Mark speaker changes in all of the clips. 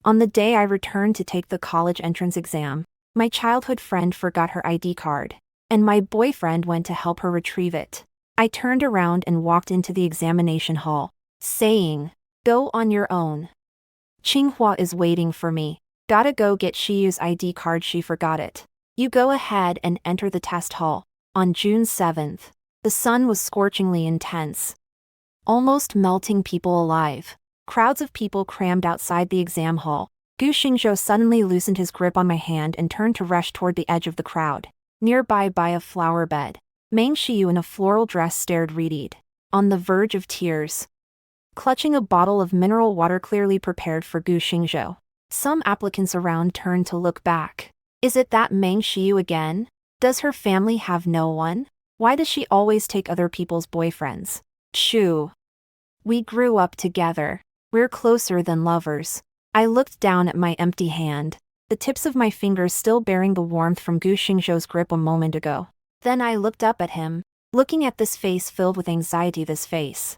Speaker 1: On the day I returned to take the college entrance exam, my childhood friend forgot her ID card, and my boyfriend went to help her retrieve it. I turned around and walked into the examination hall, saying, "Go on your own. Tsinghua is waiting for me. Gotta go get Shiyu's ID card, she forgot it. You go ahead and enter the test hall." On June 7th, the sun was scorchingly intense, almost melting people alive. Crowds of people crammed outside the exam hall. Gu Xingzhou suddenly loosened his grip on my hand and turned to rush toward the edge of the crowd. Nearby by a flower bed, Meng Xiyu in a floral dress stared readied, on the verge of tears, clutching a bottle of mineral water clearly prepared for Gu Xingzhou. Some applicants around turned to look back. Is it that Meng Xiyu again? Does her family have no one? Why does she always take other people's boyfriends? Shoo. We grew up together. We're closer than lovers. I looked down at my empty hand, the tips of my fingers still bearing the warmth from Gu Xingzhou's grip a moment ago. Then I looked up at him, looking at this face filled with anxiety, this face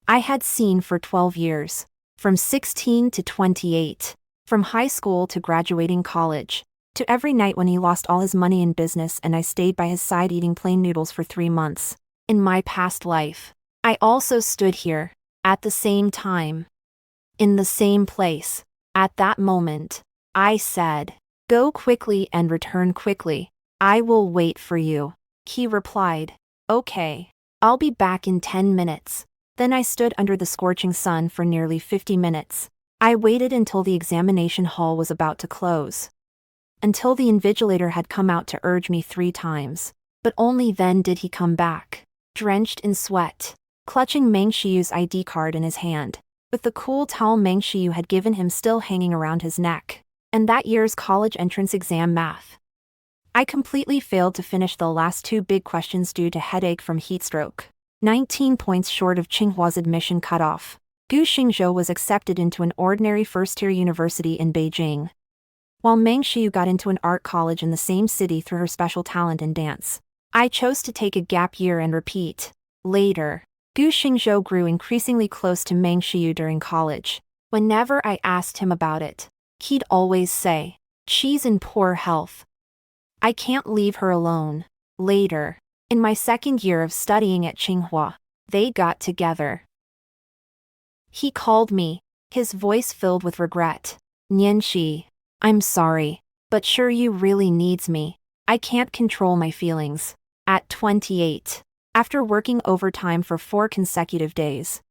Speaker 1: I had seen for 12 years, from 16 to 28, from high school to graduating college, to every night when he lost all his money in business and I stayed by his side eating plain noodles for 3 months. In my past life, I also stood here, at the same time, in the same place. At that moment, I said, "Go quickly and return quickly. I will wait for you." He replied, "Okay. I'll be back in 10 minutes. Then I stood under the scorching sun for nearly 50 minutes. I waited until the examination hall was about to close, until the invigilator had come out to urge me 3 times. But only then did he come back, drenched in sweat, clutching Meng Xiyu's ID card in his hand, with the cool towel Meng Xiyu had given him still hanging around his neck, and that year's college entrance exam math. I completely failed to finish the last 2 big questions due to headache from heatstroke. 19 points short of Tsinghua's admission cutoff, Gu Xingzhou was accepted into an ordinary first-tier university in Beijing, while Meng Xiyu got into an art college in the same city through her special talent in dance. I chose to take a gap year and repeat. Later, Gu Xingzhou grew increasingly close to Meng Xiyu during college. Whenever I asked him about it, he'd always say, "She's in poor health. I can't leave her alone." Later, in my second year of studying at Tsinghua, they got together. He called me, his voice filled with regret. "Nianxi, I'm sorry, but Shiryu really needs me. I can't control my feelings." At 28, after working overtime for 4 consecutive days,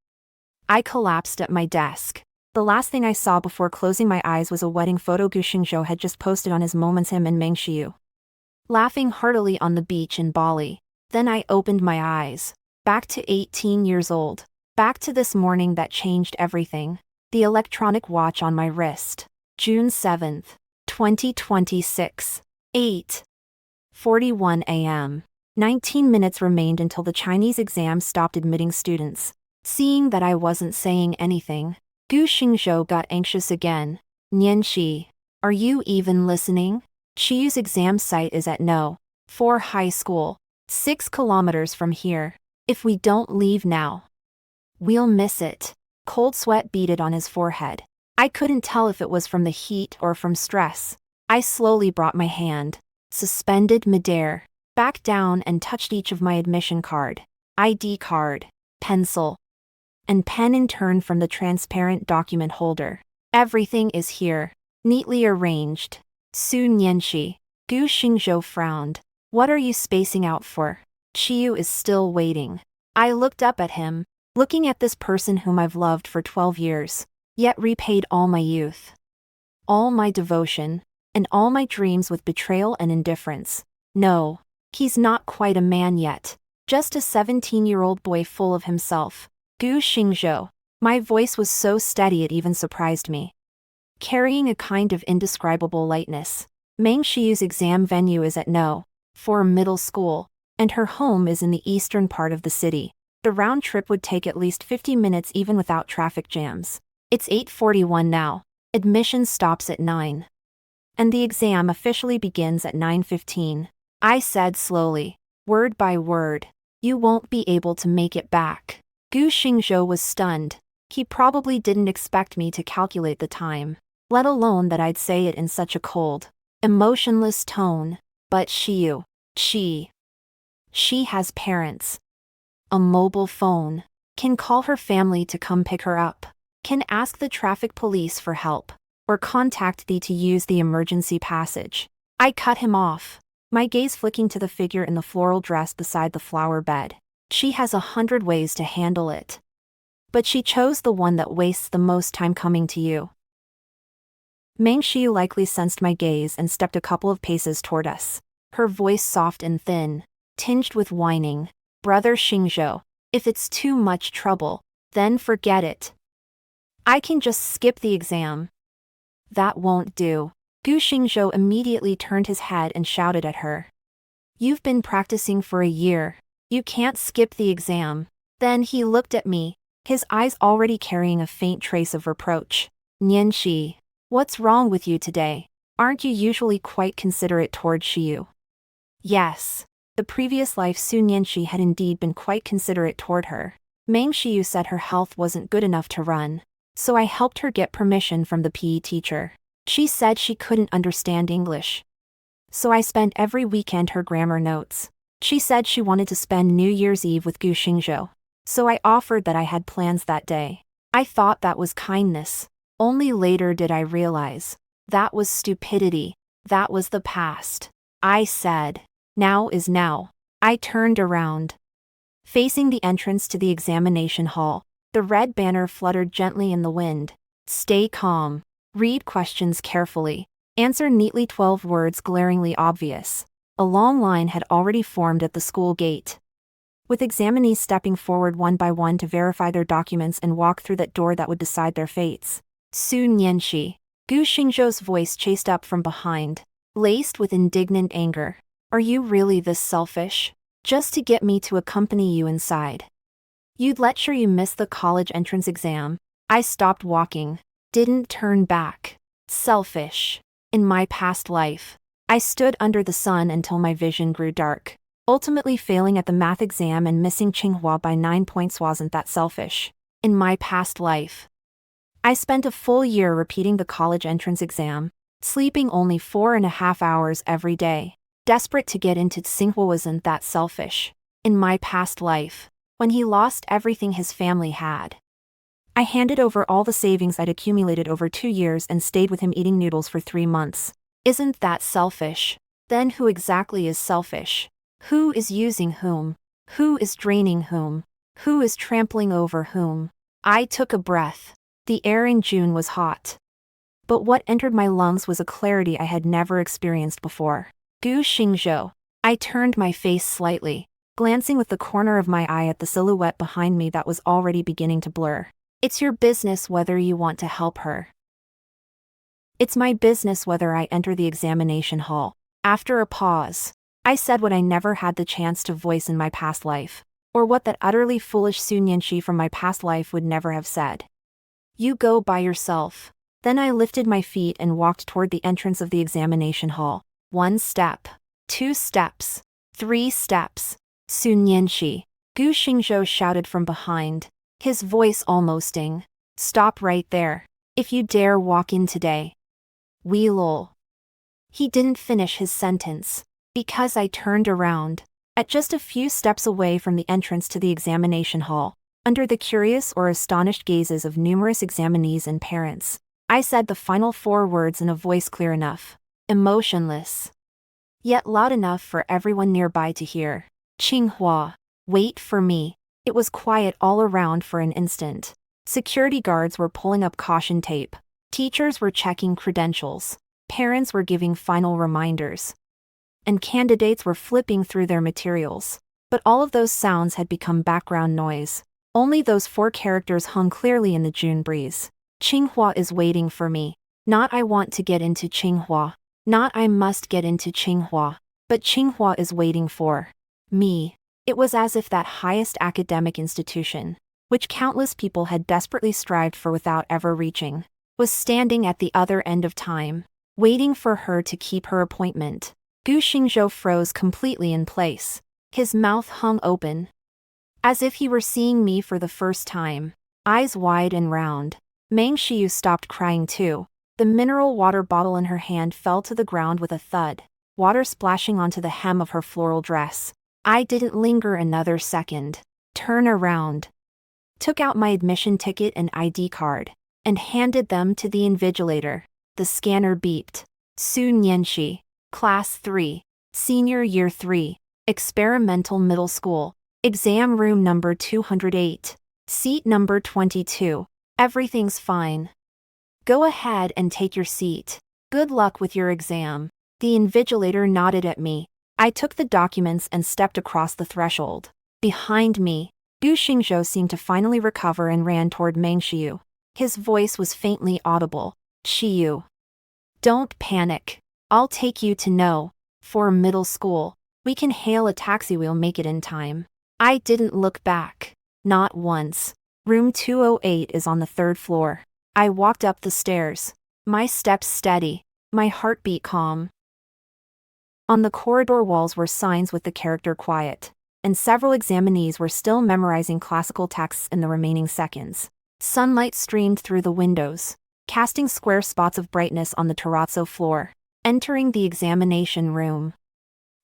Speaker 1: I collapsed at my desk. The last thing I saw before closing my eyes was a wedding photo Gu Xingzhou had just posted on his moments, him and Meng Xiyu laughing heartily on the beach in Bali. Then I opened my eyes, back to 18 years old, back to this morning that changed everything. The electronic watch on my wrist. June 7th, 2026. 8:41 a.m. 19 minutes remained until the Chinese exam stopped admitting students. Seeing that I wasn't saying anything, Gu Xingzhou got anxious again. "Nianxi, are you even listening? Qiyu's exam site is at No. 4 High School, 6 kilometers from here. If we don't leave now, we'll miss it." Cold sweat beaded on his forehead. I couldn't tell if it was from the heat or from stress. I slowly brought my hand, suspended midair, back down and touched each of my admission card, ID card, pencil, and pen in turn from the transparent document holder. Everything is here, neatly arranged. Su Nianxi. Gu Xingzhou frowned. "What are you spacing out for? Qiyu is still waiting." I looked up at him, looking at this person whom I've loved for 12 years, yet repaid all my youth, all my devotion, and all my dreams with betrayal and indifference. No, he's not quite a man yet, just a 17-year-old boy full of himself. Gu Xingzhou. My voice was so steady it even surprised me, carrying a kind of indescribable lightness. Meng Xiyu's exam venue is at No. 4 Middle School, and her home is in the eastern part of the city. The round trip would take at least 50 minutes even without traffic jams. It's 8:41 now. Admission stops at 9. And the exam officially begins at 9:15. I said slowly, word by word, "You won't be able to make it back." Gu Xingzhou was stunned. He probably didn't expect me to calculate the time. let alone that I'd say it in such a cold, emotionless tone. But she has parents, a mobile phone, can call her family to come pick her up, can ask the traffic police for help, or contact thee to use the emergency passage. I cut him off, my gaze flicking to the figure in the floral dress beside the flower bed. She has 100 ways to handle it. But she chose the one that wastes the most time coming to you. Meng Xiu likely sensed my gaze and stepped a couple of paces toward us, her voice soft and thin, tinged with whining. Brother Xingzhou, if it's too much trouble, then forget it. I can just skip the exam. That won't do. Gu Xingzhou immediately turned his head and shouted at her. You've been practicing for a year. You can't skip the exam. Then he looked at me, his eyes already carrying a faint trace of reproach. Nianxi, what's wrong with you today? Aren't you usually quite considerate toward Xiu? Yes. The previous life Su Nianxi had indeed been quite considerate toward her. Meng Xiu said her health wasn't good enough to run, so I helped her get permission from the PE teacher. She said she couldn't understand English, so I spent every weekend her grammar notes. She said she wanted to spend New Year's Eve with Gu Xingzhou, so I offered that I had plans that day. I thought that was kindness. Only later did I realize that was stupidity. That was the past. I said, now is now. I turned around. Facing the entrance to the examination hall, the red banner fluttered gently in the wind. Stay calm. Read questions carefully. Answer neatly. 12 words glaringly obvious. A long line had already formed at the school gate, with examinees stepping forward one by one to verify their documents and walk through that door that would decide their fates. Su Nianxi. Gu Xingzhou's voice chased up from behind, laced with indignant anger. Are you really this selfish? Just to get me to accompany you inside? You'd let sure you missed the college entrance exam. I stopped walking, didn't turn back. Selfish. In my past life, I stood under the sun until my vision grew dark, ultimately failing at the math exam and missing Tsinghua by 9 points. Wasn't that selfish? In my past life, I spent a full year repeating the college entrance exam, sleeping only 4.5 hours every day, desperate to get into Tsinghua. Wasn't that selfish? In my past life, when he lost everything his family had, I handed over all the savings I'd accumulated over 2 years and stayed with him eating noodles for 3 months. Isn't that selfish? Then who exactly is selfish? Who is using whom? Who is draining whom? Who is trampling over whom? I took a breath. The air in June was hot, but what entered my lungs was a clarity I had never experienced before. Gu Xingzhou. I turned my face slightly, glancing with the corner of my eye at the silhouette behind me that was already beginning to blur. It's your business whether you want to help her. It's my business whether I enter the examination hall. After a pause, I said what I never had the chance to voice in my past life, or what that utterly foolish Su Nianxi from my past life would never have said. You go by yourself. Then I lifted my feet and walked toward the entrance of the examination hall. 1 step, 2 steps, 3 steps. Su Nianxi. Gu Xingzhou shouted from behind, his voice almosting. Stop right there. If you dare walk in today, we lol. He didn't finish his sentence, because I turned around, at just a few steps away from the entrance to the examination hall, under the curious or astonished gazes of numerous examinees and parents. I said the final 4 words in a voice clear enough, emotionless, yet loud enough for everyone nearby to hear. Tsinghua, wait for me. It was quiet all around for an instant. Security guards were pulling up caution tape. Teachers were checking credentials. Parents were giving final reminders, and candidates were flipping through their materials. But all of those sounds had become background noise. Only those 4 characters hung clearly in the June breeze. Tsinghua is waiting for me. Not I want to get into Tsinghua. Not I must get into Tsinghua. But Tsinghua is waiting for me. It was as if that highest academic institution, which countless people had desperately strived for without ever reaching, was standing at the other end of time, waiting for her to keep her appointment. Gu Xingzhou froze completely in place. His mouth hung open, as if he were seeing me for the first time, eyes wide and round. Meng Xiu stopped crying too, The mineral water bottle in her hand fell to the ground with a thud, water splashing onto the hem of her floral dress. I didn't linger another second. Turn around. Took out my admission ticket and ID card, and handed them to the invigilator. The scanner beeped. Su Nianxi, Class 3, Senior Year 3, Experimental Middle School, Exam Room Number 208, Seat Number 22. Everything's fine. Go ahead and take your seat. Good luck with your exam. The invigilator nodded at me. I took the documents and stepped across the threshold. Behind me, Gu Xingzhou seemed to finally recover and ran toward Meng Xiu. His voice was faintly audible. Xiu. Don't panic. I'll take you to No. 4 middle school. We can hail a taxi, we'll make it in time. I didn't look back. Not once. Room 208 is on the 3rd floor. I walked up the stairs. My steps steady. My heartbeat calm. On the corridor walls were signs with the character quiet, and several examinees were still memorizing classical texts in the remaining seconds. Sunlight streamed through the windows, casting square spots of brightness on the terrazzo floor. Entering the examination room.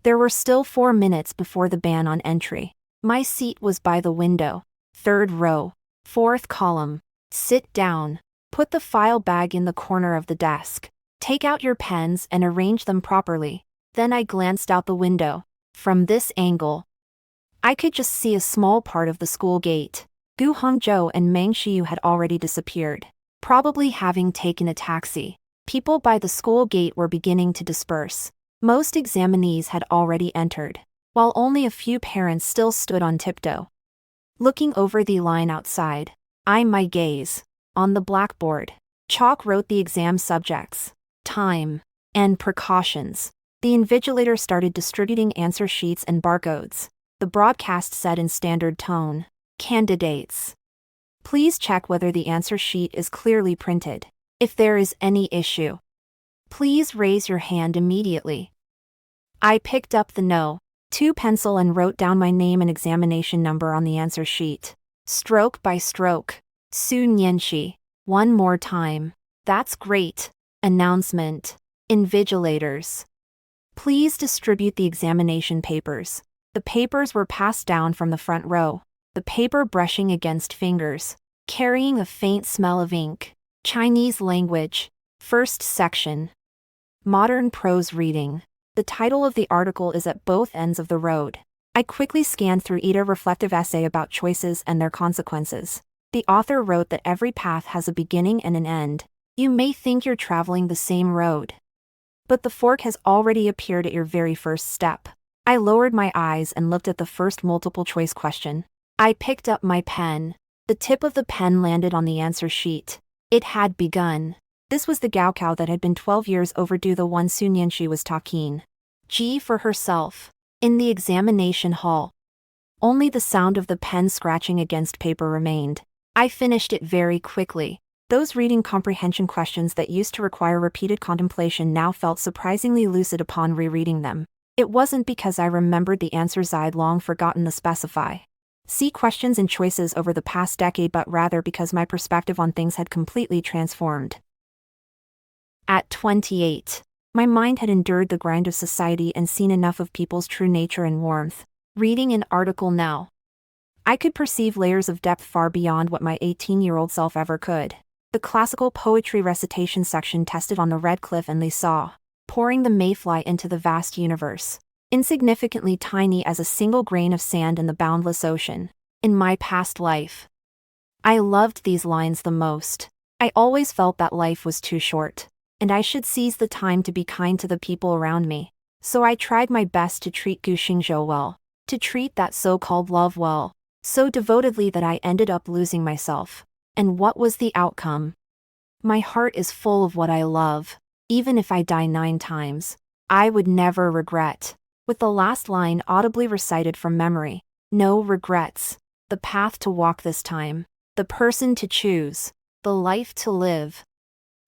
Speaker 1: There were still 4 minutes before the ban on entry. My seat was by the window. 3rd row. 4th column. Sit down. Put the file bag in the corner of the desk. Take out your pens and arrange them properly. Then I glanced out the window. From this angle, I could just see a small part of the school gate. Gu Hongzhou and Meng Xiu had already disappeared, probably having taken a taxi. People by the school gate were beginning to disperse. Most examinees had already entered, while only a few parents still stood on tiptoe. Looking over the line outside, my gaze. On the blackboard, chalk wrote the exam subjects, time, and precautions. The invigilator started distributing answer sheets and barcodes. The broadcast said in standard tone, "Candidates, please check whether the answer sheet is clearly printed. If there is any issue, please raise your hand immediately." I picked up the No. 2 pencil and wrote down my name and examination number on the answer sheet. Stroke by stroke. Su Nianxi. One more time. That's great. Announcement. Invigilators, please distribute the examination papers. The papers were passed down from the front row, the paper brushing against fingers, carrying a faint smell of ink. Chinese language. First section. Modern prose reading. The title of the article is At Both Ends of the Road. I quickly scanned through a reflective essay about choices and their consequences. The author wrote that every path has a beginning and an end. You may think you're traveling the same road, but the fork has already appeared at your very first step. I lowered my eyes and looked at the first multiple choice question. I picked up my pen. The tip of the pen landed on the answer sheet. It had begun. This was the Gaokao that had been 12 years overdue, the one Su Nianxi was talking. G for herself. In the examination hall. Only the sound of the pen scratching against paper remained. I finished it very quickly. Those reading comprehension questions that used to require repeated contemplation now felt surprisingly lucid upon rereading them. It wasn't because I remembered the answers I'd long forgotten to specify. See questions and choices over the past decade, but rather because my perspective on things had completely transformed. At 28, my mind had endured the grind of society and seen enough of people's true nature and warmth. Reading an article now, I could perceive layers of depth far beyond what my 18-year-old self ever could. The classical poetry recitation section tested on the red cliff and they saw, pouring the mayfly into the vast universe, insignificantly tiny as a single grain of sand in the boundless ocean. In my past life, I loved these lines the most. I always felt that life was too short, and I should seize the time to be kind to the people around me. So I tried my best to treat Gu Xingzhou well, to treat that so-called love well, so devotedly that I ended up losing myself. And what was the outcome? My heart is full of what I love. Even if I die 9 times, I would never regret. With the last line audibly recited from memory. No regrets. The path to walk this time. The person to choose. The life to live.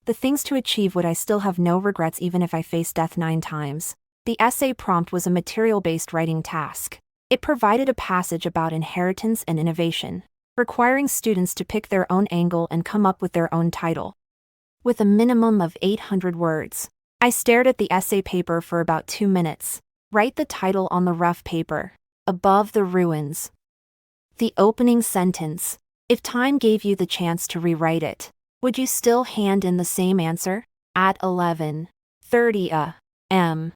Speaker 1: The things to achieve. Would I still have no regrets even if I faced death 9 times? The essay prompt was a material-based writing task. It provided a passage about inheritance and innovation, requiring students to pick their own angle and come up with their own title. with a minimum of 800 words. I stared at the essay paper for about 2 minutes. Write the title on the rough paper. Above the ruins. The opening sentence. If time gave you the chance to rewrite it, would you still hand in the same answer? At 11:30 a.m.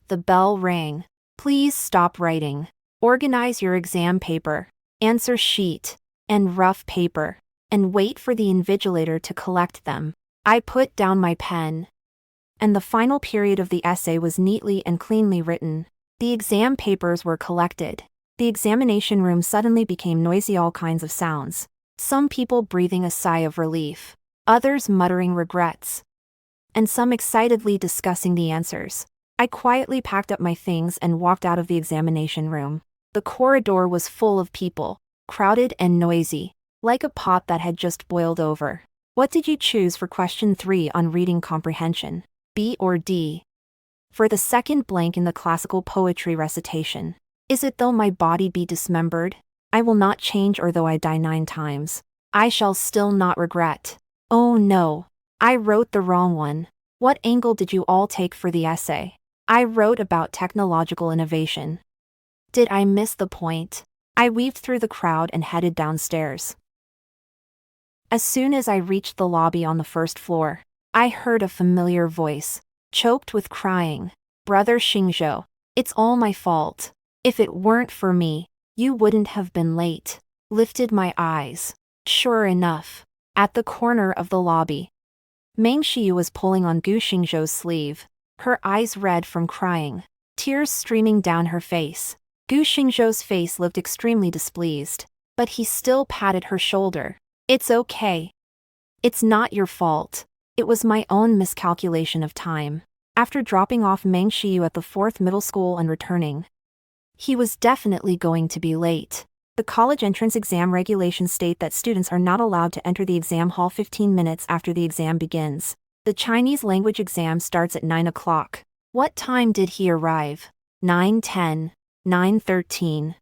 Speaker 1: The bell rang. Please stop writing. Organize your exam paper, answer sheet, and rough paper, and wait for the invigilator to collect them. I put down my pen. And the final period of the essay was neatly and cleanly written. The exam papers were collected. The examination room suddenly became noisy, all kinds of sounds. Some people breathing a sigh of relief, others muttering regrets, and some excitedly discussing the answers. I quietly packed up my things and walked out of the examination room. The corridor was full of people, crowded and noisy, like a pot that had just boiled over. What did you choose for question 3 on reading comprehension? B or D? For the second blank in the classical poetry recitation. Is it though my body be dismembered, I will not change, or though I die 9 times, I shall still not regret. Oh no, I wrote the wrong one. What angle did you all take for the essay? I wrote about technological innovation. Did I miss the point? I weaved through the crowd and headed downstairs. As soon as I reached the lobby on the first floor, I heard a familiar voice, choked with crying. Brother Xingzhou, it's all my fault. If it weren't for me, you wouldn't have been late. Lifted my eyes. Sure enough, at the corner of the lobby, Meng Xiyu was pulling on Gu Xingzhou's sleeve, her eyes red from crying, tears streaming down her face. Gu Xingzhou's face looked extremely displeased, but he still patted her shoulder. It's okay. It's not your fault. It was my own miscalculation of time. After dropping off Meng Xiyu at the 4th middle school and returning, he was definitely going to be late. The college entrance exam regulations state that students are not allowed to enter the exam hall 15 minutes after the exam begins. The Chinese language exam starts at 9 o'clock. What time did he arrive? 9:10, 9:13.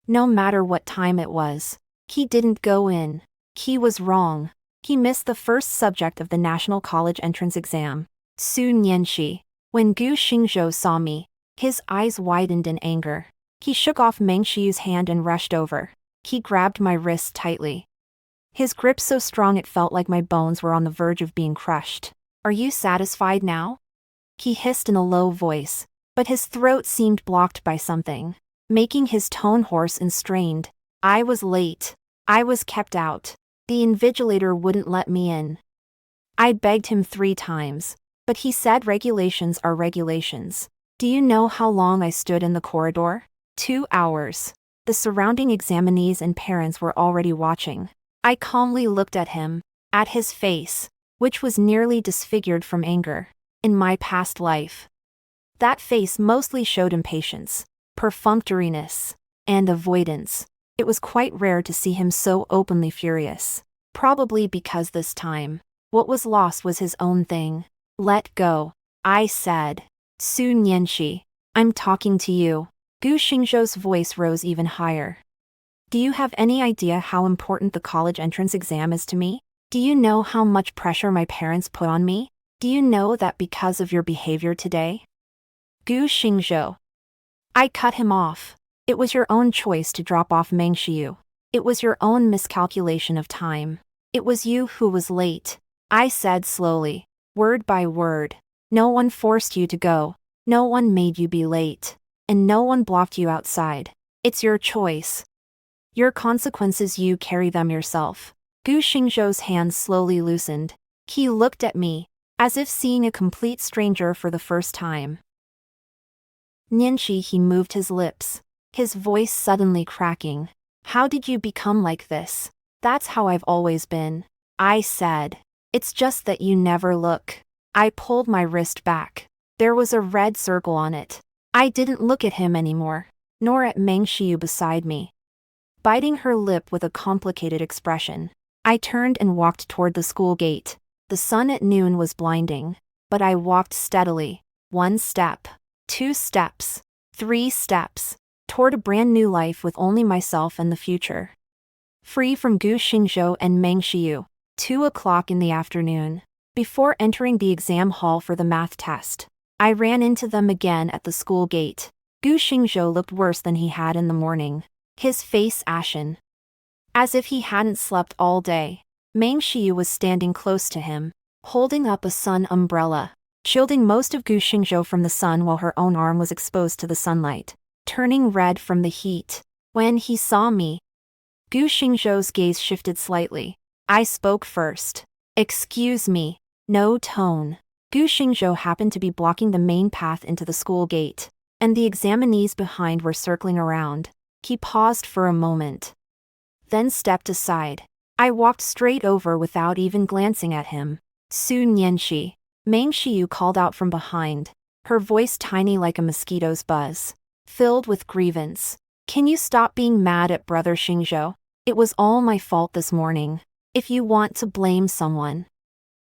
Speaker 1: No matter what time it was, he didn't go in. He was wrong. He missed the first subject of the national college entrance exam. Su Nianxi. When Gu Xingzhou saw me, his eyes widened in anger. He shook off Meng Xiyu's hand and rushed over. He grabbed my wrist tightly. His grip so strong it felt like my bones were on the verge of being crushed. Are you satisfied now? He hissed in a low voice, but his throat seemed blocked by something, making his tone hoarse and strained. I was late. I was kept out. The invigilator wouldn't let me in. I begged him 3 times, but he said regulations are regulations. Do you know how long I stood in the corridor? 2 hours. The surrounding examinees and parents were already watching. I calmly looked at him, at his face, which was nearly disfigured from anger. In my past life, that face mostly showed impatience, perfunctoriness, and avoidance. It was quite rare to see him so openly furious. Probably because this time, what was lost was his own thing. Let go, I said. Su Nianxi, I'm talking to you. Gu Xingzhou's voice rose even higher. Do you have any idea how important the college entrance exam is to me? Do you know how much pressure my parents put on me? Do you know that because of your behavior today? Gu Xingzhou. I cut him off. It was your own choice to drop off Meng Xiyu. It was your own miscalculation of time. It was you who was late. I said slowly, word by word. No one forced you to go. No one made you be late. And no one blocked you outside. It's your choice. Your consequences, you carry them yourself. Gu Xingzhou's hands slowly loosened. He looked at me, as if seeing a complete stranger for the first time. Nianxi, he moved his lips, his voice suddenly cracking. How did you become like this? That's how I've always been. I said. It's just that you never look. I pulled my wrist back. There was a red circle on it. I didn't look at him anymore, nor at Meng Xiyu beside me. Biting her lip with a complicated expression, I turned and walked toward the school gate. The sun at noon was blinding, but I walked steadily, 1 step, 2 steps, 3 steps, toward a brand new life with only myself and the future. Free from Gu Xingzhou and Meng Xiyu. 2 o'clock in the afternoon. Before entering the exam hall for the math test, I ran into them again at the school gate. Gu Xingzhou looked worse than he had in the morning, his face ashen, as if he hadn't slept all day. Meng Xiu was standing close to him, holding up a sun umbrella, shielding most of Gu Xingzhou from the sun while her own arm was exposed to the sunlight, turning red from the heat. When he saw me, Gu Xingzhou's gaze shifted slightly. I spoke first. Excuse me. No tone. Gu Xingzhou happened to be blocking the main path into the school gate, and the examinees behind were circling around. He paused for a moment, then stepped aside. I walked straight over without even glancing at him. Su Nianxi. Meng Xiu called out from behind, her voice tiny like a mosquito's buzz, filled with grievance. Can you stop being mad at Brother Xingzhou? It was all my fault this morning. If you want to blame someone,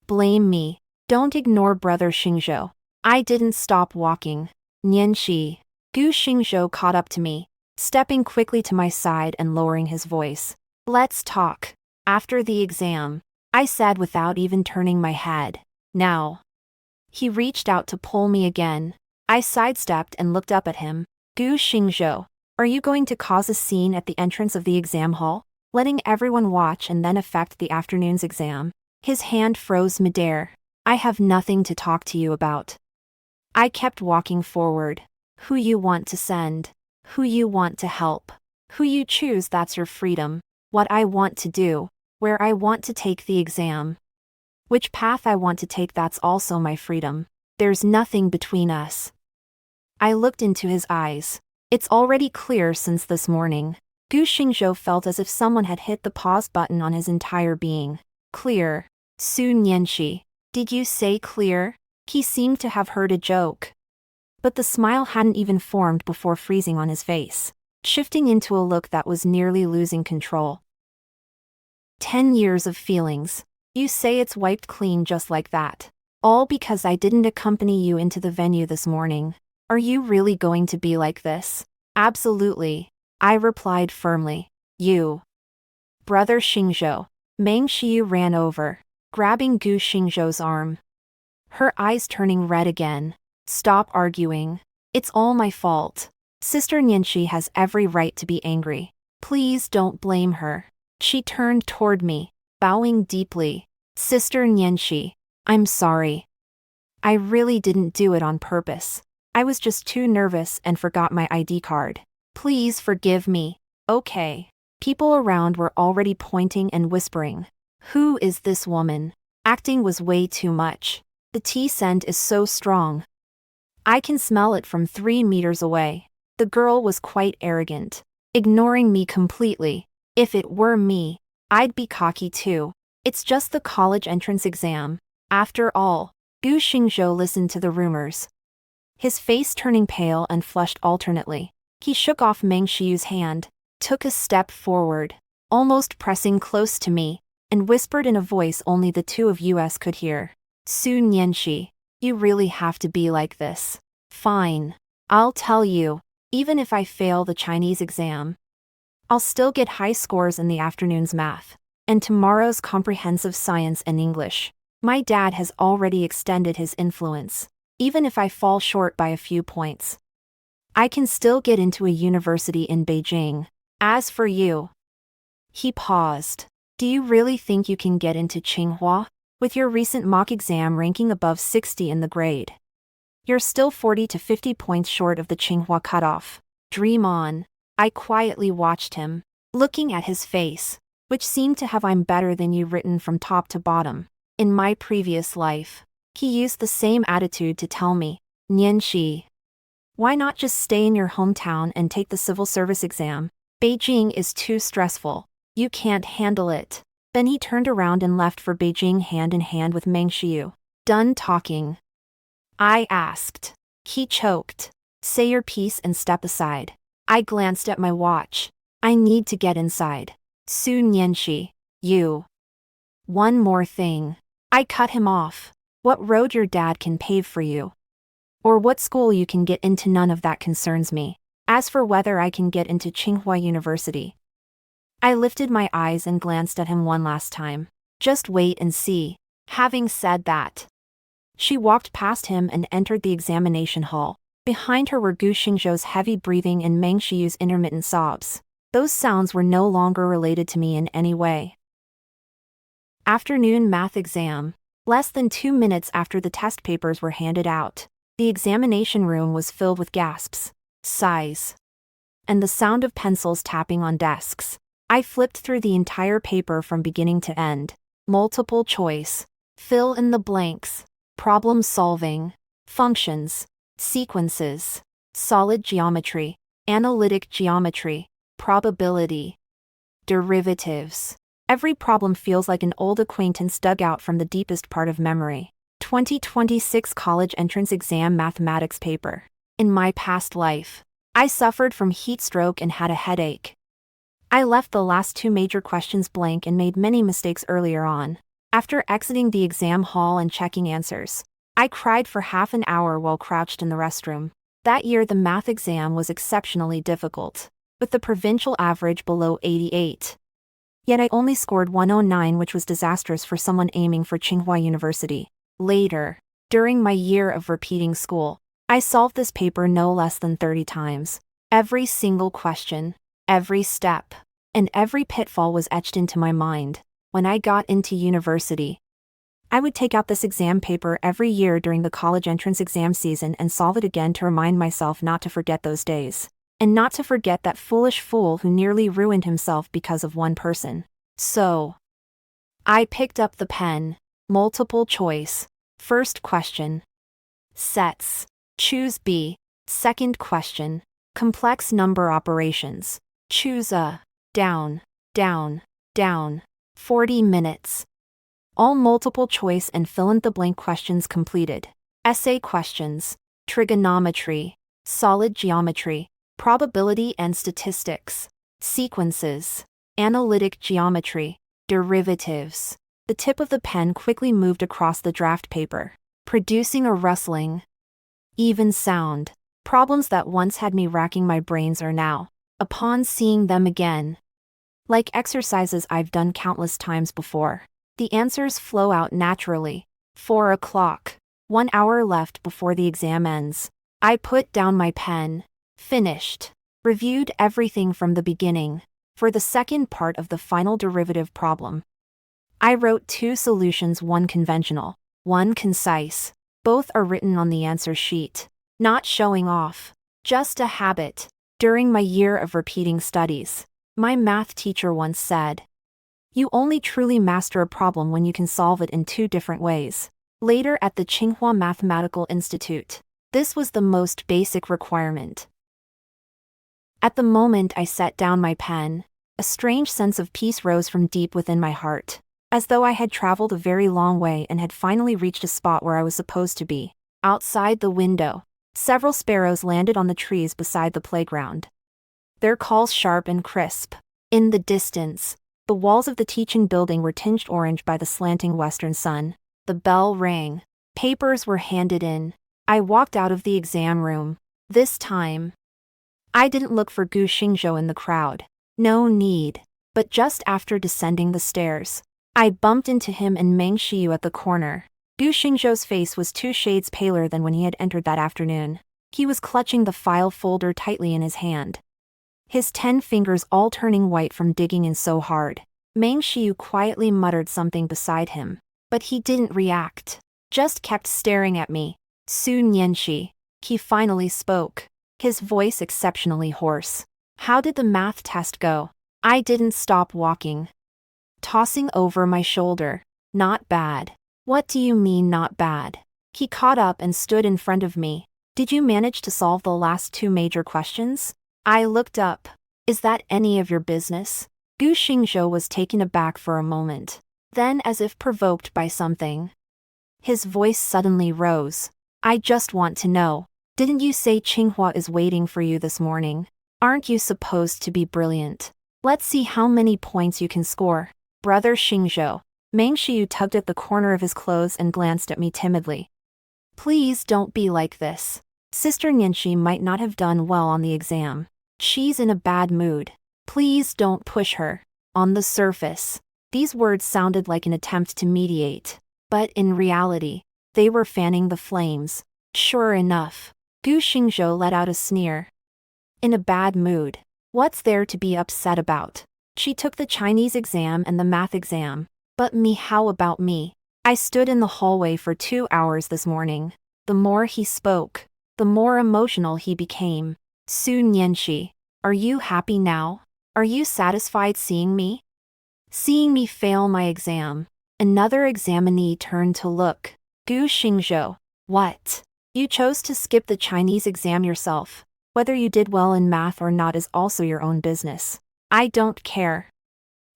Speaker 1: blame me. Don't ignore Brother Xingzhou. I didn't stop walking. Nianxi. Gu Xingzhou caught up to me, stepping quickly to my side and lowering his voice. Let's talk. After the exam, I said without even turning my head. Now. He reached out to pull me again. I sidestepped and looked up at him. Gu Xingzhou, are you going to cause a scene at the entrance of the exam hall, letting everyone watch and then affect the afternoon's exam? His hand froze midair. I have nothing to talk to you about. I kept walking forward. Who you want to send, who you want to help, who you choose, that's your freedom. What I want to do, where I want to take the exam, which path I want to take, that's also my freedom. There's nothing between us. I looked into his eyes. It's already clear since this morning. Gu Xingzhou felt as if someone had hit the pause button on his entire being. Clear. Su Nianxi. Did you say clear? He seemed to have heard a joke, but the smile hadn't even formed before freezing on his face, shifting into a look that was nearly losing control. 10 years of feelings. You say it's wiped clean just like that. All because I didn't accompany you into the venue this morning. Are you really going to be like this? Absolutely. I replied firmly. You. Brother Xingzhou. Meng Xiu ran over, grabbing Gu Xingzhou's arm, her eyes turning red again. Stop arguing. It's all my fault. Sister Nianxi has every right to be angry. Please don't blame her. She turned toward me, bowing deeply. Sister Nianxi, I'm sorry. I really didn't do it on purpose. I was just too nervous and forgot my ID card. Please forgive me. Okay. People around were already pointing and whispering. Who is this woman? Acting was way too much. The tea scent is so strong. I can smell it from 3 meters away. The girl was quite arrogant, ignoring me completely. If it were me, I'd be cocky too. It's just the college entrance exam. After all. Gu Xingzhou listened to the rumors, his face turning pale and flushed alternately. He shook off Meng Xiu's hand, took a step forward, almost pressing close to me, and whispered in a voice only the two of us could hear. Su Nianxi, you really have to be like this. Fine. I'll tell you, even if I fail the Chinese exam, I'll still get high scores in the afternoon's math, and tomorrow's comprehensive science and English. My dad has already extended his influence. Even if I fall short by a few points, I can still get into a university in Beijing. As for you. He paused. Do you really think you can get into Tsinghua? With your recent mock exam ranking above 60 in the grade, you're still 40 to 50 points short of the Tsinghua cutoff. Dream on. I quietly watched him, looking at his face, which seemed to have I'm better than you written from top to bottom. In my previous life, he used the same attitude to tell me, Nianxi, why not just stay in your hometown and take the civil service exam? Beijing is too stressful. You can't handle it. Then he turned around and left for Beijing hand in hand with Meng Xiu. Done talking? I asked. He choked. Say your piece and step aside. I glanced at my watch. I need to get inside. Su Nianxi, you. One more thing. I cut him off. What road your dad can pave for you, or what school you can get into, none of that concerns me. As for whether I can get into Tsinghua University, I lifted my eyes and glanced at him one last time. Just wait and see. Having said that, she walked past him and entered the examination hall. Behind her were Gu Xingzhou's heavy breathing and Meng Shiyu's intermittent sobs. Those sounds were no longer related to me in any way. Afternoon math exam. Less than 2 minutes after the test papers were handed out, the examination room was filled with gasps, sighs, and the sound of pencils tapping on desks. I flipped through the entire paper from beginning to end. Multiple choice, fill in the blanks, problem solving, functions, sequences, solid geometry, analytic geometry, probability, derivatives. Every problem feels like an old acquaintance dug out from the deepest part of memory. 2026 college entrance exam mathematics paper. In my past life, I suffered from heat stroke and had a headache. I left the last 2 major questions blank and made many mistakes earlier on. After exiting the exam hall and checking answers, I cried for half an hour while crouched in the restroom. That year the math exam was exceptionally difficult, with the provincial average below 88. Yet I only scored 109, which was disastrous for someone aiming for Tsinghua University. Later, during my year of repeating school, I solved this paper no less than 30 times. Every single question, every step, and every pitfall was etched into my mind. When I got into university, I would take out this exam paper every year during the college entrance exam season and solve it again to remind myself not to forget those days. And not to forget that foolish fool who nearly ruined himself because of one person. So, I picked up the pen. Multiple choice. First question. Sets. Choose B. Second question. Complex number operations. Choose A. Down, down, down. 40 minutes. All multiple choice and fill-in-the-blank questions completed. Essay questions. Trigonometry. Solid geometry. Probability and statistics, sequences, analytic geometry, derivatives. The tip of the pen quickly moved across the draft paper, producing a rustling, even sound. Problems that once had me racking my brains are now, upon seeing them again, like exercises I've done countless times before. The answers flow out naturally. 4 o'clock. 1 hour left before the exam ends. I put down my pen. Finished. Reviewed everything from the beginning. For the second part of the final derivative problem, I wrote 2 solutions, one conventional, one concise. Both are written on the answer sheet. Not showing off. Just a habit. During my year of repeating studies, my math teacher once said, "You only truly master a problem when you can solve it in 2 different ways." Later at the Tsinghua Mathematical Institute, this was the most basic requirement. At the moment I set down my pen, a strange sense of peace rose from deep within my heart, as though I had traveled a very long way and had finally reached a spot where I was supposed to be. Outside the window, several sparrows landed on the trees beside the playground. Their calls sharp and crisp. In the distance, the walls of the teaching building were tinged orange by the slanting western sun. The bell rang. Papers were handed in. I walked out of the exam room. This time, I didn't look for Gu Xingzhou in the crowd. No need. But just after descending the stairs, I bumped into him and Meng Shiyu at the corner. Gu Xingzhou's face was 2 shades paler than when he had entered that afternoon. He was clutching the file folder tightly in his hand, his 10 fingers all turning white from digging in so hard. Meng Shiyu quietly muttered something beside him, but he didn't react, just kept staring at me. Su Nianxi, he finally spoke, his voice exceptionally hoarse. How did the math test go? I didn't stop walking, tossing over my shoulder. Not bad. What do you mean not bad? He caught up and stood in front of me. Did you manage to solve the last 2 major questions? I looked up. Is that any of your business? Gu Xingzhou was taken aback for a moment. Then, as if provoked by something, his voice suddenly rose. I just want to know. Didn't you say Tsinghua is waiting for you this morning? Aren't you supposed to be brilliant? Let's see how many points you can score. Brother Xingzhou. Meng Shiyu tugged at the corner of his clothes and glanced at me timidly. Please don't be like this. Sister Nianxi might not have done well on the exam. She's in a bad mood. Please don't push her. On the surface, these words sounded like an attempt to mediate, But in reality, they were fanning the flames. Sure enough, Gu Xingzhou let out a sneer. In a bad mood. What's there to be upset about? She took the Chinese exam and the math exam. But me, how about me? I stood in the hallway for 2 hours this morning. The more he spoke, the more emotional he became. Su Nianxi, are you happy now? Are you satisfied seeing me? Seeing me fail my exam. Another examinee turned to look. Gu Xingzhou, what? You chose to skip the Chinese exam yourself. Whether you did well in math or not is also your own business. I don't care.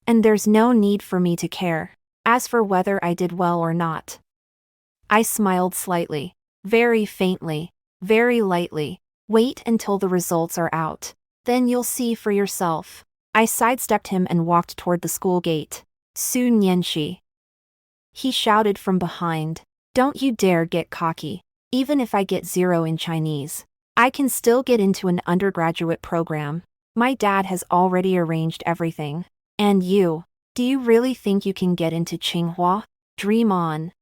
Speaker 1: And there's no need for me to care. As for whether I did well or not. I smiled slightly, very faintly, very lightly. Wait until the results are out. Then you'll see for yourself. I sidestepped him and walked toward the school gate. Su Nianxi. He shouted from behind. Don't you dare get cocky. Even if I get 0 in Chinese, I can still get into an undergraduate program. My dad has already arranged everything. And you, do you really think you can get into Tsinghua? Dream on.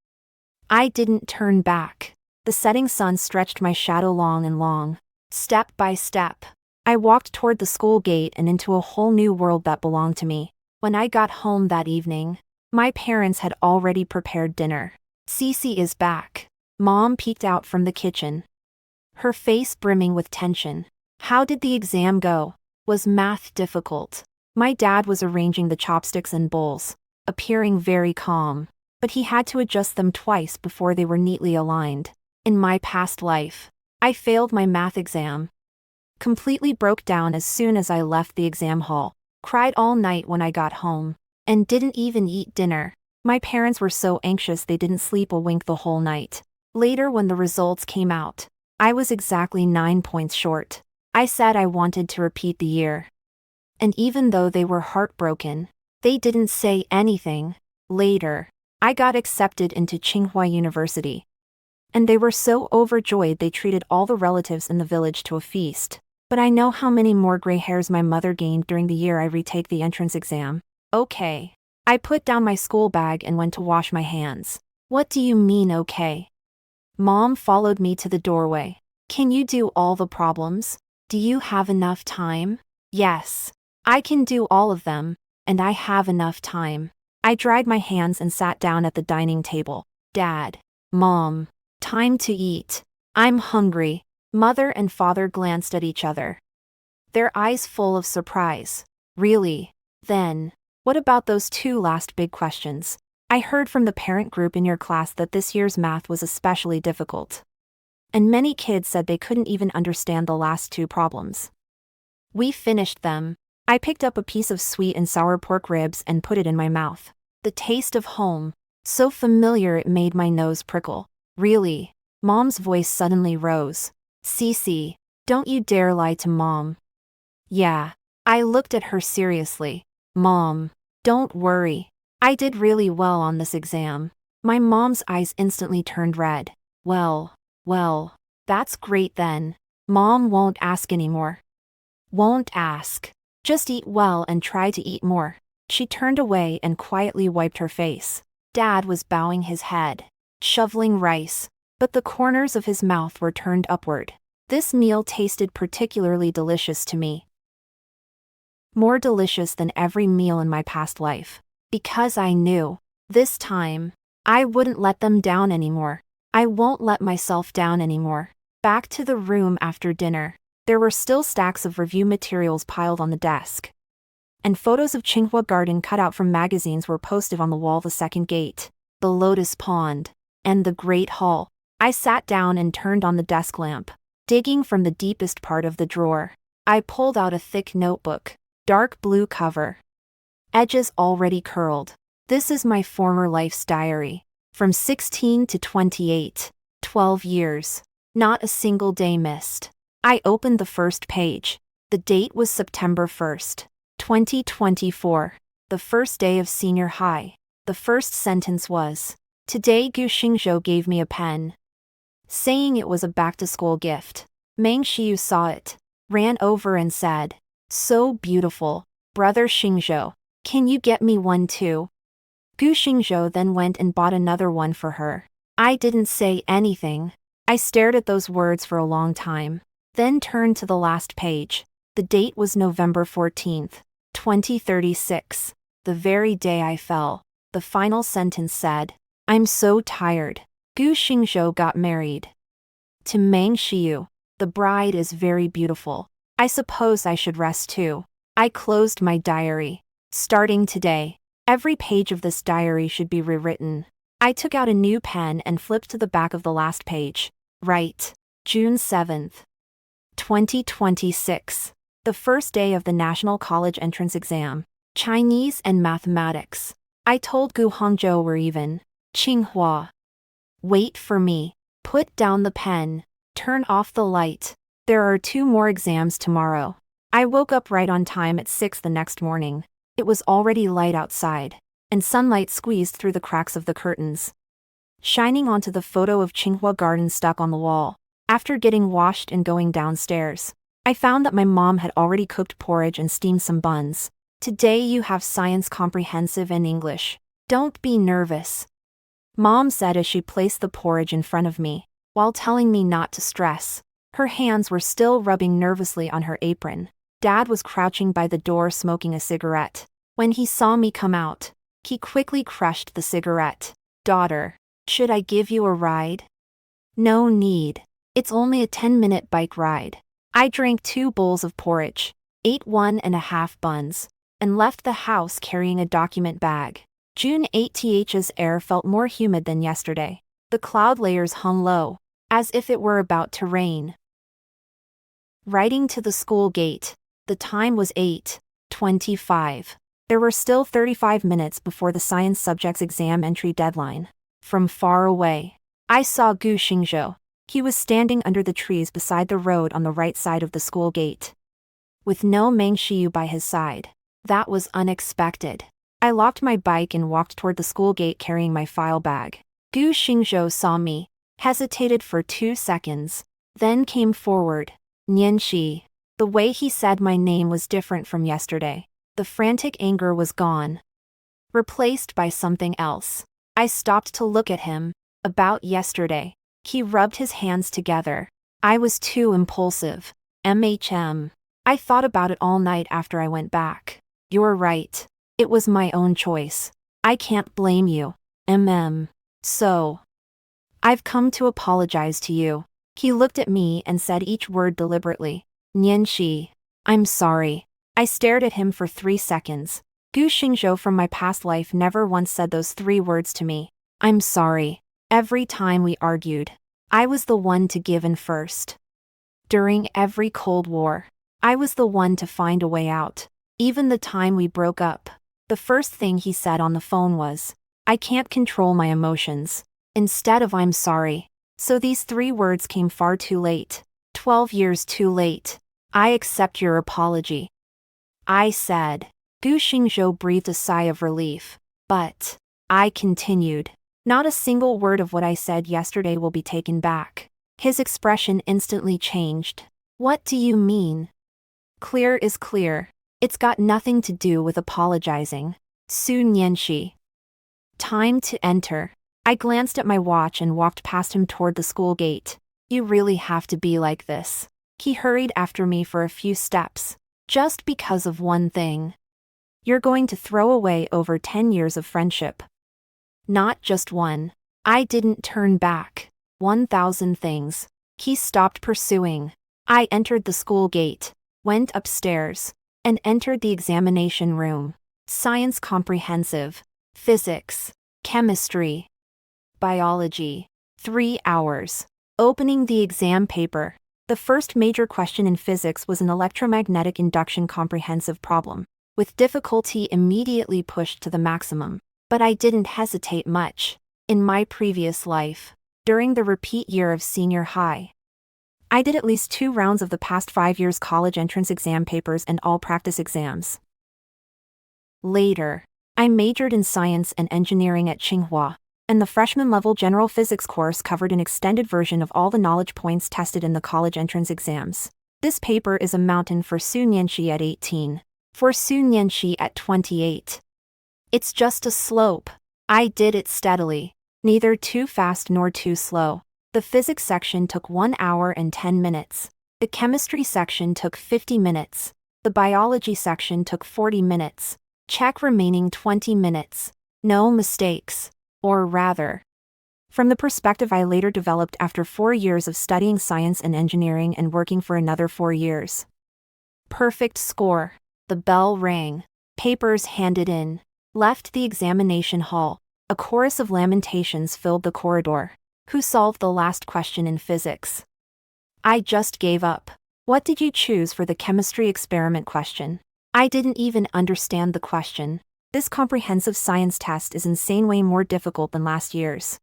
Speaker 1: I didn't turn back. The setting sun stretched my shadow long and long. Step by step, I walked toward the school gate and into a whole new world that belonged to me. When I got home that evening, my parents had already prepared dinner. Cece is back. Mom peeked out from the kitchen, her face brimming with tension. How did the exam go? Was math difficult? My dad was arranging the chopsticks and bowls, appearing very calm, but he had to adjust them twice before they were neatly aligned. In my past life, I failed my math exam. Completely broke down as soon as I left the exam hall, cried all night when I got home, and didn't even eat dinner. My parents were so anxious they didn't sleep a wink the whole night. Later, when the results came out, I was exactly 9 points short. I said I wanted to repeat the year. And even though they were heartbroken, they didn't say anything. Later, I got accepted into Tsinghua University. And they were so overjoyed they treated all the relatives in the village to a feast. But I know how many more gray hairs my mother gained during the year I retake the entrance exam. Okay. I put down my school bag and went to wash my hands. What do you mean okay? Mom followed me to the doorway. Can you do all the problems? Do you have enough time? Yes. I can do all of them, and I have enough time. I dried my hands and sat down at the dining table. Dad. Mom. Time to eat. I'm hungry. Mother and father glanced at each other, their eyes full of surprise. Really? Then, what about those 2 last big questions? I heard from the parent group in your class that this year's math was especially difficult. And many kids said they couldn't even understand the last 2 problems. We finished them. I picked up a piece of sweet and sour pork ribs and put it in my mouth. The taste of home, so familiar it made my nose prickle. Really? Mom's voice suddenly rose. Cece, don't you dare lie to Mom. Yeah. I looked at her seriously. Mom, don't worry. I did really well on this exam. My mom's eyes instantly turned red. Well, that's great then. Mom won't ask anymore. Won't ask. Just eat well and try to eat more. She turned away and quietly wiped her face. Dad was bowing his head, shoveling rice, but the corners of his mouth were turned upward. This meal tasted particularly delicious to me. More delicious than every meal in my past life. Because I knew, this time, I wouldn't let them down anymore. I won't let myself down anymore. Back to the room after dinner. There were still stacks of review materials piled on the desk. And photos of Tsinghua Garden cut out from magazines were posted on the wall. The second gate, the lotus pond, and the great hall. I sat down and turned on the desk lamp. Digging from the deepest part of the drawer, I pulled out a thick notebook, dark blue cover, edges already curled. This is my former life's diary. From 16 to 28, 12 years. Not a single day missed. I opened the first page. The date was September 1st, 2024. The first day of senior high. The first sentence was, "Today Gu Xingzhou gave me a pen," saying it was a back-to-school gift. Meng Xiu saw it, ran over and said, "So beautiful, brother Xingzhou. Can you get me one too?" Gu Xingzhou then went and bought another one for her. I didn't say anything. I stared at those words for a long time, then turned to the last page. The date was November 14th, 2036. The very day I fell. The final sentence said, "I'm so tired." Gu Xingzhou got married to Meng Xiu. The bride is very beautiful. I suppose I should rest too. I closed my diary. Starting today, every page of this diary should be rewritten. I took out a new pen and flipped to the back of the last page. Right. June 7th, 2026. The first day of the National College Entrance Exam. Chinese and Mathematics. I told Gu Hongzhou we're even. Tsinghua. Wait for me. Put down the pen. Turn off the light. There are 2 more exams tomorrow. I woke up right on time at 6 the next morning. It was already light outside, and sunlight squeezed through the cracks of the curtains, shining onto the photo of Tsinghua Garden stuck on the wall. After getting washed and going downstairs, I found that my mom had already cooked porridge and steamed some buns. Today you have science comprehensive and English. Don't be nervous, Mom said as she placed the porridge in front of me, while telling me not to stress. Her hands were still rubbing nervously on her apron. Dad was crouching by the door smoking a cigarette. When he saw me come out, he quickly crushed the cigarette. "Daughter, should I give you a ride?" "No need. It's only a 10-minute bike ride." I drank 2 bowls of porridge, ate 1.5 buns, and left the house carrying a document bag. June 8th's air felt more humid than yesterday. The cloud layers hung low, as if it were about to rain. Riding to the school gate. The time was 8:25. There were still 35 minutes before the science subject's exam entry deadline. From far away, I saw Gu Xingzhou. He was standing under the trees beside the road on the right side of the school gate, with no Meng Xiu by his side. That was unexpected. I locked my bike and walked toward the school gate carrying my file bag. Gu Xingzhou saw me, hesitated for 2 seconds, then came forward. "Nianxi." The way he said my name was different from yesterday. The frantic anger was gone, replaced by something else. I stopped to look at him. About yesterday. He rubbed his hands together. I was too impulsive. I thought about it all night after I went back. You're right. It was my own choice. I can't blame you. So, I've come to apologize to you. He looked at me and said each word deliberately. "Nianxi, I'm sorry." I stared at him for 3 seconds. Gu Xingzhou from my past life never once said those 3 words to me. "I'm sorry." Every time we argued, I was the one to give in first. During every Cold War, I was the one to find a way out. Even the time we broke up, the first thing he said on the phone was, "I can't control my emotions," instead of "I'm sorry." So these 3 words came far too late. 12 years too late. "I accept your apology," I said. Gu Xingzhou breathed a sigh of relief. But I continued. "Not a single word of what I said yesterday will be taken back." His expression instantly changed. "What do you mean?" "Clear is clear. It's got nothing to do with apologizing." Su Nianxi. Time to enter. I glanced at my watch and walked past him toward the school gate. "You really have to be like this." He hurried after me for a few steps. "Just because of one thing. You're going to throw away over 10 years of friendship." Not just one. I didn't turn back. 1,000 things. He stopped pursuing. I entered the school gate, went upstairs, and entered the examination room. Science comprehensive. Physics. Chemistry. Biology. 3 hours. Opening the exam paper. The first major question in physics was an electromagnetic induction comprehensive problem, with difficulty immediately pushed to the maximum. But I didn't hesitate much. In my previous life, during the repeat year of senior high, I did at least 2 rounds of the past 5 years' college entrance exam papers and all practice exams. Later, I majored in science and engineering at Tsinghua, and the freshman-level general physics course covered an extended version of all the knowledge points tested in the college entrance exams. This paper is a mountain for Su Nianxi at 18. For Su Nianxi at 28. It's just a slope. I did it steadily, neither too fast nor too slow. The physics section took 1 hour and 10 minutes. The chemistry section took 50 minutes. The biology section took 40 minutes. Check remaining 20 minutes. No mistakes. Or rather, from the perspective I later developed after 4 years of studying science and engineering and working for another 4 years. Perfect score. The bell rang. Papers handed in. Left the examination hall. A chorus of lamentations filled the corridor. Who solved the last question in physics? I just gave up. What did you choose for the chemistry experiment question? I didn't even understand the question. This comprehensive science test is insane way more difficult than last year's.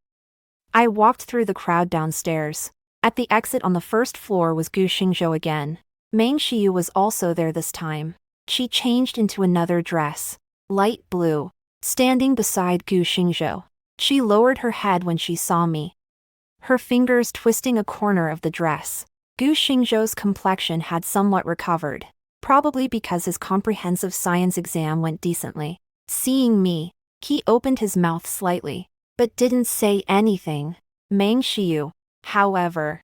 Speaker 1: I walked through the crowd downstairs. At the exit on the first floor was Gu Xingzhou again. Meng Xiyu was also there this time. She changed into another dress. Light blue. Standing beside Gu Xingzhou. She lowered her head when she saw me. Her fingers twisting a corner of the dress. Gu Xingzhou's complexion had somewhat recovered. Probably because his comprehensive science exam went decently. Seeing me, he opened his mouth slightly, but didn't say anything. Meng Xiyu, however,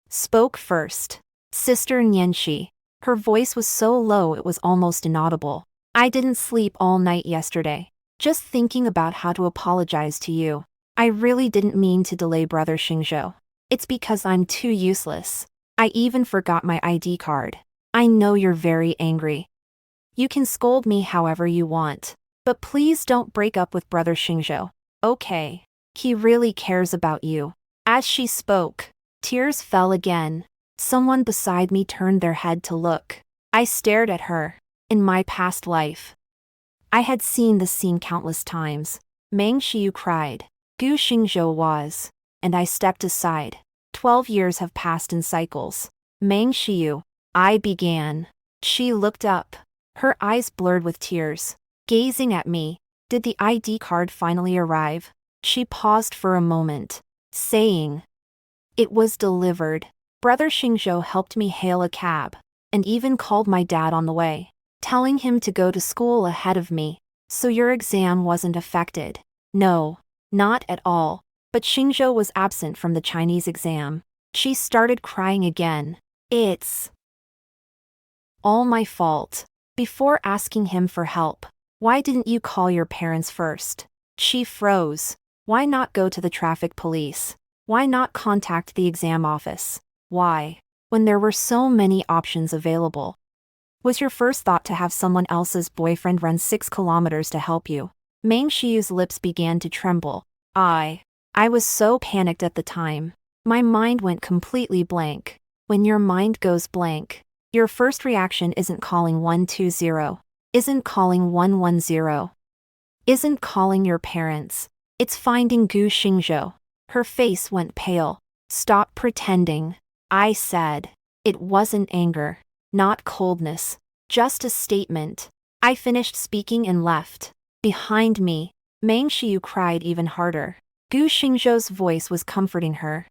Speaker 1: spoke first. Sister Nianxi. Her voice was so low it was almost inaudible. I didn't sleep all night yesterday. Just thinking about how to apologize to you. I really didn't mean to delay Brother Xingzhou. It's because I'm too useless. I even forgot my ID card. I know you're very angry. You can scold me however you want. But please don't break up with Brother Xingzhou. Okay. He really cares about you. As she spoke, tears fell again. Someone beside me turned their head to look. I stared at her. In my past life, I had seen this scene countless times. Meng Xiyu cried. Gu Xingzhou was. And I stepped aside. 12 years have passed in cycles. Meng Xiyu, I began. She looked up. Her eyes blurred with tears. Gazing at me. Did the ID card finally arrive? She paused for a moment, saying, it was delivered. Brother Xingzhou helped me hail a cab, and even called my dad on the way, telling him to go to school ahead of me. So your exam wasn't affected? No, not at all. But Xingzhou was absent from the Chinese exam. She started crying again. It's all my fault. Before asking him for help, why didn't you call your parents first? She froze. Why not go to the traffic police? Why not contact the exam office? Why? When there were so many options available. Was your first thought to have someone else's boyfriend run 6 kilometers to help you? Meng Xiyu's lips began to tremble. I was so panicked at the time. My mind went completely blank. When your mind goes blank, your first reaction isn't calling 120, isn't calling 110, isn't calling your parents. It's finding Gu Xingzhou. Her face went pale. Stop pretending. I said. It wasn't anger, not coldness, just a statement. I finished speaking and left. Behind me, Meng Xiyu cried even harder. Gu Xingzhou's voice was comforting her.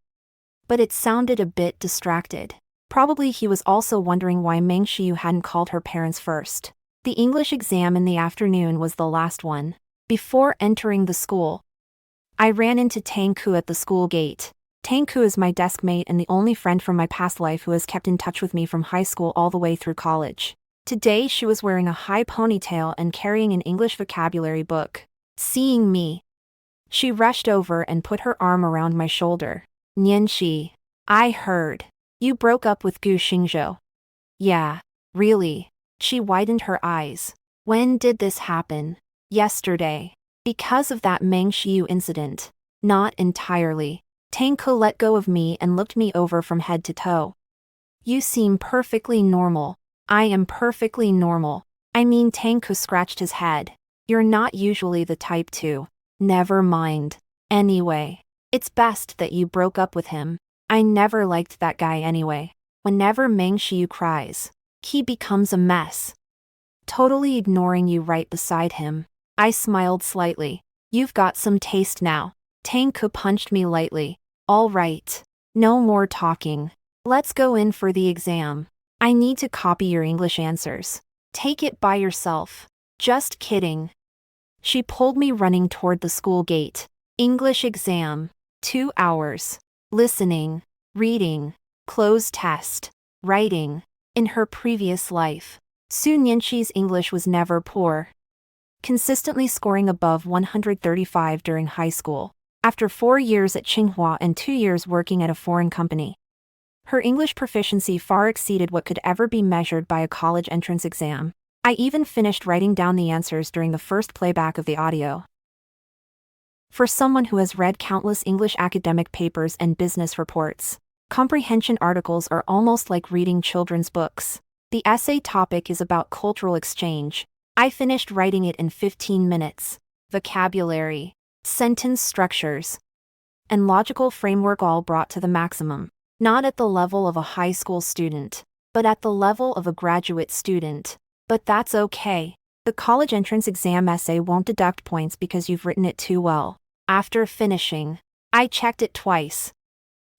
Speaker 1: But it sounded a bit distracted. Probably he was also wondering why Meng Xiyu hadn't called her parents first. The English exam in the afternoon was the last one. Before entering the school, I ran into Tang Ku at the school gate. Tang Ku is my desk mate and the only friend from my past life who has kept in touch with me from high school all the way through college. Today she was wearing a high ponytail and carrying an English vocabulary book. Seeing me, she rushed over and put her arm around my shoulder. Nianxi, I heard. You broke up with Gu Xingzhou. Yeah, really. She widened her eyes. When did this happen? Yesterday. Because of that Meng Xiyu incident. Not entirely. Tang Ku let go of me and looked me over from head to toe. You seem perfectly normal. I am perfectly normal. I mean, Tang Ku scratched his head. You're not usually the type to. Never mind. Anyway, it's best that you broke up with him. I never liked that guy anyway. Whenever Meng Xiyu cries, he becomes a mess. Totally ignoring you right beside him. I smiled slightly. You've got some taste now. Tang Ku punched me lightly. All right. No more talking. Let's go in for the exam. I need to copy your English answers. Take it by yourself. Just kidding. She pulled me running toward the school gate. English exam. 2 hours. Listening. Reading. Closed test. Writing. In her previous life, Su Nianqi's English was never poor, consistently scoring above 135 during high school, after 4 years at Tsinghua and 2 years working at a foreign company. Her English proficiency far exceeded what could ever be measured by a college entrance exam. I even finished writing down the answers during the first playback of the audio. For someone who has read countless English academic papers and business reports, comprehension articles are almost like reading children's books. The essay topic is about cultural exchange. I finished writing it in 15 minutes. Vocabulary, sentence structures, and logical framework all brought to the maximum. Not at the level of a high school student, but at the level of a graduate student. But that's okay. The college entrance exam essay won't deduct points because you've written it too well. After finishing, I checked it twice.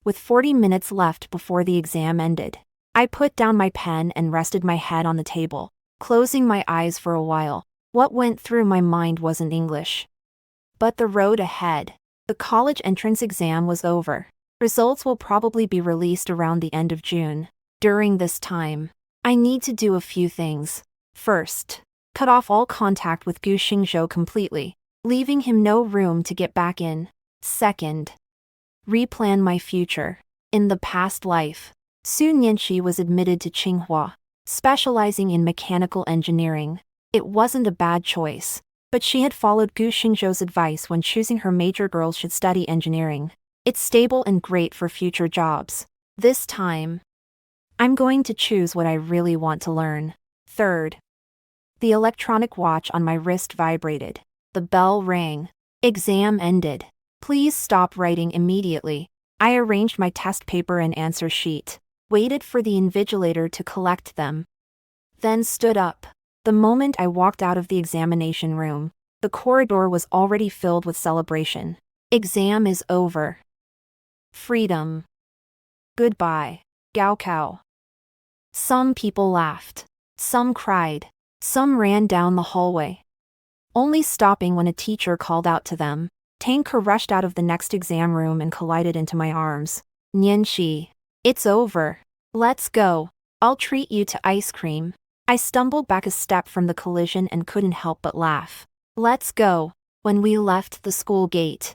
Speaker 1: With 40 minutes left before the exam ended, I put down my pen and rested my head on the table, closing my eyes for a while. What went through my mind wasn't English, but the road ahead. The college entrance exam was over. Results will probably be released around the end of June. During this time, I need to do a few things. First, cut off all contact with Gu Xingzhou completely, leaving him no room to get back in. Second, replan my future. In the past life, Su Nianqi was admitted to Tsinghua, specializing in mechanical engineering. It wasn't a bad choice, but she had followed Gu Xingzhou's advice when choosing her major. Girls should study engineering. It's stable and great for future jobs. This time, I'm going to choose what I really want to learn. Third, the electronic watch on my wrist vibrated. The bell rang. Exam ended. Please stop writing immediately. I arranged my test paper and answer sheet, waited for the invigilator to collect them, then stood up. The moment I walked out of the examination room, the corridor was already filled with celebration. Exam is over. Freedom. Goodbye, Gaokao. Some people laughed. Some cried. Some ran down the hallway, only stopping when a teacher called out to them. Tanka rushed out of the next exam room and collided into my arms. Nianqi, it's over. Let's go. I'll treat you to ice cream. I stumbled back a step from the collision and couldn't help but laugh. Let's go. When we left the school gate,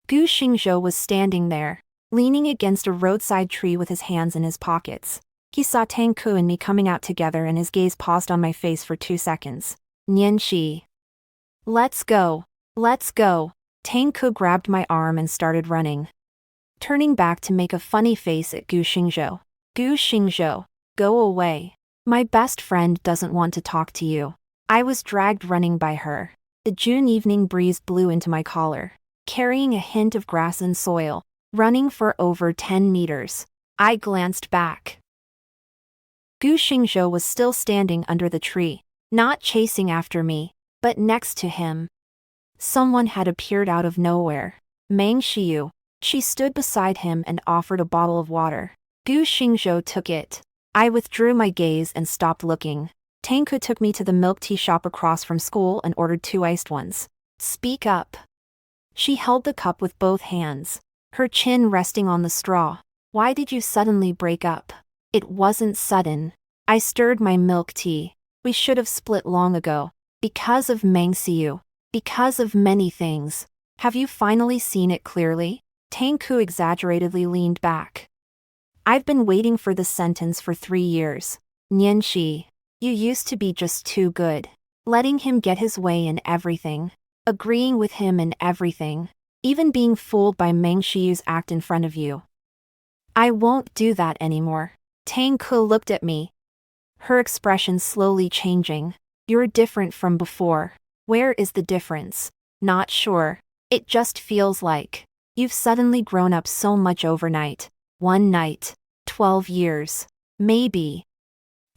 Speaker 1: Gu Xingzhou was standing there, leaning against a roadside tree with his hands in his pockets. He saw Tangku and me coming out together and his gaze paused on my face for 2 seconds. Nianqi. Let's go. Let's go. Tangku grabbed my arm and started running, turning back to make a funny face at Gu Xingzhou. Gu Xingzhou, go away. My best friend doesn't want to talk to you. I was dragged running by her. The June evening breeze blew into my collar, carrying a hint of grass and soil, running for over 10 meters. I glanced back. Gu Xingzhou was still standing under the tree, not chasing after me, but next to him. Someone had appeared out of nowhere. Meng Xiu. She stood beside him and offered a bottle of water. Gu Xingzhou took it. I withdrew my gaze and stopped looking. Tangku took me to the milk tea shop across from school and ordered 2 iced ones. Speak up. She held the cup with both hands, her chin resting on the straw. Why did you suddenly break up? It wasn't sudden. I stirred my milk tea. We should have split long ago. Because of Meng Xiu. Because of many things. Have you finally seen it clearly? Tangku exaggeratedly leaned back. I've been waiting for this sentence for 3 years. Nianqi, you used to be just too good. Letting him get his way in everything. Agreeing with him in everything. Even being fooled by Meng Xiu's act in front of you. I won't do that anymore. Tangku looked at me, her expression slowly changing. You're different from before. Where is the difference? Not sure. It just feels like you've suddenly grown up so much overnight. 1 night. 12 years. Maybe.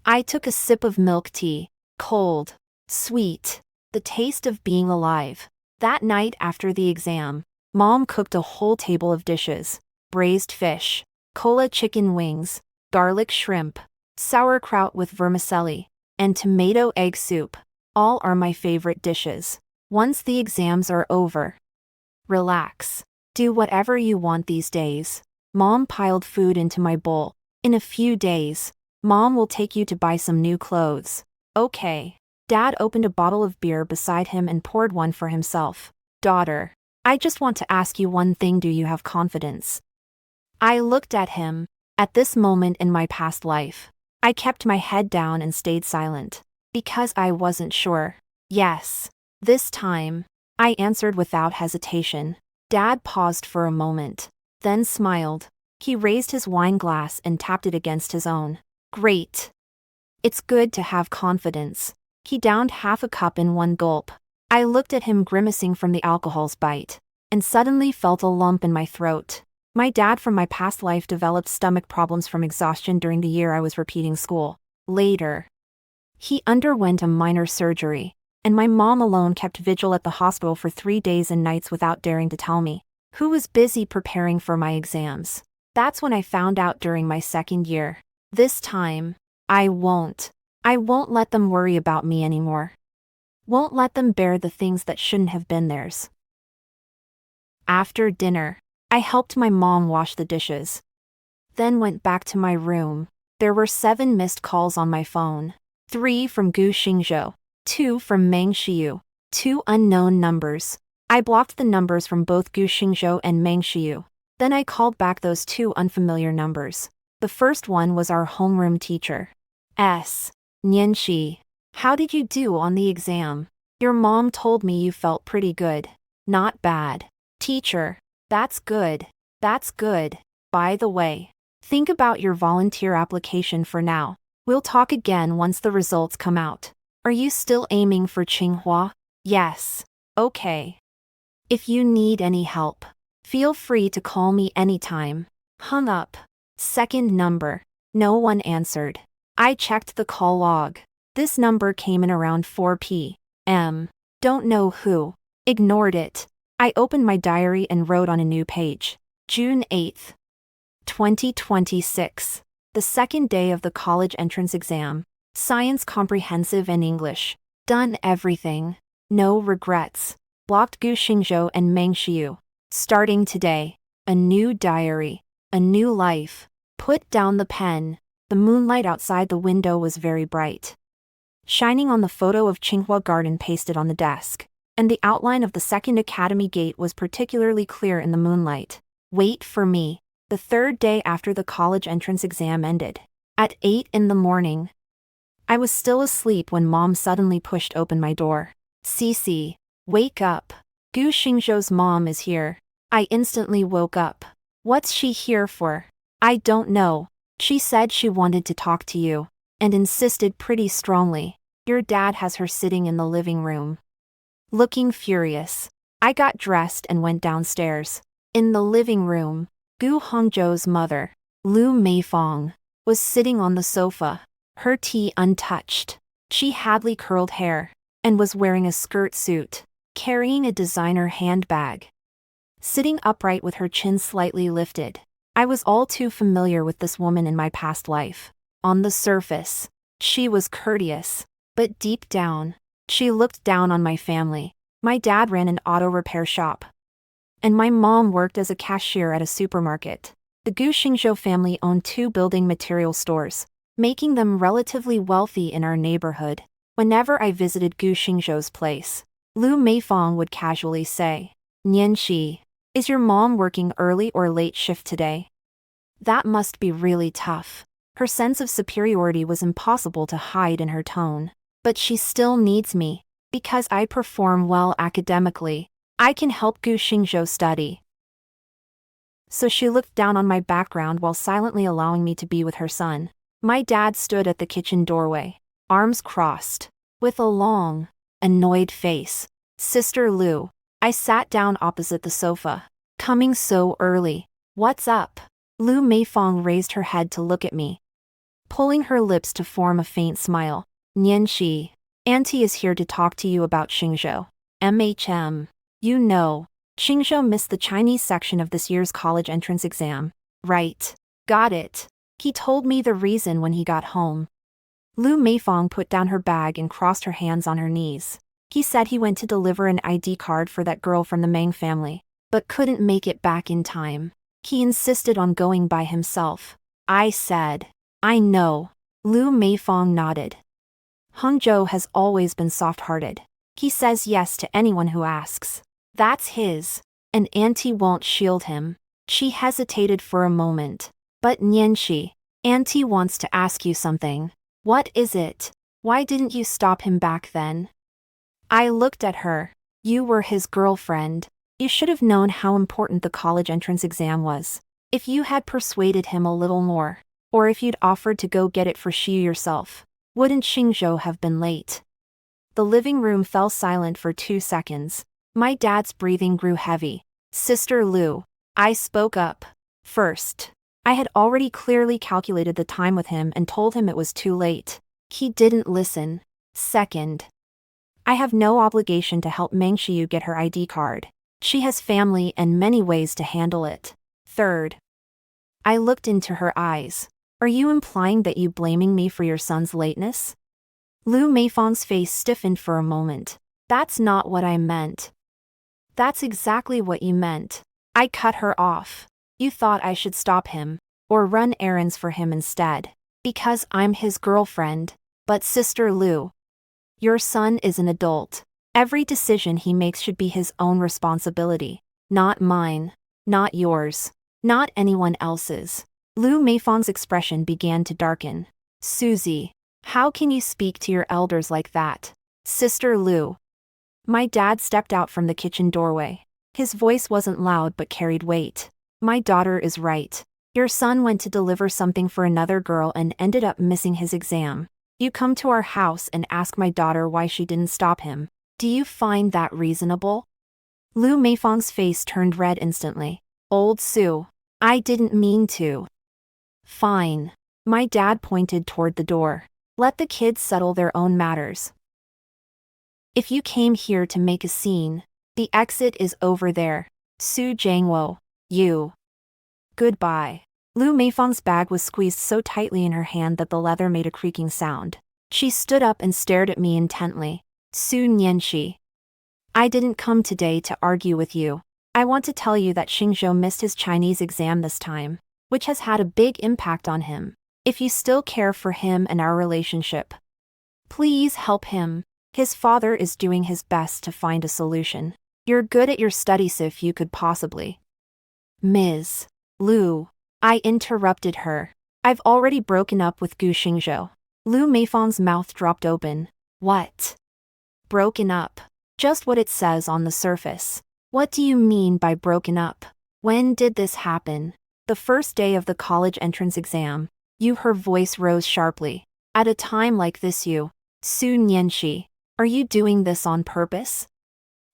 Speaker 1: I took a sip of milk tea. Cold. Sweet. The taste of being alive. That night after the exam, Mom cooked a whole table of dishes. Braised fish. Cola chicken wings. Garlic shrimp. Sauerkraut with vermicelli. And tomato egg soup. All are my favorite dishes. Once the exams are over, relax. Do whatever you want these days. Mom piled food into my bowl. In a few days, Mom will take you to buy some new clothes. Okay. Dad opened a bottle of beer beside him and poured one for himself. Daughter, I just want to ask you one thing. Do you have confidence? I looked at him. At this moment in my past life, I kept my head down and stayed silent. Because I wasn't sure. Yes. This time, I answered without hesitation. Dad paused for a moment, then smiled. He raised his wine glass and tapped it against his own. Great. It's good to have confidence. He downed half a cup in one gulp. I looked at him grimacing from the alcohol's bite, and suddenly felt a lump in my throat. My dad from my past life developed stomach problems from exhaustion during the year I was repeating school. Later, he underwent a minor surgery, and my mom alone kept vigil at the hospital for 3 days and nights without daring to tell me, who was busy preparing for my exams. That's when I found out during my second year. This time, I won't let them worry about me anymore. Won't let them bear the things that shouldn't have been theirs. After dinner, I helped my mom wash the dishes. Then went back to my room. There were 7 missed calls on my phone. 3 from Gu Xingzhou, 2 from Meng Xiu, 2 unknown numbers. I blocked the numbers from both Gu Xingzhou and Meng Xiu. Then I called back those 2 unfamiliar numbers. The first one was our homeroom teacher. Nianxi. How did you do on the exam? Your mom told me you felt pretty good. Not bad. Teacher. That's good. That's good. By the way, think about your volunteer application for now. We'll talk again once the results come out. Are you still aiming for Tsinghua? Yes. Okay. If you need any help, feel free to call me anytime. Hung up. Second number. No one answered. I checked the call log. This number came in around 4 p.m. Don't know who. Ignored it. I opened my diary and wrote on a new page. June 8th, 2026. The second day of the college entrance exam. Science comprehensive and English. Done everything. No regrets. Blocked Gu Xingzhou and Meng Xiu. Starting today. A new diary. A new life. Put down the pen. The moonlight outside the window was very bright, shining on the photo of Tsinghua Garden pasted on the desk, and the outline of the second academy gate was particularly clear in the moonlight. Wait for me. The third day after the college entrance exam ended. At 8 in the morning. I was still asleep when Mom suddenly pushed open my door. Cece, wake up. Gu Xingzhou's mom is here. I instantly woke up. What's she here for? I don't know. She said she wanted to talk to you, and insisted pretty strongly. Your dad has her sitting in the living room. Looking furious, I got dressed and went downstairs. In the living room, Gu Hongzhou's mother, Lu Meifong, was sitting on the sofa, her tea untouched. She had curled hair, and was wearing a skirt suit, carrying a designer handbag. Sitting upright with her chin slightly lifted. I was all too familiar with this woman in my past life. On the surface, she was courteous, but deep down, she looked down on my family. My dad ran an auto repair shop, and my mom worked as a cashier at a supermarket. The Gu Xingzhou family owned 2 building material stores, making them relatively wealthy in our neighborhood. Whenever I visited Gu Xingzhou's place, Lu Meifong would casually say, Nianxi, is your mom working early or late shift today? That must be really tough. Her sense of superiority was impossible to hide in her tone. But she still needs me. Because I perform well academically, I can help Gu Xingzhou study. So she looked down on my background while silently allowing me to be with her son. My dad stood at the kitchen doorway, arms crossed, with a long, annoyed face. Sister Lu. I sat down opposite the sofa. Coming so early. What's up? Lu Meifong raised her head to look at me, pulling her lips to form a faint smile. Nianxi, Auntie is here to talk to you about Xingzhou. You know, Xingzhou missed the Chinese section of this year's college entrance exam. Right. Got it. He told me the reason when he got home. Lu Meifong put down her bag and crossed her hands on her knees. He said he went to deliver an ID card for that girl from the Mang family, but couldn't make it back in time. He insisted on going by himself. I said, I know. Lu Meifong nodded. Hangzhou has always been soft-hearted. He says yes to anyone who asks. That's his. And Auntie won't shield him. She hesitated for a moment. But Nianxi, Auntie wants to ask you something. What is it? Why didn't you stop him back then? I looked at her. You were his girlfriend. You should have known how important the college entrance exam was. If you had persuaded him a little more, or if you'd offered to go get it for Xu yourself, wouldn't Xingzhou have been late? The living room fell silent for 2 seconds. My dad's breathing grew heavy. Sister Lu, I spoke up. First, I had already clearly calculated the time with him and told him it was too late. He didn't listen. Second, I have no obligation to help Meng Xiu get her ID card. She has family and many ways to handle it. Third, I looked into her eyes. Are you implying that you blaming me for your son's lateness? Lu Meifong's face stiffened for a moment. That's not what I meant. That's exactly what you meant. I cut her off. You thought I should stop him, or run errands for him instead, because I'm his girlfriend. But Sister Lu, your son is an adult. Every decision he makes should be his own responsibility, not mine, not yours, not anyone else's. Lu Meifong's expression began to darken. Susie, how can you speak to your elders like that? Sister Lu. My dad stepped out from the kitchen doorway. His voice wasn't loud but carried weight. My daughter is right. Your son went to deliver something for another girl and ended up missing his exam. You come to our house and ask my daughter why she didn't stop him. Do you find that reasonable? Lu Meifong's face turned red instantly. Old Sue, I didn't mean to. Fine. My dad pointed toward the door. Let the kids settle their own matters. If you came here to make a scene, the exit is over there. Su Jiangwo, you. Goodbye. Lu Meifong's bag was squeezed so tightly in her hand that the leather made a creaking sound. She stood up and stared at me intently. Su Nianxi. I didn't come today to argue with you. I want to tell you that Xingzhou missed his Chinese exam this time, which has had a big impact on him. If you still care for him and our relationship, please help him. His father is doing his best to find a solution. You're good at your studies if you could possibly. Ms. Lu. I interrupted her. I've already broken up with Gu Xingzhou. Lu Meifong's mouth dropped open. What? Broken up. Just what it says on the surface. What do you mean by broken up? When did this happen? The first day of the college entrance exam. Her voice rose sharply. At a time like this you, Su Nianxi, are you doing this on purpose?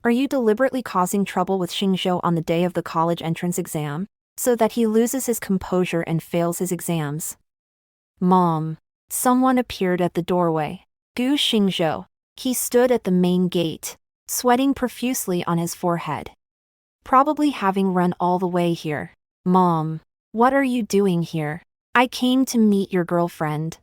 Speaker 1: Are you deliberately causing trouble with Xingzhou on the day of the college entrance exam, so that he loses his composure and fails his exams? Mom. Someone appeared at the doorway. Gu Xingzhou. He stood at the main gate, sweating profusely on his forehead. Probably having run all the way here. Mom. What are you doing here? I came to meet your girlfriend.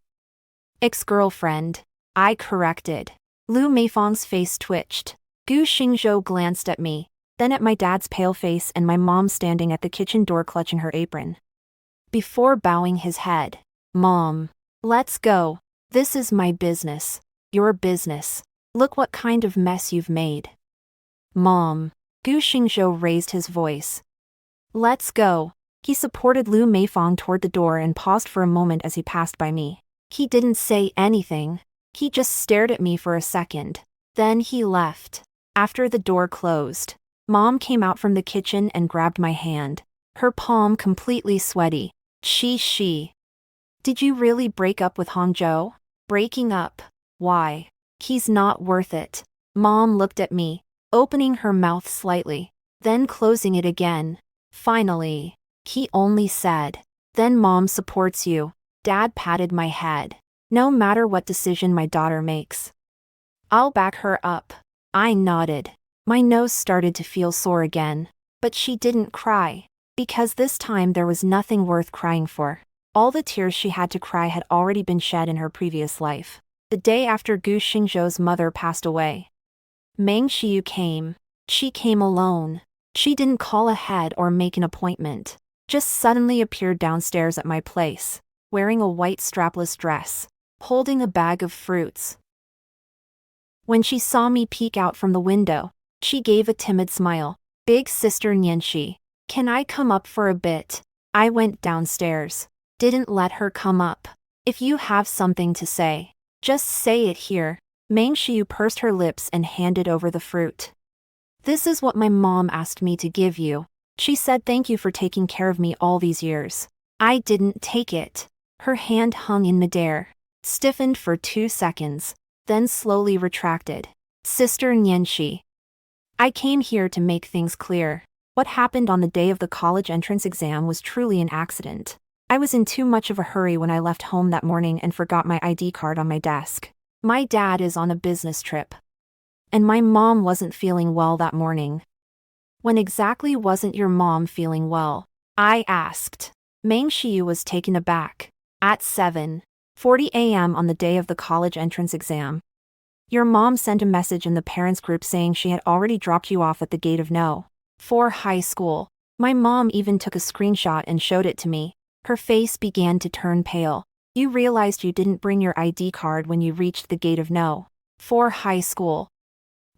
Speaker 1: Ex-girlfriend. I corrected. Lu Meifong's face twitched. Gu Xingzhou glanced at me, then at my dad's pale face and my mom standing at the kitchen door clutching her apron. Before bowing his head. Mom. Let's go. This is my business. Your business. Look what kind of mess you've made. Mom. Gu Xingzhou raised his voice. Let's go. He supported Lu Meifong toward the door and paused for a moment as he passed by me. He didn't say anything. He just stared at me for a second. Then he left. After the door closed, Mom came out from the kitchen and grabbed my hand, her palm completely sweaty. She. Did you really break up with Hangzhou? Breaking up? Why? He's not worth it. Mom looked at me, opening her mouth slightly, then closing it again. Finally, he only said, then Mom supports you. Dad patted my head. No matter what decision my daughter makes, I'll back her up. I nodded. My nose started to feel sore again, but she didn't cry, because this time there was nothing worth crying for. All the tears she had to cry had already been shed in her previous life, the day after Gu Xingzhou's mother passed away. Meng Xiu came. She came alone. She didn't call ahead or make an appointment. Just suddenly appeared downstairs at my place, wearing a white strapless dress, holding a bag of fruits. When she saw me peek out from the window, she gave a timid smile. Big sister Nianxi, can I come up for a bit? I went downstairs. Didn't let her come up. If you have something to say, just say it here. Meng Xiu pursed her lips and handed over the fruit. This is what my mom asked me to give you. She said thank you for taking care of me all these years. I didn't take it. Her hand hung in midair, stiffened for 2 seconds, then slowly retracted. Sister Nianxi, I came here to make things clear. What happened on the day of the college entrance exam was truly an accident. I was in too much of a hurry when I left home that morning and forgot my ID card on my desk. My dad is on a business trip. And my mom wasn't feeling well that morning. When exactly wasn't your mom feeling well? I asked. Meng Xiu was taken aback. At 7:40 a.m. on the day of the college entrance exam. Your mom sent a message in the parents group saying she had already dropped you off at the gate of No. 4 high school. My mom even took a screenshot and showed it to me. Her face began to turn pale. You realized you didn't bring your ID card when you reached the gate of No. 4 high school.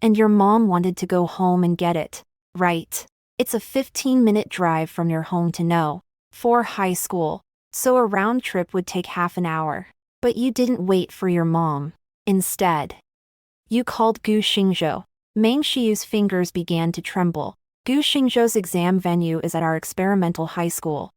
Speaker 1: And your mom wanted to go home and get it, right? It's a 15-minute drive from your home to No. 4 high school, so a round trip would take half an hour. But you didn't wait for your mom. Instead, you called Gu Xingzhou. Meng Xiu's fingers began to tremble. Gu Xingzhou's exam venue is at our experimental high school.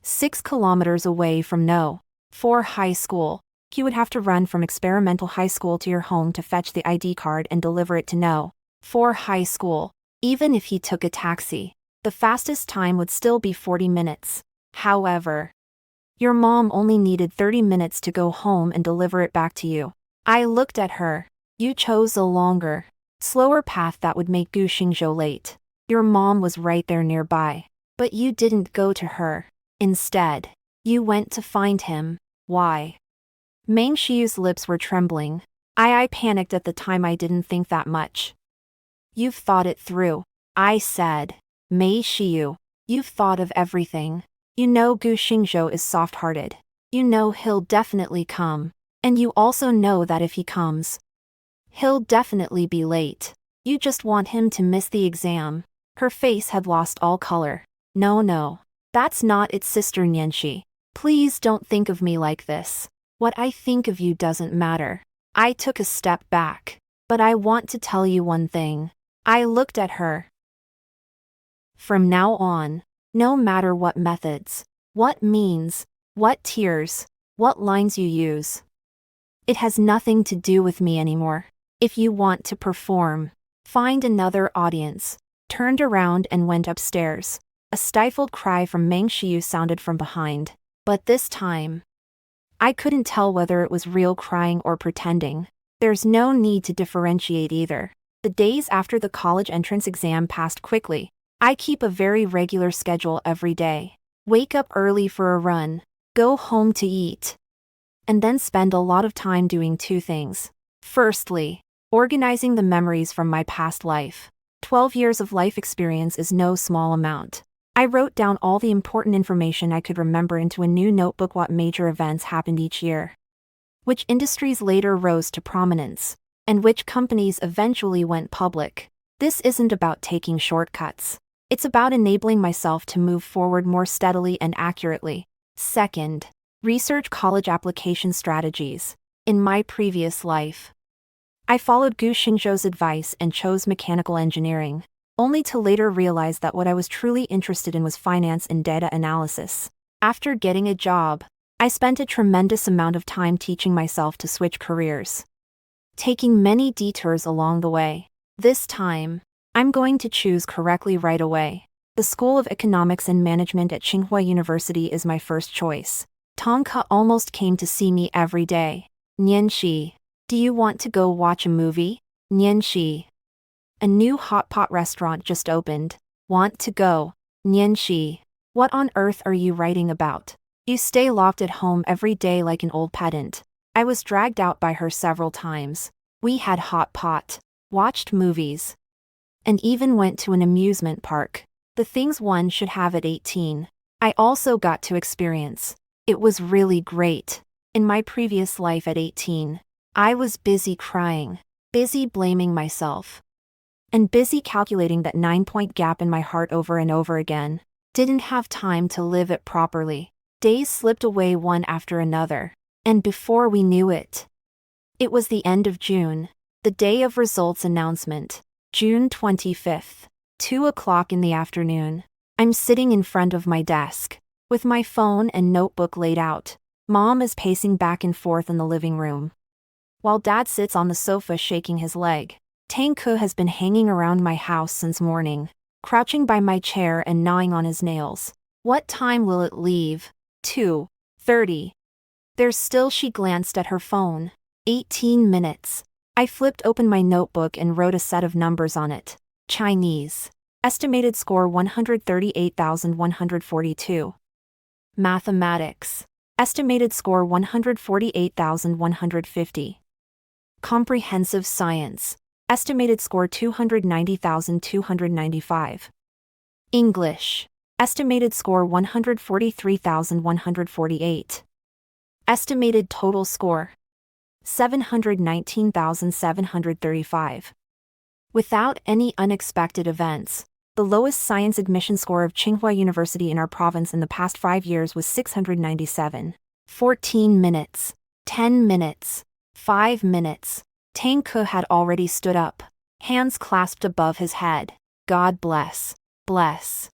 Speaker 1: 6 kilometers away from No. 4 high school. You would have to run from experimental high school to your home to fetch the ID card and deliver it to No. 4 high school. Even if he took a taxi, the fastest time would still be 40 minutes. However, your mom only needed 30 minutes to go home and deliver it back to you. I looked at her. You chose a longer, slower path that would make Gu Xingzhou late. Your mom was right there nearby. But you didn't go to her. Instead, you went to find him. Why? Meng Xiu's lips were trembling. I panicked at the time. I didn't think that much. You've thought it through. I said. Mei Xiu, you've thought of everything. You know Gu Xingzhou is soft-hearted. You know he'll definitely come. And you also know that if he comes, he'll definitely be late. You just want him to miss the exam. Her face had lost all color. No, that's not it, Sister Nianxi. Please don't think of me like this. What I think of you doesn't matter. I took a step back. But I want to tell you one thing. I looked at her. From now on, no matter what methods, what means, what tears, what lines you use, it has nothing to do with me anymore. If you want to perform, find another audience. Turned around and went upstairs. A stifled cry from Meng Xiu sounded from behind. But this time, I couldn't tell whether it was real crying or pretending. There's no need to differentiate either. The days after the college entrance exam passed quickly. I keep a very regular schedule every day. Wake up early for a run, go home to eat, and then spend a lot of time doing 2 things. Firstly, organizing the memories from my past life. 12 years of life experience is no small amount. I wrote down all the important information I could remember into a new notebook. What major events happened each year, which industries later rose to prominence, and which companies eventually went public. This isn't about taking shortcuts. It's about enabling myself to move forward more steadily and accurately. Second, research college application strategies. In my previous life, I followed Gu Xingzhou's advice and chose mechanical engineering, only to later realize that what I was truly interested in was finance and data analysis. After getting a job, I spent a tremendous amount of time teaching myself to switch careers, taking many detours along the way. This time, I'm going to choose correctly right away. The School of Economics and Management at Tsinghua University is my first choice. Tongka almost came to see me every day. Nianxi, do you want to go watch a movie? Nianxi, a new hot pot restaurant just opened. Want to go? Nianxi, what on earth are you writing about? You stay locked at home every day like an old pedant. I was dragged out by her several times. We had hot pot. watched movies, and even went to an amusement park. The things one should have at 18. I also got to experience. It was really great. In my previous life at 18, I was busy crying, busy blaming myself, and busy calculating that 9-point gap in my heart over and over again. Didn't have time to live it properly. Days slipped away one after another, and before we knew it, it was the end of June, the day of results announcement, June 25th, 2 o'clock in the afternoon. I'm sitting in front of my desk, with my phone and notebook laid out. Mom is pacing back and forth in the living room, while Dad sits on the sofa shaking his leg. Tangke has been hanging around my house since morning, crouching by my chair and gnawing on his nails. What time will it leave? 2:30. There's still. She glanced at her phone. 18 minutes. I flipped open my notebook and wrote a set of numbers on it. Chinese. Estimated score 138,142. Mathematics. Estimated score 148,150. Comprehensive science. Estimated score 290,295. English. Estimated score 143,148. Estimated total score 719,735. Without any unexpected events, the lowest science admission score of Tsinghua University in our province in the past 5 years was 697. 14 minutes. 10 minutes. 5 minutes. Tangke had already stood up, hands clasped above his head. God bless. Bless.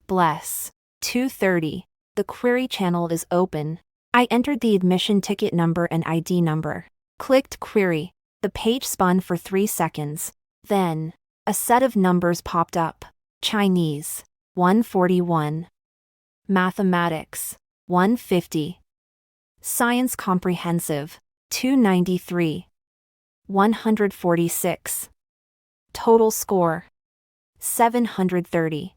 Speaker 1: Bless. 2:30. The query channel is open. I entered the admission ticket number and ID number. Clicked query. The page spun for 3 seconds. Then, a set of numbers popped up. Chinese, 141. Mathematics, 150. Science comprehensive, 293. 146. Total score, 730.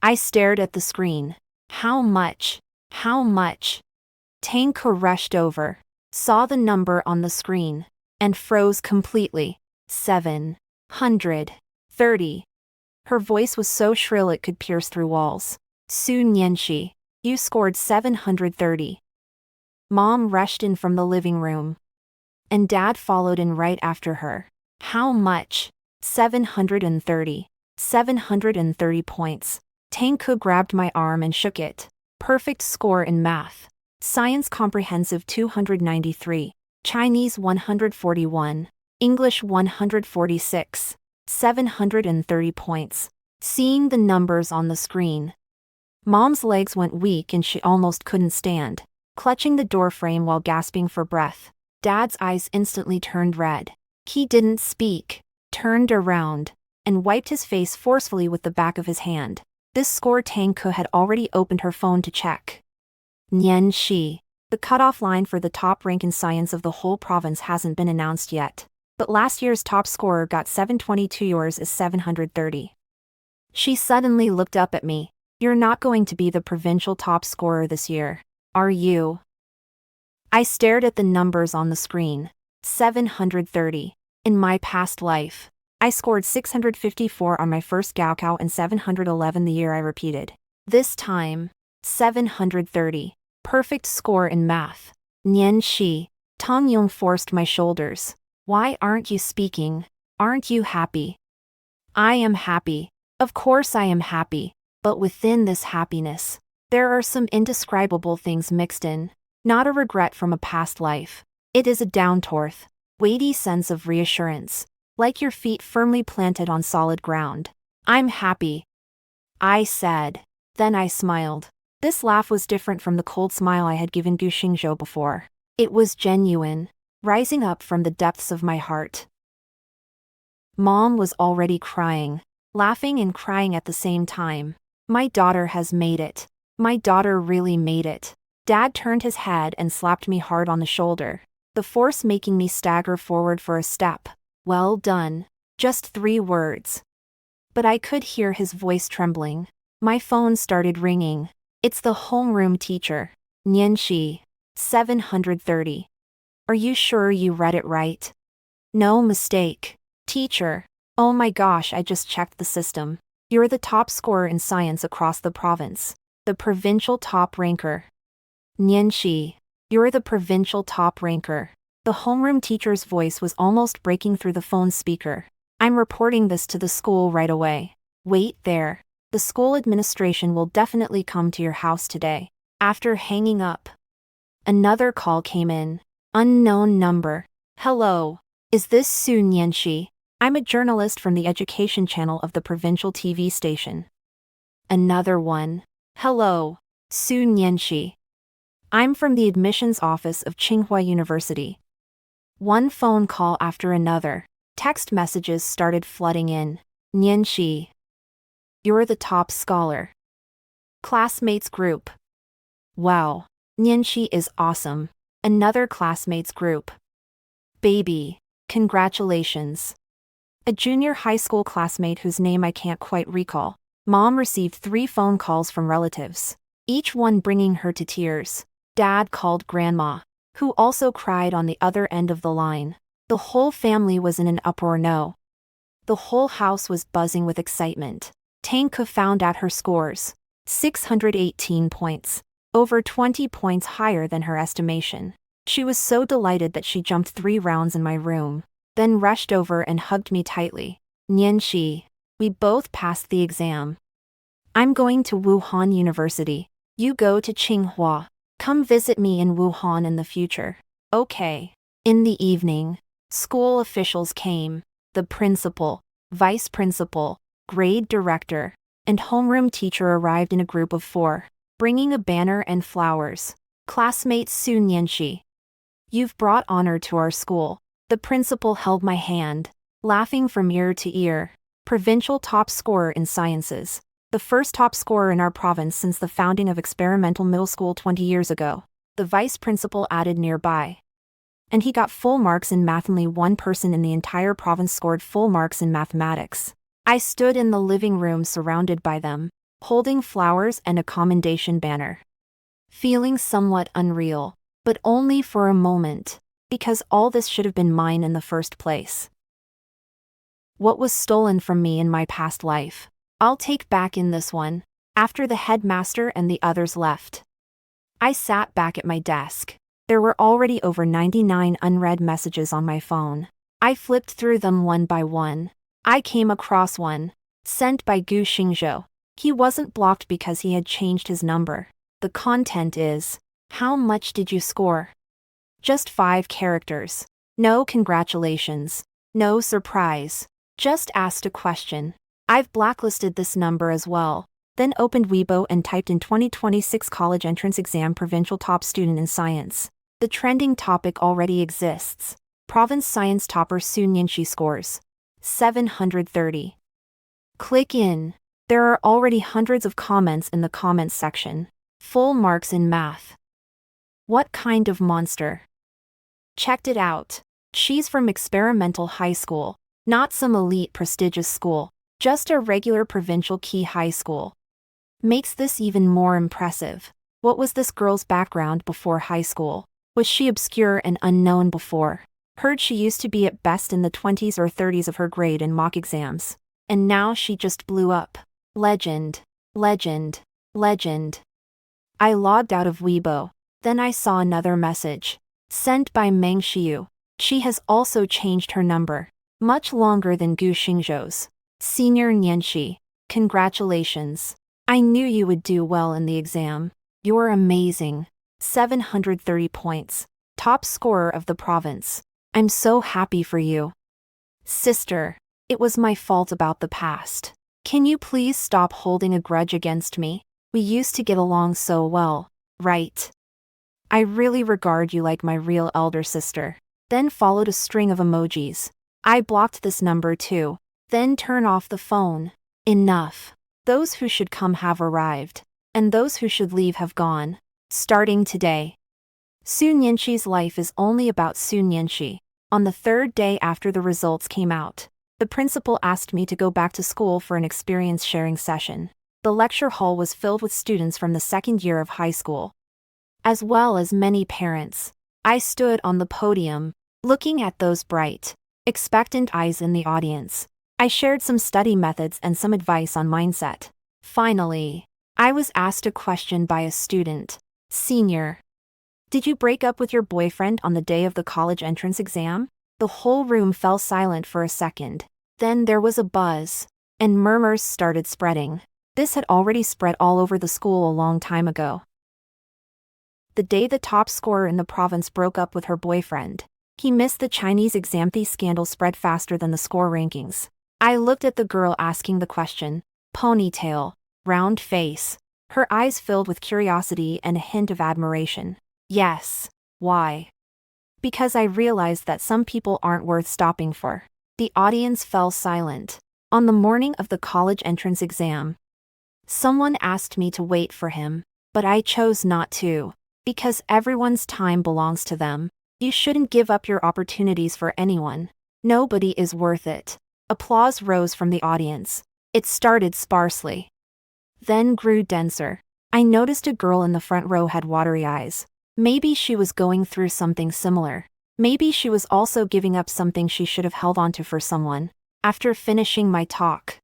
Speaker 1: I stared at the screen. How much? How much? Tangke rushed over, saw the number on the screen, and froze completely. 730. Her voice was so shrill it could pierce through walls. Su Nianxi, you scored 730. Mom rushed in from the living room, and Dad followed in right after her. How much? 730. 730 points. Tangke grabbed my arm and shook it. Perfect score in math. Science comprehensive 293. Chinese 141. English 146. 730 points. Seeing the numbers on the screen, Mom's legs went weak and she almost couldn't stand, clutching the doorframe while gasping for breath. Dad's eyes instantly turned red. He didn't speak, turned around, and wiped his face forcefully with the back of his hand. This score Tangke had already opened her phone to check. Nianxi. The cutoff line for the top rank in science of the whole province hasn't been announced yet, but last year's top scorer got 722. Yours is 730. She suddenly looked up at me. You're not going to be the provincial top scorer this year, are you? I stared at the numbers on the screen. 730. In my past life, I scored 654 on my first Gaokao and 711 the year I repeated. This time, 730. Perfect score in math. Nianxi. Tang Yong forced my shoulders. Why aren't you speaking? Aren't you happy? I am happy. Of course I am happy. But within this happiness, there are some indescribable things mixed in. Not a regret from a past life. It is a down-to-earth, weighty sense of reassurance, like your feet firmly planted on solid ground. I'm happy, I said. Then I smiled. This laugh was different from the cold smile I had given Gu Xingzhou before. It was genuine, rising up from the depths of my heart. Mom was already crying, laughing and crying at the same time. My daughter has made it. My daughter really made it. Dad turned his head and slapped me hard on the shoulder, the force making me stagger forward for a step. Well done. Just 3 words. But I could hear his voice trembling. My phone started ringing. It's the homeroom teacher. Nianxi. 730. Are you sure you read it right? No mistake. Teacher. Oh my gosh, I just checked the system. You're the top scorer in science across the province. The provincial top ranker. Nianxi. You're the provincial top ranker. The homeroom teacher's voice was almost breaking through the phone speaker. I'm reporting this to the school right away. Wait there. The school administration will definitely come to your house today. After hanging up, another call came in. Unknown number. Hello. Is this Su Nianxi? I'm a journalist from the education channel of the provincial TV station. Another one. Hello. Su Nianxi. I'm from the admissions office of Tsinghua University. One phone call after another. Text messages started flooding in. Nianxi. You're the top scholar. Classmates group. Wow. Nianxi is awesome. Another classmates group. Baby. Congratulations. A junior high school classmate whose name I can't quite recall. Mom received 3 phone calls from relatives, each one bringing her to tears. Dad called grandma, who also cried on the other end of the line. The whole family was in an uproar. The whole house was buzzing with excitement. Tanka found out her scores. 618 points. Over 20 points higher than her estimation. She was so delighted that she jumped 3 rounds in my room, then rushed over and hugged me tightly. Nianxi. We both passed the exam. I'm going to Wuhan University. You go to Tsinghua. Come visit me in Wuhan in the future. Okay. In the evening, school officials came. The principal, vice principal, grade director, and homeroom teacher arrived in a group of 4, bringing a banner and flowers. Classmate Su Nianxi. You've brought honor to our school. The principal held my hand, laughing from ear to ear. Provincial top scorer in sciences. The first top scorer in our province since the founding of experimental middle school 20 years ago. The vice principal added nearby. And he got full marks in math. Only one person in the entire province scored full marks in mathematics. I stood in the living room surrounded by them, holding flowers and a commendation banner. Feeling somewhat unreal, but only for a moment, because all this should have been mine in the first place. What was stolen from me in my past life, I'll take back in this one. After the headmaster and the others left, I sat back at my desk. There were already over 99 unread messages on my phone. I flipped through them one by one. I came across one, sent by Gu Xingzhou. He wasn't blocked because he had changed his number. The content is, how much did you score? Just 5 characters. No congratulations. No surprise. Just asked a question. I've blacklisted this number as well. Then opened Weibo and typed in 2026 college entrance exam provincial top student in science. The trending topic already exists. Province science topper Su Nianxi scores 730. Click in. There are already hundreds of comments in the comments section. Full marks in math. What kind of monster? Checked it out. She's from experimental high school. Not some elite prestigious school. Just a regular provincial key high school. Makes this even more impressive. What was this girl's background before high school? Was she obscure and unknown before? Heard she used to be at best in the 20s or 30s of her grade in mock exams. And now she just blew up. Legend. Legend. Legend. I logged out of Weibo. Then I saw another message. Sent by Meng Xiu. She has also changed her number. Much longer than Gu Xingzhou's. Senior Nianxi. Congratulations. I knew you would do well in the exam. You're amazing. 730 points. Top scorer of the province. I'm so happy for you. Sister, it was my fault about the past. Can you please stop holding a grudge against me? We used to get along so well, right? I really regard you like my real elder sister. Then followed a string of emojis. I blocked this number too. Then turn off the phone. Enough. Those who should come have arrived. And those who should leave have gone. Starting today. Su Nianxi's life is only about Su Nianxi. On the 3rd day after the results came out, the principal asked me to go back to school for an experience sharing session. The lecture hall was filled with students from the 2nd year of high school, as well as many parents. I stood on the podium, looking at those bright, expectant eyes in the audience. I shared some study methods and some advice on mindset. Finally, I was asked a question by a student. Senior. Did you break up with your boyfriend on the day of the college entrance exam? The whole room fell silent for a second. Then there was a buzz, and murmurs started spreading. This had already spread all over the school a long time ago. The day the top scorer in the province broke up with her boyfriend. He missed the Chinese exam. The scandal spread faster than the score rankings. I looked at the girl asking the question. Ponytail, round face. Her eyes filled with curiosity and a hint of admiration. Yes. Why? Because I realized that some people aren't worth stopping for. The audience fell silent. On the morning of the college entrance exam, someone asked me to wait for him, but I chose not to. Because everyone's time belongs to them. You shouldn't give up your opportunities for anyone. Nobody is worth it. Applause rose from the audience. It started sparsely, then grew denser. I noticed a girl in the front row had watery eyes. Maybe she was going through something similar. Maybe she was also giving up something she should have held onto for someone. After finishing my talk,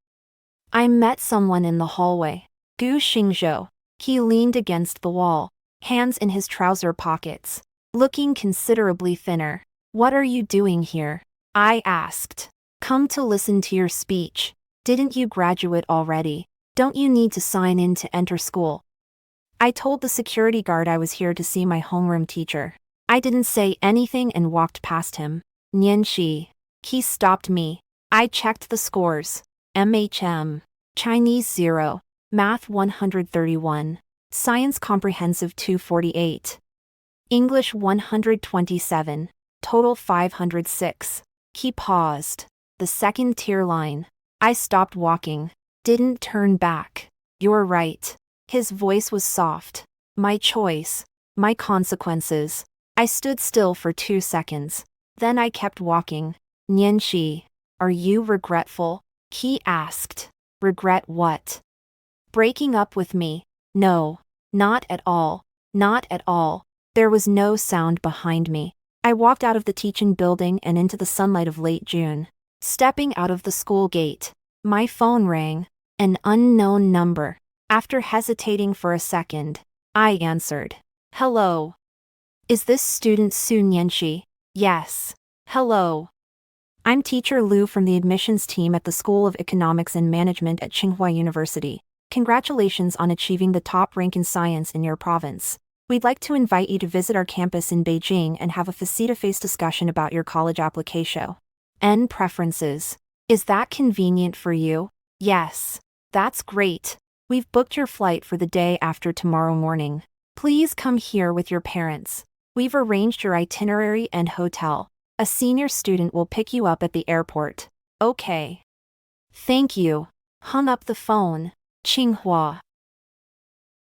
Speaker 1: I met someone in the hallway. Gu Xingzhou. He leaned against the wall, hands in his trouser pockets, looking considerably thinner. What are you doing here? I asked. Come to listen to your speech. Didn't you graduate already? Don't you need to sign in to enter school? I told the security guard I was here to see my homeroom teacher. I didn't say anything and walked past him. Nianxi. He stopped me. I checked the scores. MHM. Chinese 0. Math 131. Science Comprehensive 248. English 127. Total 506. He paused. The second tier line. I stopped walking. Didn't turn back. You're right. His voice was soft. My choice. My consequences. I stood still for 2 seconds. Then I kept walking. Nianxi. Are you regretful? He asked. Regret what? Breaking up with me. No. Not at all. Not at all. There was no sound behind me. I walked out of the teaching building and into the sunlight of late June. Stepping out of the school gate, my phone rang. An unknown number. After hesitating for a second, I answered. Hello. Is this student Su Nianxi? Yes. Hello. I'm teacher Lu from the admissions team at the School of Economics and Management at Tsinghua University. Congratulations on achieving the top rank in science in your province. We'd like to invite you to visit our campus in Beijing and have a face-to-face discussion about your college application. N preferences. Is that convenient for you? Yes. That's great. We've booked your flight for the day after tomorrow morning. Please come here with your parents. We've arranged your itinerary and hotel. A senior student will pick you up at the airport. Okay. Thank you. Hung up the phone. Tsinghua.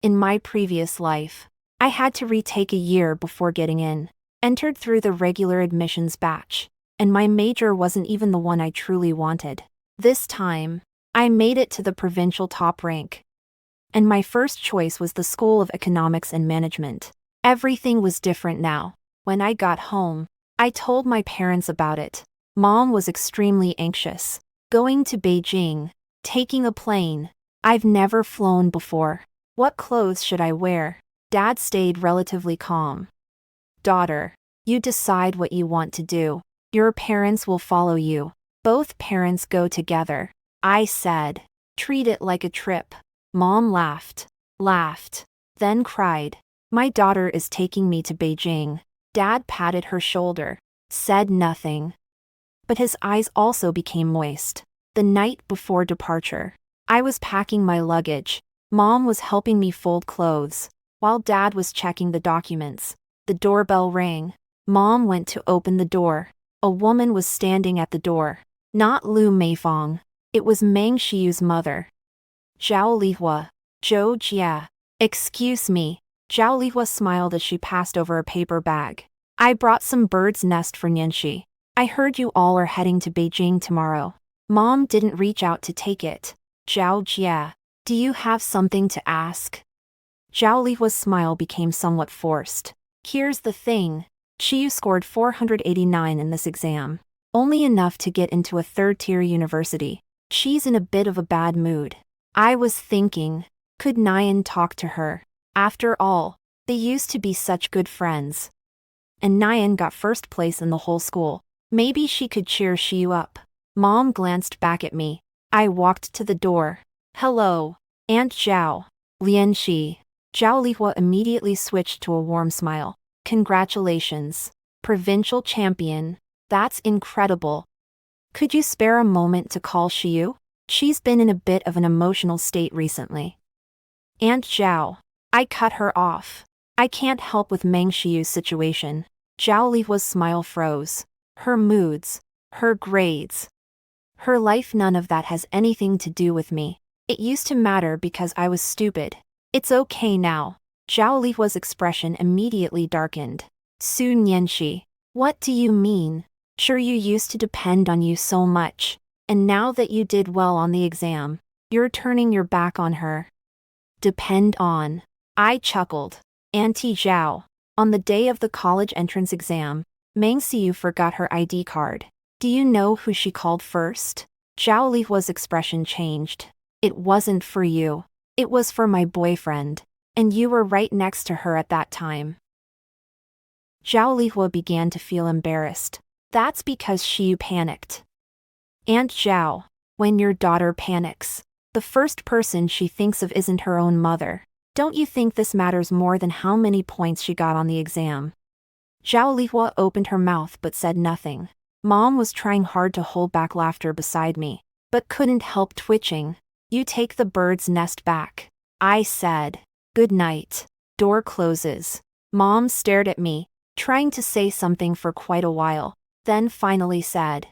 Speaker 1: In my previous life, I had to retake a year before getting in. Entered through the regular admissions batch, and my major wasn't even the one I truly wanted. This time, I made it to the provincial top rank. And my first choice was the School of Economics and Management. Everything was different now. When I got home, I told my parents about it. Mom was extremely anxious. Going to Beijing, taking a plane. I've never flown before. What clothes should I wear? Dad stayed relatively calm. Daughter, you decide what you want to do. Your parents will follow you. Both parents go together. I said, treat it like a trip. Mom laughed, then cried. My daughter is taking me to Beijing. Dad patted her shoulder, said nothing. But his eyes also became moist. The night before departure, I was packing my luggage. Mom was helping me fold clothes, while Dad was checking the documents. The doorbell rang. Mom went to open the door. A woman was standing at the door. Not Lu Meifang. It was Meng Shiyu's mother. Zhao Lihua. Zhou Jia. Excuse me. Zhao Lihua smiled as she passed over a paper bag. I brought some bird's nest for Nianxi. I heard you all are heading to Beijing tomorrow. Mom didn't reach out to take it. Zhao Jia. Do you have something to ask? Zhao Lihua's smile became somewhat forced. Here's the thing. Qiyu scored 489 in this exam. only enough to get into a third-tier university. She's in a bit of a bad mood. I was thinking, could Nyan talk to her? After all, they used to be such good friends. And Nyan got first place in the whole school. Maybe she could cheer Shiyu up. Mom glanced back at me. I walked to the door. Hello, Aunt Zhao. Lianxi. Zhao Lihua immediately switched to a warm smile. Congratulations. Provincial champion. That's incredible. Could you spare a moment to call Shiyu? She's been in a bit of an emotional state recently. Aunt Zhao. I cut her off. I can't help with Meng Shiyu's situation. Zhao Lihua's smile froze. Her moods. Her grades. Her life, none of that has anything to do with me. It used to matter because I was stupid. It's okay now. Zhao Lihua's expression immediately darkened. Su Nianxi. What do you mean? Sure, you used to depend on you so much. And now that you did well on the exam, you're turning your back on her. Depend on. I chuckled. Auntie Zhao. On the day of the college entrance exam, Meng Xiu forgot her ID card. Do you know who she called first? Zhao Lihua's expression changed. It wasn't for you. It was for my boyfriend. And you were right next to her at that time. Zhao Lihua began to feel embarrassed. That's because Shiyu panicked. Aunt Zhao, when your daughter panics, the first person she thinks of isn't her own mother. Don't you think this matters more than how many points she got on the exam? Zhao Lihua opened her mouth but said nothing. Mom was trying hard to hold back laughter beside me, but couldn't help twitching. You take the bird's nest back. I said. Good night. Door closes. Mom stared at me, trying to say something for quite a while, then finally said.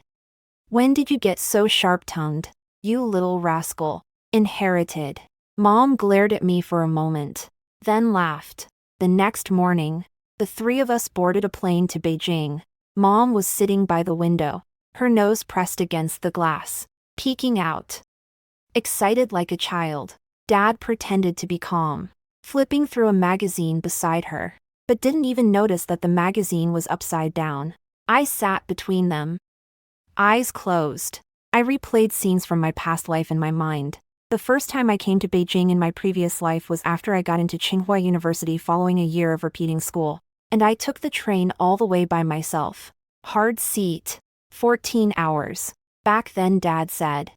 Speaker 1: When did you get so sharp-tongued, you little rascal? Inherited. Mom glared at me for a moment, then laughed. The next morning, the three of us boarded a plane to Beijing. Mom was sitting by the window, her nose pressed against the glass, peeking out. Excited like a child, Dad pretended to be calm, flipping through a magazine beside her, but didn't even notice that the magazine was upside down. I sat between them. Eyes closed. I replayed scenes from my past life in my mind. The first time I came to Beijing in my previous life was after I got into Tsinghua University following a year of repeating school, and I took the train all the way by myself. Hard seat. 14 hours. Back then Dad said,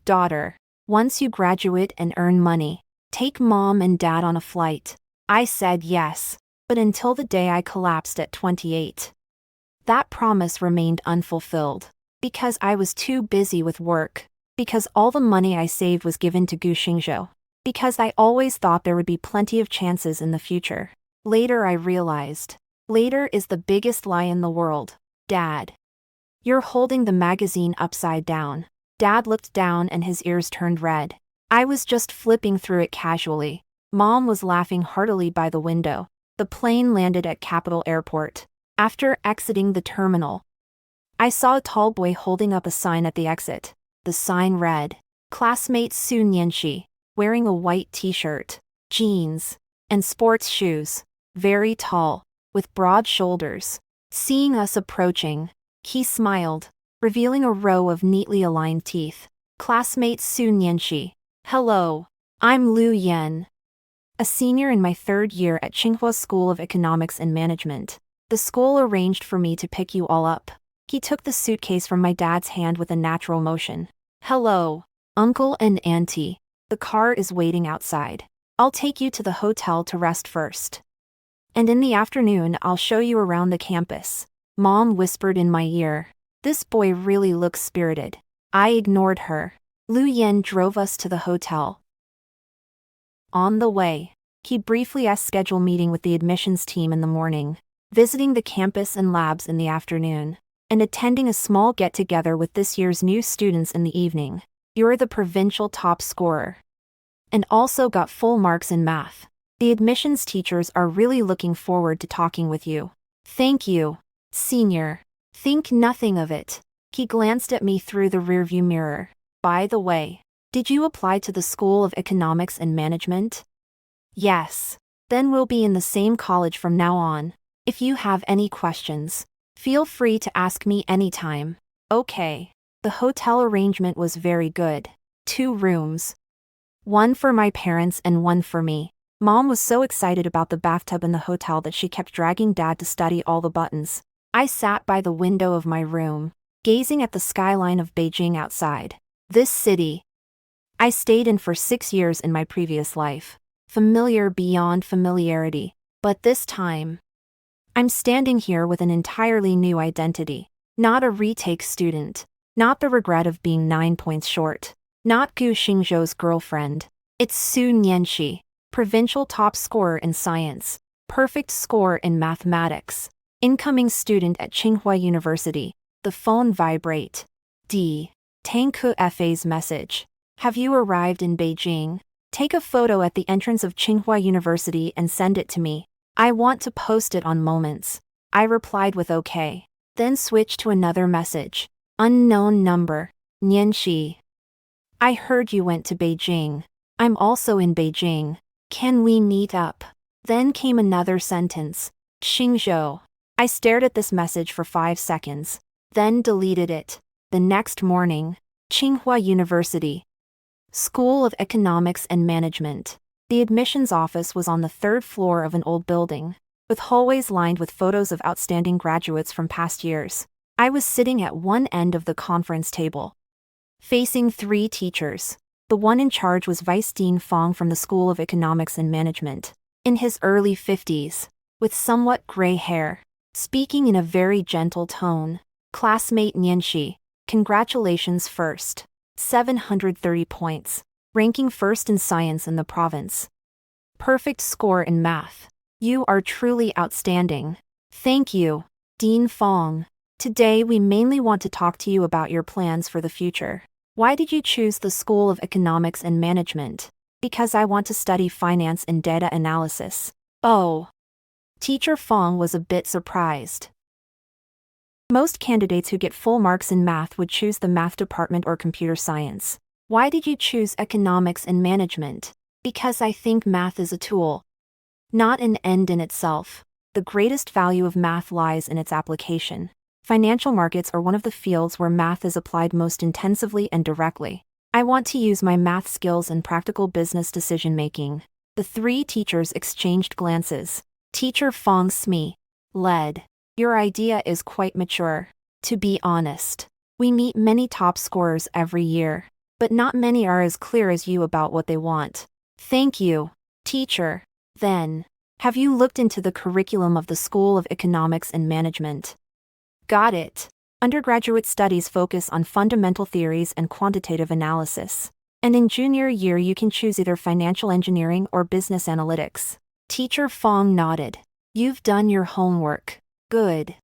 Speaker 1: Daughter, once you graduate and earn money, take Mom and Dad on a flight. I said yes, but until the day I collapsed at 28. That promise remained unfulfilled, because I was too busy with work. Because all the money I saved was given to Gu Xingzhou. Because I always thought there would be plenty of chances in the future. Later I realized. Later is the biggest lie in the world. Dad. You're holding the magazine upside down. Dad looked down and his ears turned red. I was just flipping through it casually. Mom was laughing heartily by the window. The plane landed at Capital Airport. After exiting the terminal, I saw a tall boy holding up a sign at the exit. The sign read, Classmate Su Nianxi, wearing a white t-shirt, jeans, and sports shoes, very tall, with broad shoulders. Seeing us approaching, he smiled, revealing a row of neatly aligned teeth. Classmate Su Nianxi. Hello, I'm Liu Yan, a senior in my third year at Tsinghua School of Economics and Management. The school arranged for me to pick you all up. He took the suitcase from my dad's hand with a natural motion. Hello, Uncle and Auntie. The car is waiting outside. I'll take you to the hotel to rest first. And in the afternoon I'll show you around the campus. Mom whispered in my ear. This boy really looks spirited. I ignored her. Liu Yan drove us to the hotel. On the way, he briefly asked schedule meeting with the admissions team in the morning, visiting the campus and labs in the afternoon, and attending a small get-together with this year's new students in the evening. You're the provincial top scorer. And also got full marks in math. The admissions teachers are really looking forward to talking with you. Thank you, senior. Think nothing of it. He glanced at me through the rearview mirror. By the way, did you apply to the School of Economics and Management? Yes. Then we'll be in the same college from now on. If you have any questions, feel free to ask me anytime. Okay. The hotel arrangement was very good. 2 rooms. One for my parents and one for me. Mom was so excited about the bathtub in the hotel that she kept dragging Dad to study all the buttons. I sat by the window of my room, gazing at the skyline of Beijing outside. This city I stayed in for 6 years in my previous life. Familiar beyond familiarity. But this time, I'm standing here with an entirely new identity. Not a retake student. Not the regret of being 9 points short. Not Gu Xingzhou's girlfriend. It's Su Nianxi, provincial top scorer in science, perfect score in mathematics, incoming student at Tsinghua University. The phone vibrate. D. Tangke Fa's message. Have you arrived in Beijing? Take a photo at the entrance of Tsinghua University and send it to me. I want to post it on Moments. I replied with OK. Then switched to another message. Unknown number. Nianxi. I heard you went to Beijing. I'm also in Beijing. Can we meet up? Then came another sentence. Xingzhou. I stared at this message for 5 seconds, then deleted it. The next morning, Tsinghua University. School of Economics and Management. The admissions office was on the 3rd floor of an old building, with hallways lined with photos of outstanding graduates from past years. I was sitting at one end of the conference table, facing 3 teachers. The one in charge was Vice Dean Fong from the School of Economics and Management, in his early 50s, with somewhat gray hair, speaking in a very gentle tone. Classmate Nianxi, congratulations first. 730 points, ranking first in science in the province. Perfect score in math. You are truly outstanding. Thank you, Dean Fong. Today we mainly want to talk to you about your plans for the future. Why did you choose the School of Economics and Management? Because I want to study finance and data analysis. Oh. Teacher Fong was a bit surprised. Most candidates who get full marks in math would choose the math department or computer science. Why did you choose economics and management? Because I think math is a tool, not an end in itself. The greatest value of math lies in its application. Financial markets are one of the fields where math is applied most intensively and directly. I want to use my math skills in practical business decision-making. The 3 teachers exchanged glances. Teacher Fong Smi led. Your idea is quite mature. To be honest, we meet many top scorers every year, but not many are as clear as you about what they want. Thank you, teacher. Then, have you looked into the curriculum of the School of Economics and Management? Got it. Undergraduate studies focus on fundamental theories and quantitative analysis. And in junior year you can choose either financial engineering or business analytics. Teacher Fong nodded. You've done your homework. Good.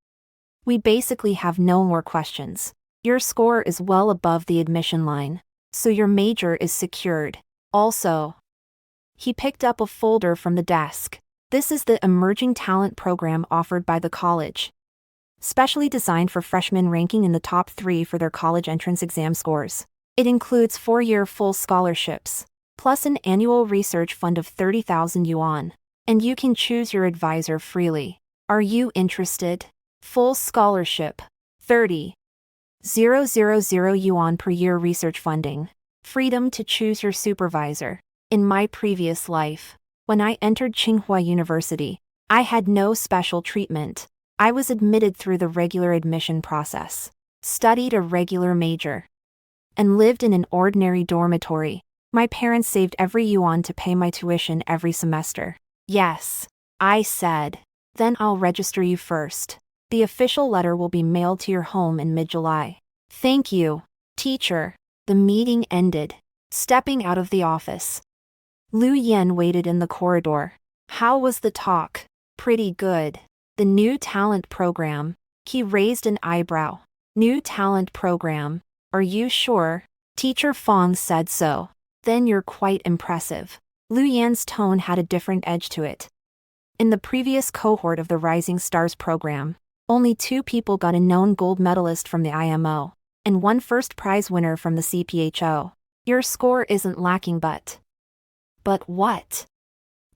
Speaker 1: We basically have no more questions. Your score is well above the admission line, so your major is secured. Also, he picked up a folder from the desk. This is the Emerging Talent Program offered by the college, specially designed for freshmen ranking in the top 3 for their college entrance exam scores. It includes 4-year full scholarships, plus an annual research fund of 30,000 yuan, and you can choose your advisor freely. Are you interested? Full scholarship, 30,000 yuan per year research funding. Freedom to choose your supervisor. In my previous life, when I entered Tsinghua University, I had no special treatment. I was admitted through the regular admission process, studied a regular major, and lived in an ordinary dormitory. My parents saved every yuan to pay my tuition every semester. Yes, I said. Then I'll register you first. The official letter will be mailed to your home in mid-July. Thank you, teacher. The meeting ended. Stepping out of the office, Lu Yan waited in the corridor. How was the talk? Pretty good. The new talent program. He raised an eyebrow. New talent program. Are you sure? Teacher Fong said so. Then you're quite impressive. Lu Yan's tone had a different edge to it. In the previous cohort of the Rising Stars program, only 2 people got a known gold medalist from the IMO, and 1 first prize winner from the CPHO. Your score isn't lacking but what?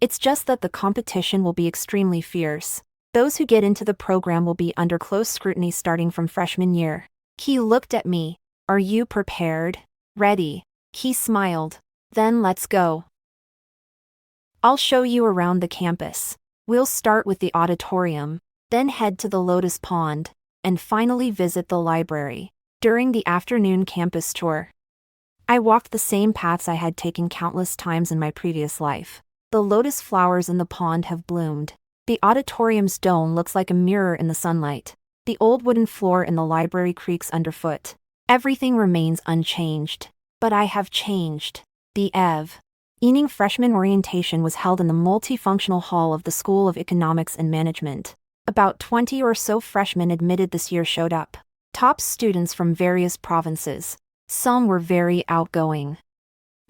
Speaker 1: It's just that the competition will be extremely fierce. Those who get into the program will be under close scrutiny starting from freshman year. He looked at me. Are you prepared? Ready. He smiled. Then let's go. I'll show you around the campus. We'll start with the auditorium, then head to the lotus pond, and finally visit the library. During the afternoon campus tour, I walked the same paths I had taken countless times in my previous life. The lotus flowers in the pond have bloomed. The auditorium's dome looks like a mirror in the sunlight. The old wooden floor in the library creaks underfoot. Everything remains unchanged. But I have changed. The evening freshman orientation was held in the multifunctional hall of the School of Economics and Management. About 20 or so freshmen admitted this year showed up. Top students from various provinces. Some were very outgoing,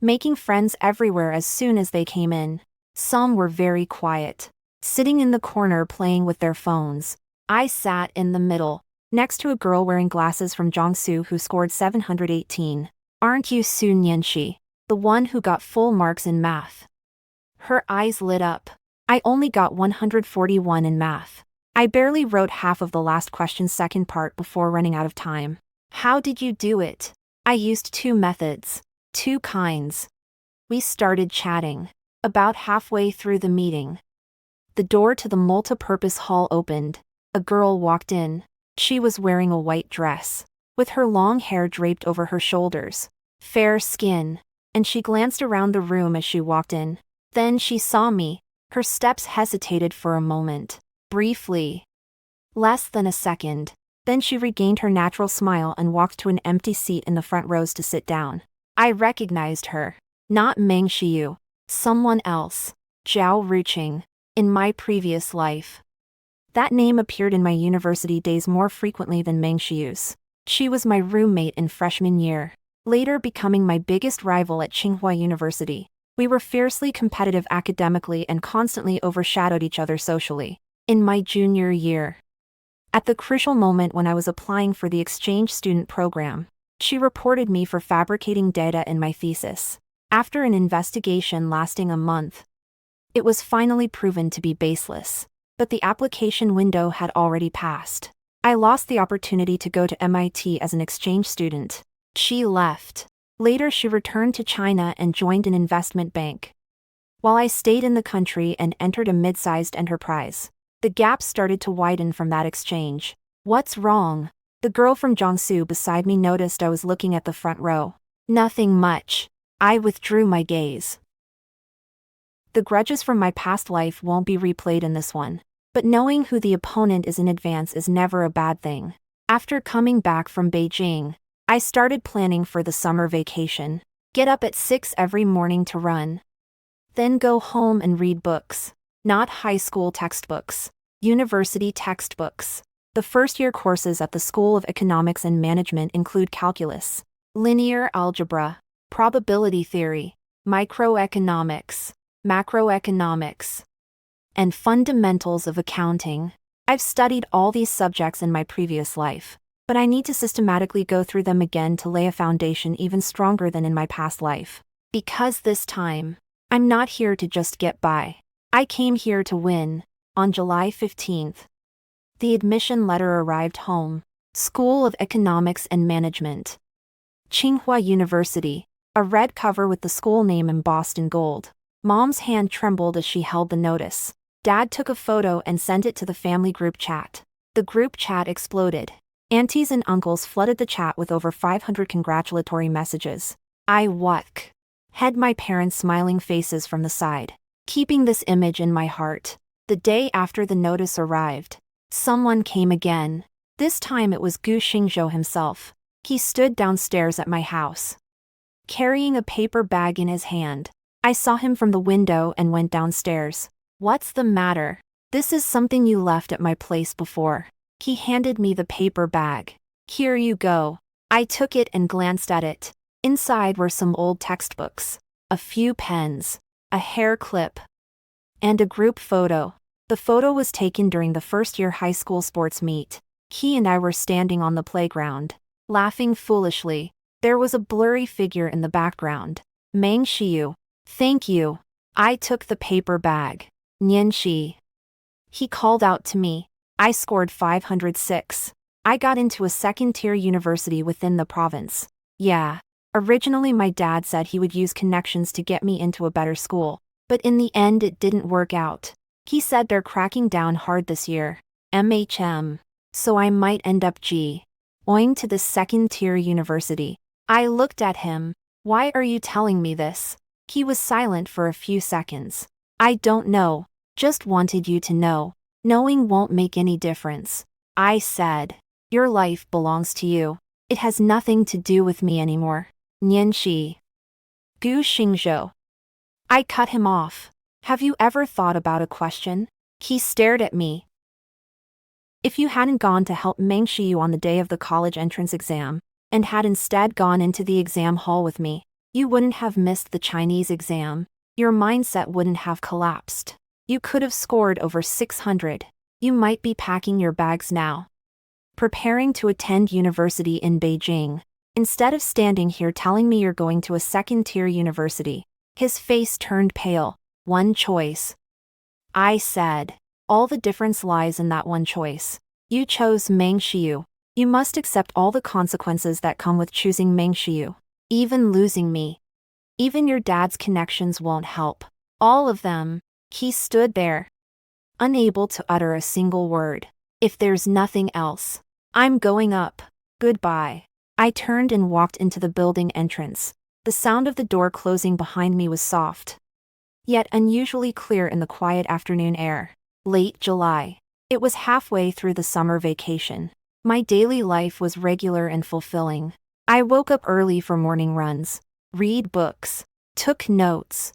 Speaker 1: making friends everywhere as soon as they came in. Some were very quiet, sitting in the corner playing with their phones. I sat in the middle, next to a girl wearing glasses from Jiangsu who scored 718. Aren't you Su Nianxi, the one who got full marks in math? Her eyes lit up. I only got 141 in math. I barely wrote half of the last question's second part before running out of time. How did you do it? I used 2 methods. 2 kinds. We started chatting. About halfway through the meeting, the door to the multipurpose hall opened. A girl walked in. She was wearing a white dress, with her long hair draped over her shoulders. Fair skin. And she glanced around the room as she walked in. Then she saw me. Her steps hesitated for a moment. Briefly. Less than a second. Then she regained her natural smile and walked to an empty seat in the front rows to sit down. I recognized her. Not Meng Xiu. Someone else. Zhao Ruqing. In my previous life. That name appeared in my university days more frequently than Meng Xiu's. She was my roommate in freshman year, later becoming my biggest rival at Tsinghua University. We were fiercely competitive academically and constantly overshadowed each other socially. In my junior year, at the crucial moment when I was applying for the exchange student program, she reported me for fabricating data in my thesis. After an investigation lasting a month, it was finally proven to be baseless. But the application window had already passed. I lost the opportunity to go to MIT as an exchange student. She left. Later she returned to China and joined an investment bank, while I stayed in the country and entered a mid-sized enterprise. The gap started to widen from that exchange. What's wrong? The girl from Jiangsu beside me noticed I was looking at the front row. Nothing much. I withdrew my gaze. The grudges from my past life won't be replayed in this one. But knowing who the opponent is in advance is never a bad thing. After coming back from Beijing, I started planning for the summer vacation. Get up at 6 every morning to run. Then go home and read books. Not high school textbooks. University textbooks. The first-year courses at the School of Economics and Management include calculus, linear algebra, probability theory, microeconomics, macroeconomics, and fundamentals of accounting. I've studied all these subjects in my previous life, but I need to systematically go through them again to lay a foundation even stronger than in my past life. Because this time, I'm not here to just get by. I came here to win. On July 15th, the admission letter arrived home. School of Economics and Management, Tsinghua University. A red cover with the school name embossed in gold. Mom's hand trembled as she held the notice. Dad took a photo and sent it to the family group chat. The group chat exploded. Aunties and uncles flooded the chat with over 500 congratulatory messages. I had my parents' smiling faces from the side, keeping this image in my heart. The day after the notice arrived, someone came again. This time it was Gu Xingzhou himself. He stood downstairs at my house, carrying a paper bag in his hand. I saw him from the window and went downstairs. What's the matter? This is something you left at my place before. He handed me the paper bag. Here you go. I took it and glanced at it. Inside were some old textbooks, a few pens, a hair clip, and a group photo. The photo was taken during the first-year high school sports meet. He and I were standing on the playground, laughing foolishly. There was a blurry figure in the background. Meng Xiu. Thank you. I took the paper bag. Nianxi. He called out to me. I scored 506. I got into a second-tier university within the province. Yeah. Originally my dad said he would use connections to get me into a better school, but in the end it didn't work out. He said they're cracking down hard this year. So I might end up going to this second-tier university. I looked at him. Why are you telling me this? He was silent for a few seconds. I don't know. Just wanted you to know. Knowing won't make any difference. I said. Your life belongs to you. It has nothing to do with me anymore. Nianxi. Gu Xingzhou. I cut him off. Have you ever thought about a question? He stared at me. If you hadn't gone to help Meng Xiyu on the day of the college entrance exam, and had instead gone into the exam hall with me, you wouldn't have missed the Chinese exam. Your mindset wouldn't have collapsed. You could have scored over 600. You might be packing your bags now, preparing to attend university in Beijing, instead of standing here telling me you're going to a second-tier university. His face turned pale. One choice. I said. All the difference lies in that one choice. You chose Meng Xiyu. You must accept all the consequences that come with choosing Meng Xiyu. Even losing me. Even your dad's connections won't help. All of them. He stood there, unable to utter a single word. If there's nothing else, I'm going up. Goodbye. I turned and walked into the building entrance. The sound of the door closing behind me was soft, yet unusually clear in the quiet afternoon air. Late July. It was halfway through the summer vacation. My daily life was regular and fulfilling. I woke up early for morning runs, read books, took notes,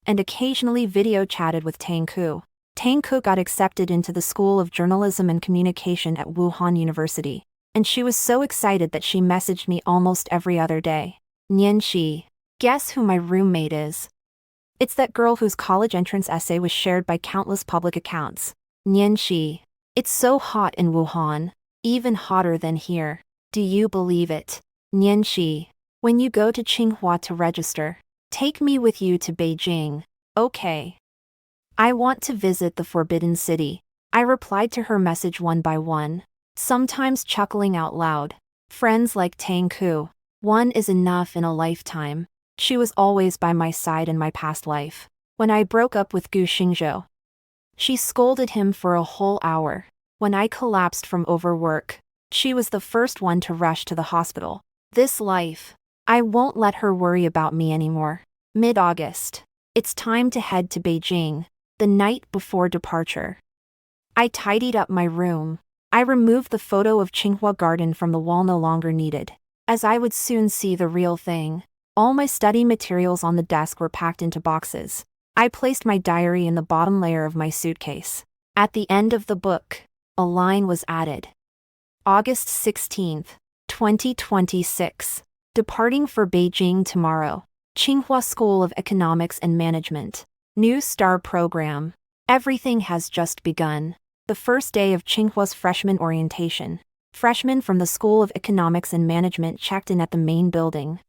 Speaker 1: and occasionally video chatted with Tang Ku. Tang Ku got accepted into the School of Journalism and Communication at Wuhan University, and she was so excited that she messaged me almost every other day. Nianxi. Guess who my roommate is? It's that girl whose college entrance essay was shared by countless public accounts. Nianxi. It's so hot in Wuhan. Even hotter than here. Do you believe it? Nianxi. When you go to Tsinghua to register, take me with you to Beijing. Okay. I want to visit the Forbidden City. I replied to her message one by one, sometimes chuckling out loud. Friends like Tang Ku. One is enough in a lifetime. She was always by my side in my past life. When I broke up with Gu Xingzhou, she scolded him for a whole hour. When I collapsed from overwork, she was the first one to rush to the hospital. This life. I won't let her worry about me anymore. Mid-August. It's time to head to Beijing, the night before departure. I tidied up my room. I removed the photo of Tsinghua Garden from the wall no longer needed, as I would soon see the real thing. All my study materials on the desk were packed into boxes. I placed my diary in the bottom layer of my suitcase. At the end of the book, a line was added. August 16th, 2026. Departing for Beijing tomorrow. Tsinghua School of Economics and Management. New STAR program. Everything has just begun. The first day of Tsinghua's freshman orientation. Freshmen from the School of Economics and Management checked in at the main building.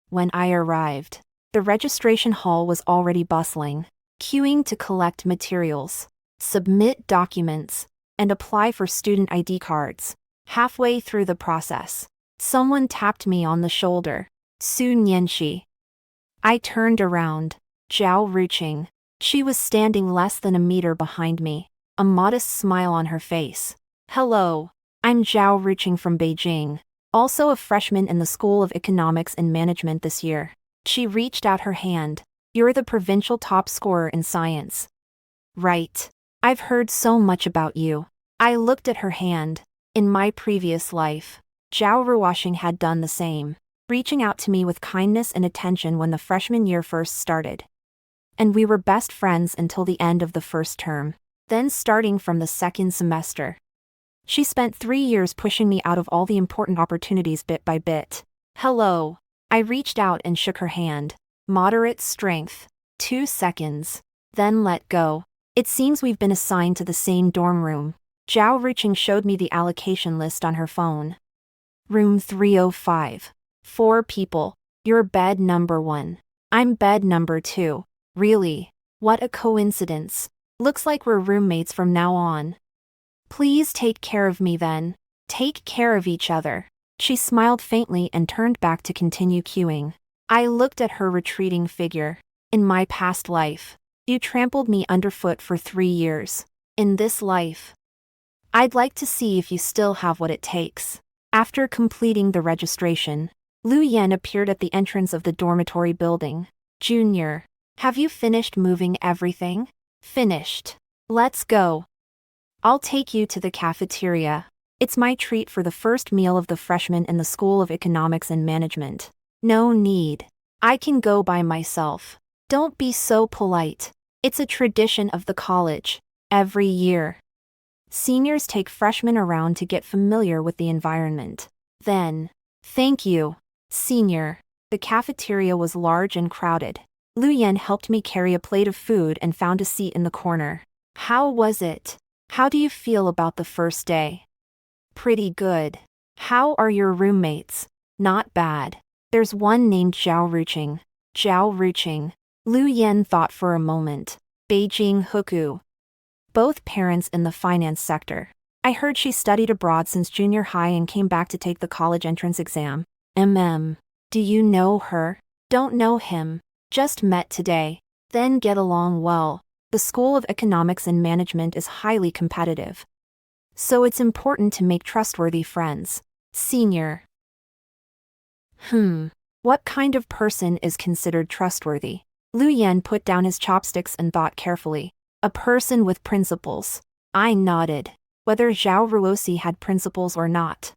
Speaker 1: When I arrived, the registration hall was already bustling, queuing to collect materials, submit documents, and apply for student ID cards. Halfway through the process, someone tapped me on the shoulder. Su Nianxi. I turned around. Zhao Ruqing. She was standing less than a meter behind me, a modest smile on her face. Hello. I'm Zhao Ruqing from Beijing, also a freshman in the School of Economics and Management this year. She reached out her hand. You're the provincial top scorer in science. Right. I've heard so much about you. I looked at her hand. In my previous life, Zhao Ruqing had done the same, reaching out to me with kindness and attention when the freshman year first started. And we were best friends until the end of the first term. Then starting from the second semester, she spent 3 years pushing me out of all the important opportunities bit by bit. Hello. I reached out and shook her hand. Moderate strength. 2 seconds. Then let go. It seems we've been assigned to the same dorm room. Zhao Ruqing showed me the allocation list on her phone. Room 305. 4 people. You're bed number 1. I'm bed number 2. Really? What a coincidence. Looks like we're roommates from now on. Please take care of me then. Take care of each other. She smiled faintly and turned back to continue queuing. I looked at her retreating figure. In my past life, you trampled me underfoot for 3 years. In this life, I'd like to see if you still have what it takes. After completing the registration, Lu Yan appeared at the entrance of the dormitory building. Junior, have you finished moving everything? Finished. Let's go. I'll take you to the cafeteria. It's my treat for the first meal of the freshmen in the School of Economics and Management. No need. I can go by myself. Don't be so polite. It's a tradition of the college. Every year, seniors take freshmen around to get familiar with the environment. Then, thank you, senior. The cafeteria was large and crowded. Lu Yan helped me carry a plate of food and found a seat in the corner. How was it? How do you feel about the first day? Pretty good. How are your roommates? Not bad. There's one named Zhao Ruqing. Zhao Ruqing. Lu Yan thought for a moment. Beijing Huku. Both parents in the finance sector. I heard she studied abroad since junior high and came back to take the college entrance exam. Do you know her? Don't know him. Just met today. Then get along well. The School of Economics and Management is highly competitive. So it's important to make trustworthy friends. Senior. What kind of person is considered trustworthy? Lu Yan put down his chopsticks and thought carefully. A person with principles. I nodded. Whether Zhao Ruosi had principles or not,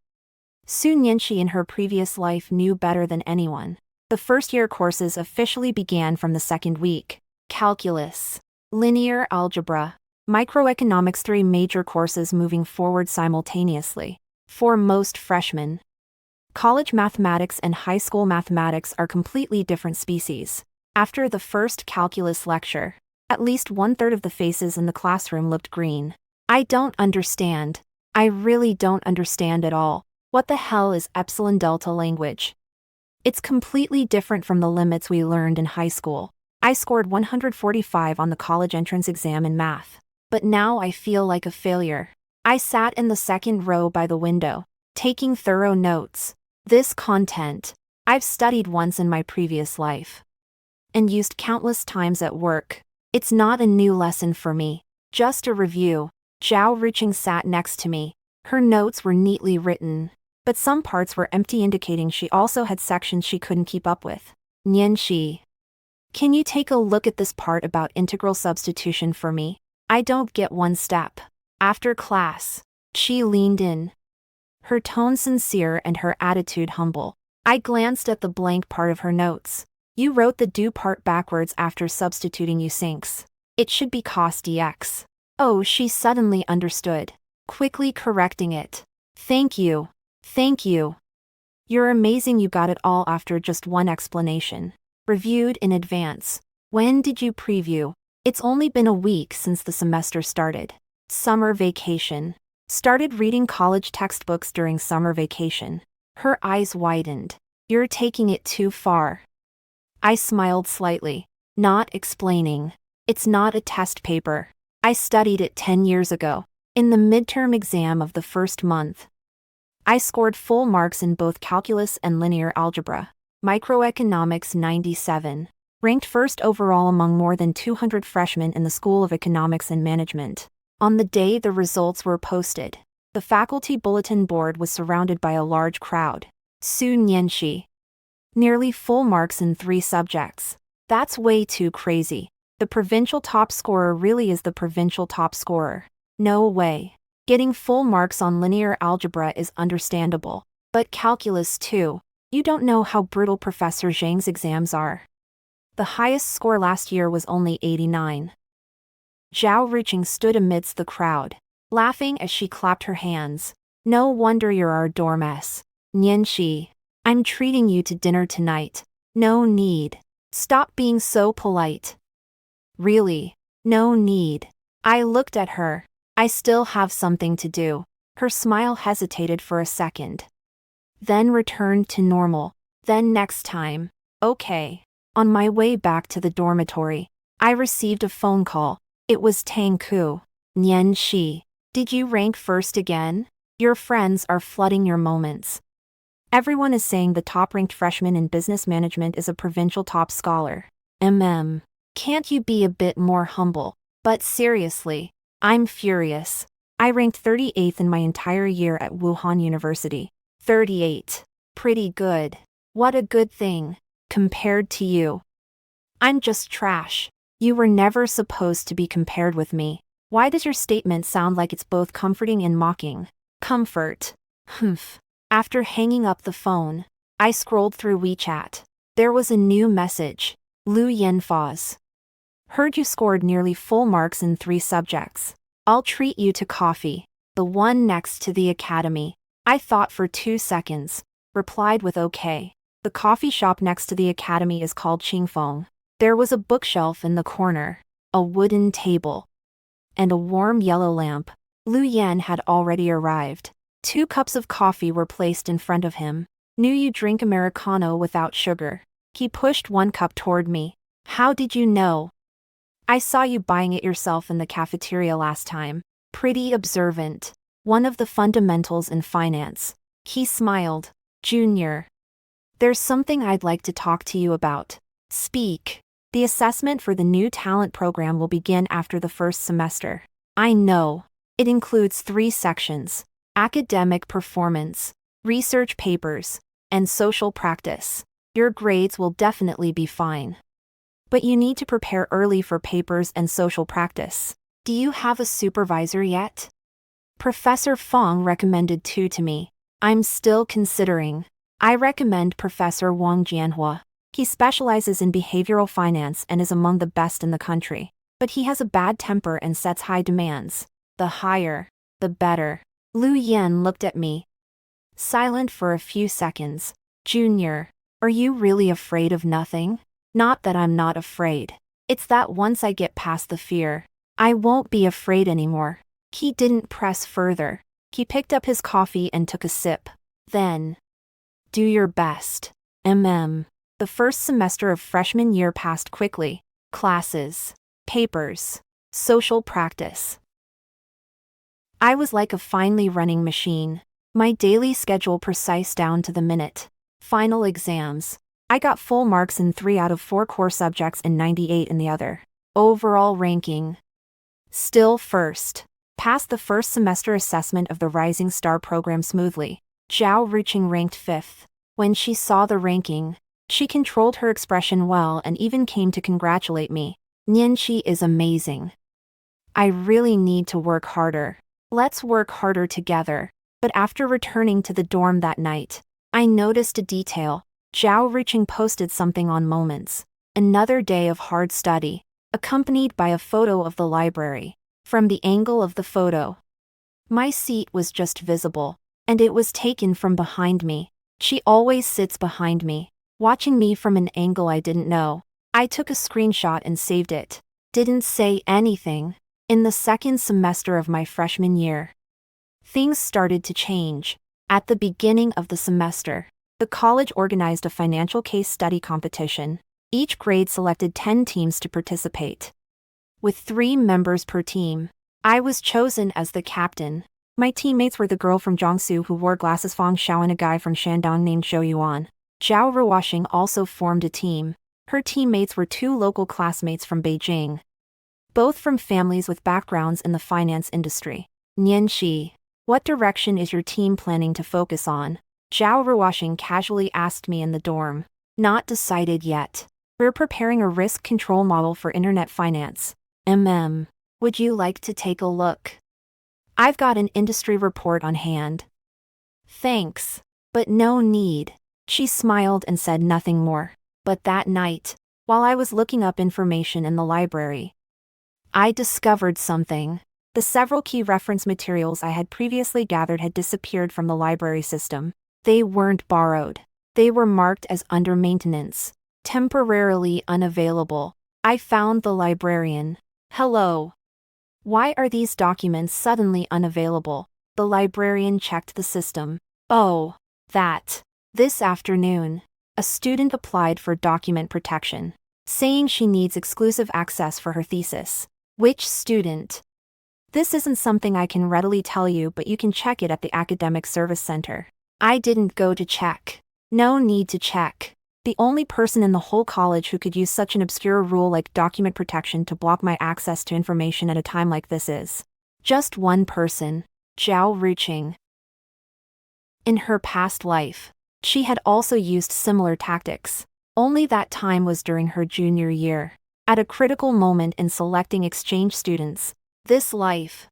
Speaker 1: Sun Yanxi in her previous life knew better than anyone. The first-year courses officially began from the second week. Calculus, linear algebra, microeconomics, 3 major courses moving forward simultaneously. For most freshmen, college mathematics and high school mathematics are completely different species. After the first calculus lecture, at least 1/3 of the faces in the classroom looked green. I don't understand. I really don't understand at all. What the hell is epsilon delta language? It's completely different from the limits we learned in high school. I scored 145 on the college entrance exam in math. But now I feel like a failure. I sat in the second row by the window, taking thorough notes. This content, I've studied once in my previous life and used countless times at work. It's not a new lesson for me, just a review. Zhao Ruqing sat next to me. Her notes were neatly written, but some parts were empty, indicating she also had sections she couldn't keep up with. Nianxi, can you take a look at this part about integral substitution for me? I don't get one step. After class, she leaned in, her tone sincere and her attitude humble. I glanced at the blank part of her notes. You wrote the do part backwards after substituting u sinks. It should be cos dx. Oh, she suddenly understood, quickly correcting it. Thank you. Thank you. You're amazing, you got it all after just one explanation. Reviewed in advance. When did you preview? It's only been a week since the semester started. Summer vacation. Started reading college textbooks during summer vacation. Her eyes widened. You're taking it too far. I smiled slightly. Not explaining. It's not a test paper. I studied it 10 years ago. In the midterm exam of the first month, I scored full marks in both calculus and linear algebra. Microeconomics 97. Ranked first overall among more than 200 freshmen in the School of Economics and Management. On the day the results were posted, the faculty bulletin board was surrounded by a large crowd. Sun Yanxi. Nearly full marks in 3 subjects. That's way too crazy. The provincial top scorer really is the provincial top scorer. No way. Getting full marks on linear algebra is understandable. But calculus too. You don't know how brutal Professor Zhang's exams are. The highest score last year was only 89. Zhao Ruqing stood amidst the crowd, laughing as she clapped her hands. No wonder you're our dormess. Nianxi, I'm treating you to dinner tonight. No need. Stop being so polite. Really? No need. I looked at her. I still have something to do. Her smile hesitated for a second, then returned to normal. Then next time. Okay. On my way back to the dormitory, I received a phone call. It was Tang Ku. Nianxi. Did you rank first again? Your friends are flooding your moments. Everyone is saying the top-ranked freshman in business management is a provincial top scholar. Can't you be a bit more humble? But seriously, I'm furious. I ranked 38th in my entire year at Wuhan University. 38. Pretty good. What a good thing, compared to you. I'm just trash. You were never supposed to be compared with me. Why does your statement sound like it's both comforting and mocking? Comfort. Humph. After hanging up the phone, I scrolled through WeChat. There was a new message. Lu Yenfaz. Heard you scored nearly full marks in 3 subjects. I'll treat you to coffee. The one next to the academy. I thought for 2 seconds. Replied with okay. The coffee shop next to the academy is called Qingfeng. There was a bookshelf in the corner, a wooden table, and a warm yellow lamp. Lu Yan had already arrived. 2 cups of coffee were placed in front of him. Knew you drink Americano without sugar. He pushed 1 cup toward me. How did you know? I saw you buying it yourself in the cafeteria last time. Pretty observant. One of the fundamentals in finance. He smiled. Junior. There's something I'd like to talk to you about. Speak. The assessment for the new talent program will begin after the first semester. I know. It includes 3 sections: academic performance, research papers, and social practice. Your grades will definitely be fine. But you need to prepare early for papers and social practice. Do you have a supervisor yet? Professor Fong recommended 2 to me. I'm still considering. I recommend Professor Wang Jianhua. He specializes in behavioral finance and is among the best in the country. But he has a bad temper and sets high demands. The higher, the better. Lu Yan looked at me. Silent for a few seconds. Junior, are you really afraid of nothing? Not that I'm not afraid. It's that once I get past the fear, I won't be afraid anymore. He didn't press further. He picked up his coffee and took a sip. Then, do your best. The first semester of freshman year passed quickly. Classes, papers, social practice. I was like a finely running machine. My daily schedule precise down to the minute. Final exams. I got full marks in 3 out of 4 core subjects and 98 in the other. Overall ranking. Still first. Passed the first semester assessment of the Rising Star program smoothly. Zhao Ruqing ranked 5th. When she saw the ranking, she controlled her expression well and even came to congratulate me. Nianqi is amazing. I really need to work harder. Let's work harder together. But after returning to the dorm that night, I noticed a detail. Zhao Ruqing posted something on Moments. Another day of hard study, accompanied by a photo of the library. From the angle of the photo, my seat was just visible, and it was taken from behind me. She always sits behind me, watching me from an angle I didn't know. I took a screenshot and saved it. Didn't say anything. In the second semester of my freshman year, things started to change. At the beginning of the semester, the college organized a financial case study competition. Each grade selected 10 teams to participate. With 3 members per team, I was chosen as the captain. My teammates were the girl from Jiangsu who wore glasses Fang Xiao and a guy from Shandong named Zhou Yuan. Zhao Ruoxing also formed a team. Her teammates were 2 local classmates from Beijing, both from families with backgrounds in the finance industry. Nianqi, what direction is your team planning to focus on? Zhao Ruoxing casually asked me in the dorm. Not decided yet. We're preparing a risk control model for internet finance. Would you like to take a look? I've got an industry report on hand. Thanks, but no need. She smiled and said nothing more. But that night, while I was looking up information in the library, I discovered something. The several key reference materials I had previously gathered had disappeared from the library system. They weren't borrowed. They were marked as under maintenance, temporarily unavailable. I found the librarian. Hello. Why are these documents suddenly unavailable? The librarian checked the system. Oh, that. This afternoon, a student applied for document protection, saying she needs exclusive access for her thesis. Which student? This isn't something I can readily tell you, but you can check it at the Academic Service Center. I didn't go to check. No need to check. The only person in the whole college who could use such an obscure rule like document protection to block my access to information at a time like this is just one person, Zhao Ruqing. In her past life, she had also used similar tactics. Only that time was during her junior year, at a critical moment in selecting exchange students. This life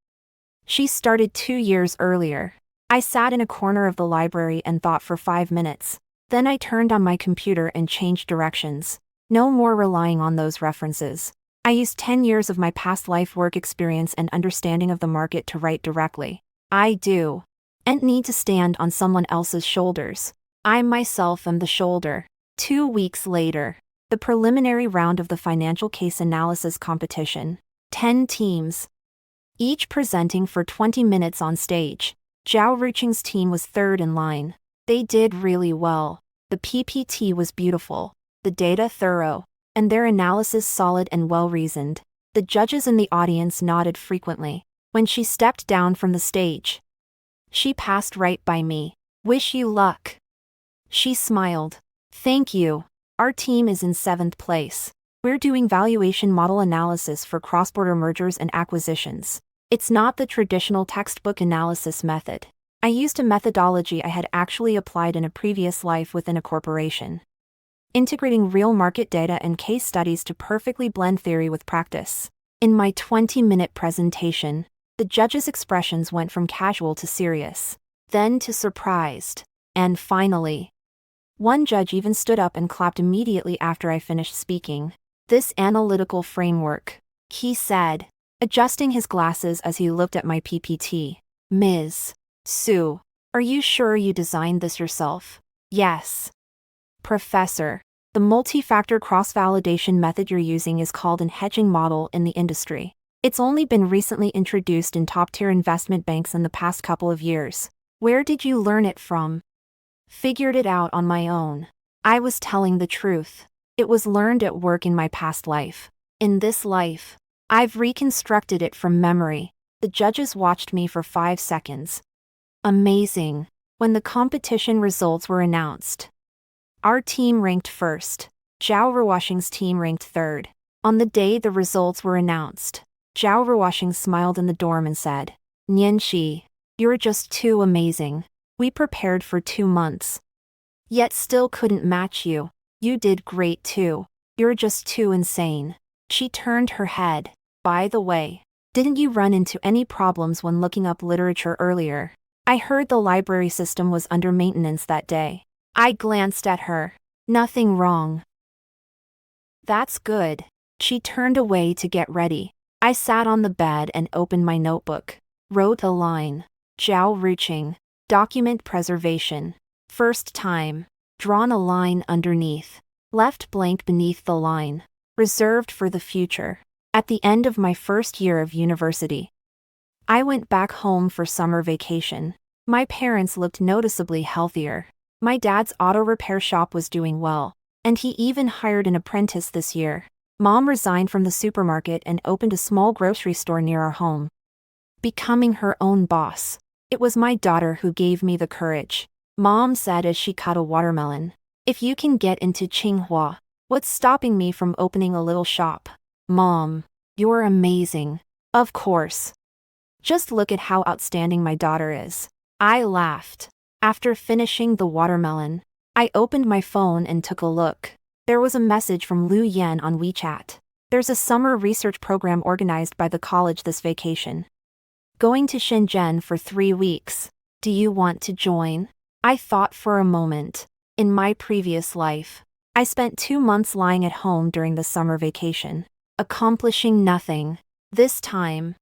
Speaker 1: she started 2 years earlier. I sat in a corner of the library and thought for 5 minutes. Then I turned on my computer and changed directions. No more relying on those references. I used 10 years of my past life work experience and understanding of the market to write directly. I do and need to stand on someone else's shoulders. I myself am the shoulder. 2 weeks later, the preliminary round of the financial case analysis competition. 10 teams, each presenting for 20 minutes on stage. Zhao Ruqing's team was third in line. They did really well. The PPT was beautiful, the data thorough, and their analysis solid and well-reasoned. The judges in the audience nodded frequently. When she stepped down from the stage, she passed right by me. Wish you luck. She smiled. Thank you. Our team is in 7th place. We're doing valuation model analysis for cross-border mergers and acquisitions. It's not the traditional textbook analysis method. I used a methodology I had actually applied in a previous life within a corporation, integrating real market data and case studies to perfectly blend theory with practice. In my 20-minute presentation, the judges' expressions went from casual to serious, then to surprised, and finally, one judge even stood up and clapped immediately after I finished speaking. This analytical framework, he said, adjusting his glasses as he looked at my PPT. Ms. Su, are you sure you designed this yourself? Yes. Professor, the multi-factor cross-validation method you're using is called an hedging model in the industry. It's only been recently introduced in top-tier investment banks in the past couple of years. Where did you learn it from? Figured it out on my own. I was telling the truth. It was learned at work in my past life. In this life, I've reconstructed it from memory. The judges watched me for 5 seconds. Amazing. When the competition results were announced, our team ranked first. Zhao Ruqing's team ranked third. On the day the results were announced, Zhao Ruqing smiled in the dorm and said, Nianxi, you're just too amazing. We prepared for 2 months, yet still couldn't match you. You did great too. You're just too insane. She turned her head. By the way, didn't you run into any problems when looking up literature earlier? I heard the library system was under maintenance that day. I glanced at her. Nothing wrong. That's good. She turned away to get ready. I sat on the bed and opened my notebook. Wrote a line. Zhao Ruqing. Document preservation. First time. Drawn a line underneath. Left blank beneath the line. Reserved for the future. At the end of my first year of university, I went back home for summer vacation. My parents looked noticeably healthier. My dad's auto repair shop was doing well, and he even hired an apprentice this year. Mom resigned from the supermarket and opened a small grocery store near our home, becoming her own boss. It was my daughter who gave me the courage. Mom said as she cut a watermelon, if you can get into Tsinghua, what's stopping me from opening a little shop? Mom, you're amazing. Of course. Just look at how outstanding my daughter is. I laughed. After finishing the watermelon, I opened my phone and took a look. There was a message from Lu Yan on WeChat. There's a summer research program organized by the college this vacation. Going to Shenzhen for 3 weeks. Do you want to join? I thought for a moment. In my previous life, I spent 2 months lying at home during the summer vacation, accomplishing nothing. This time,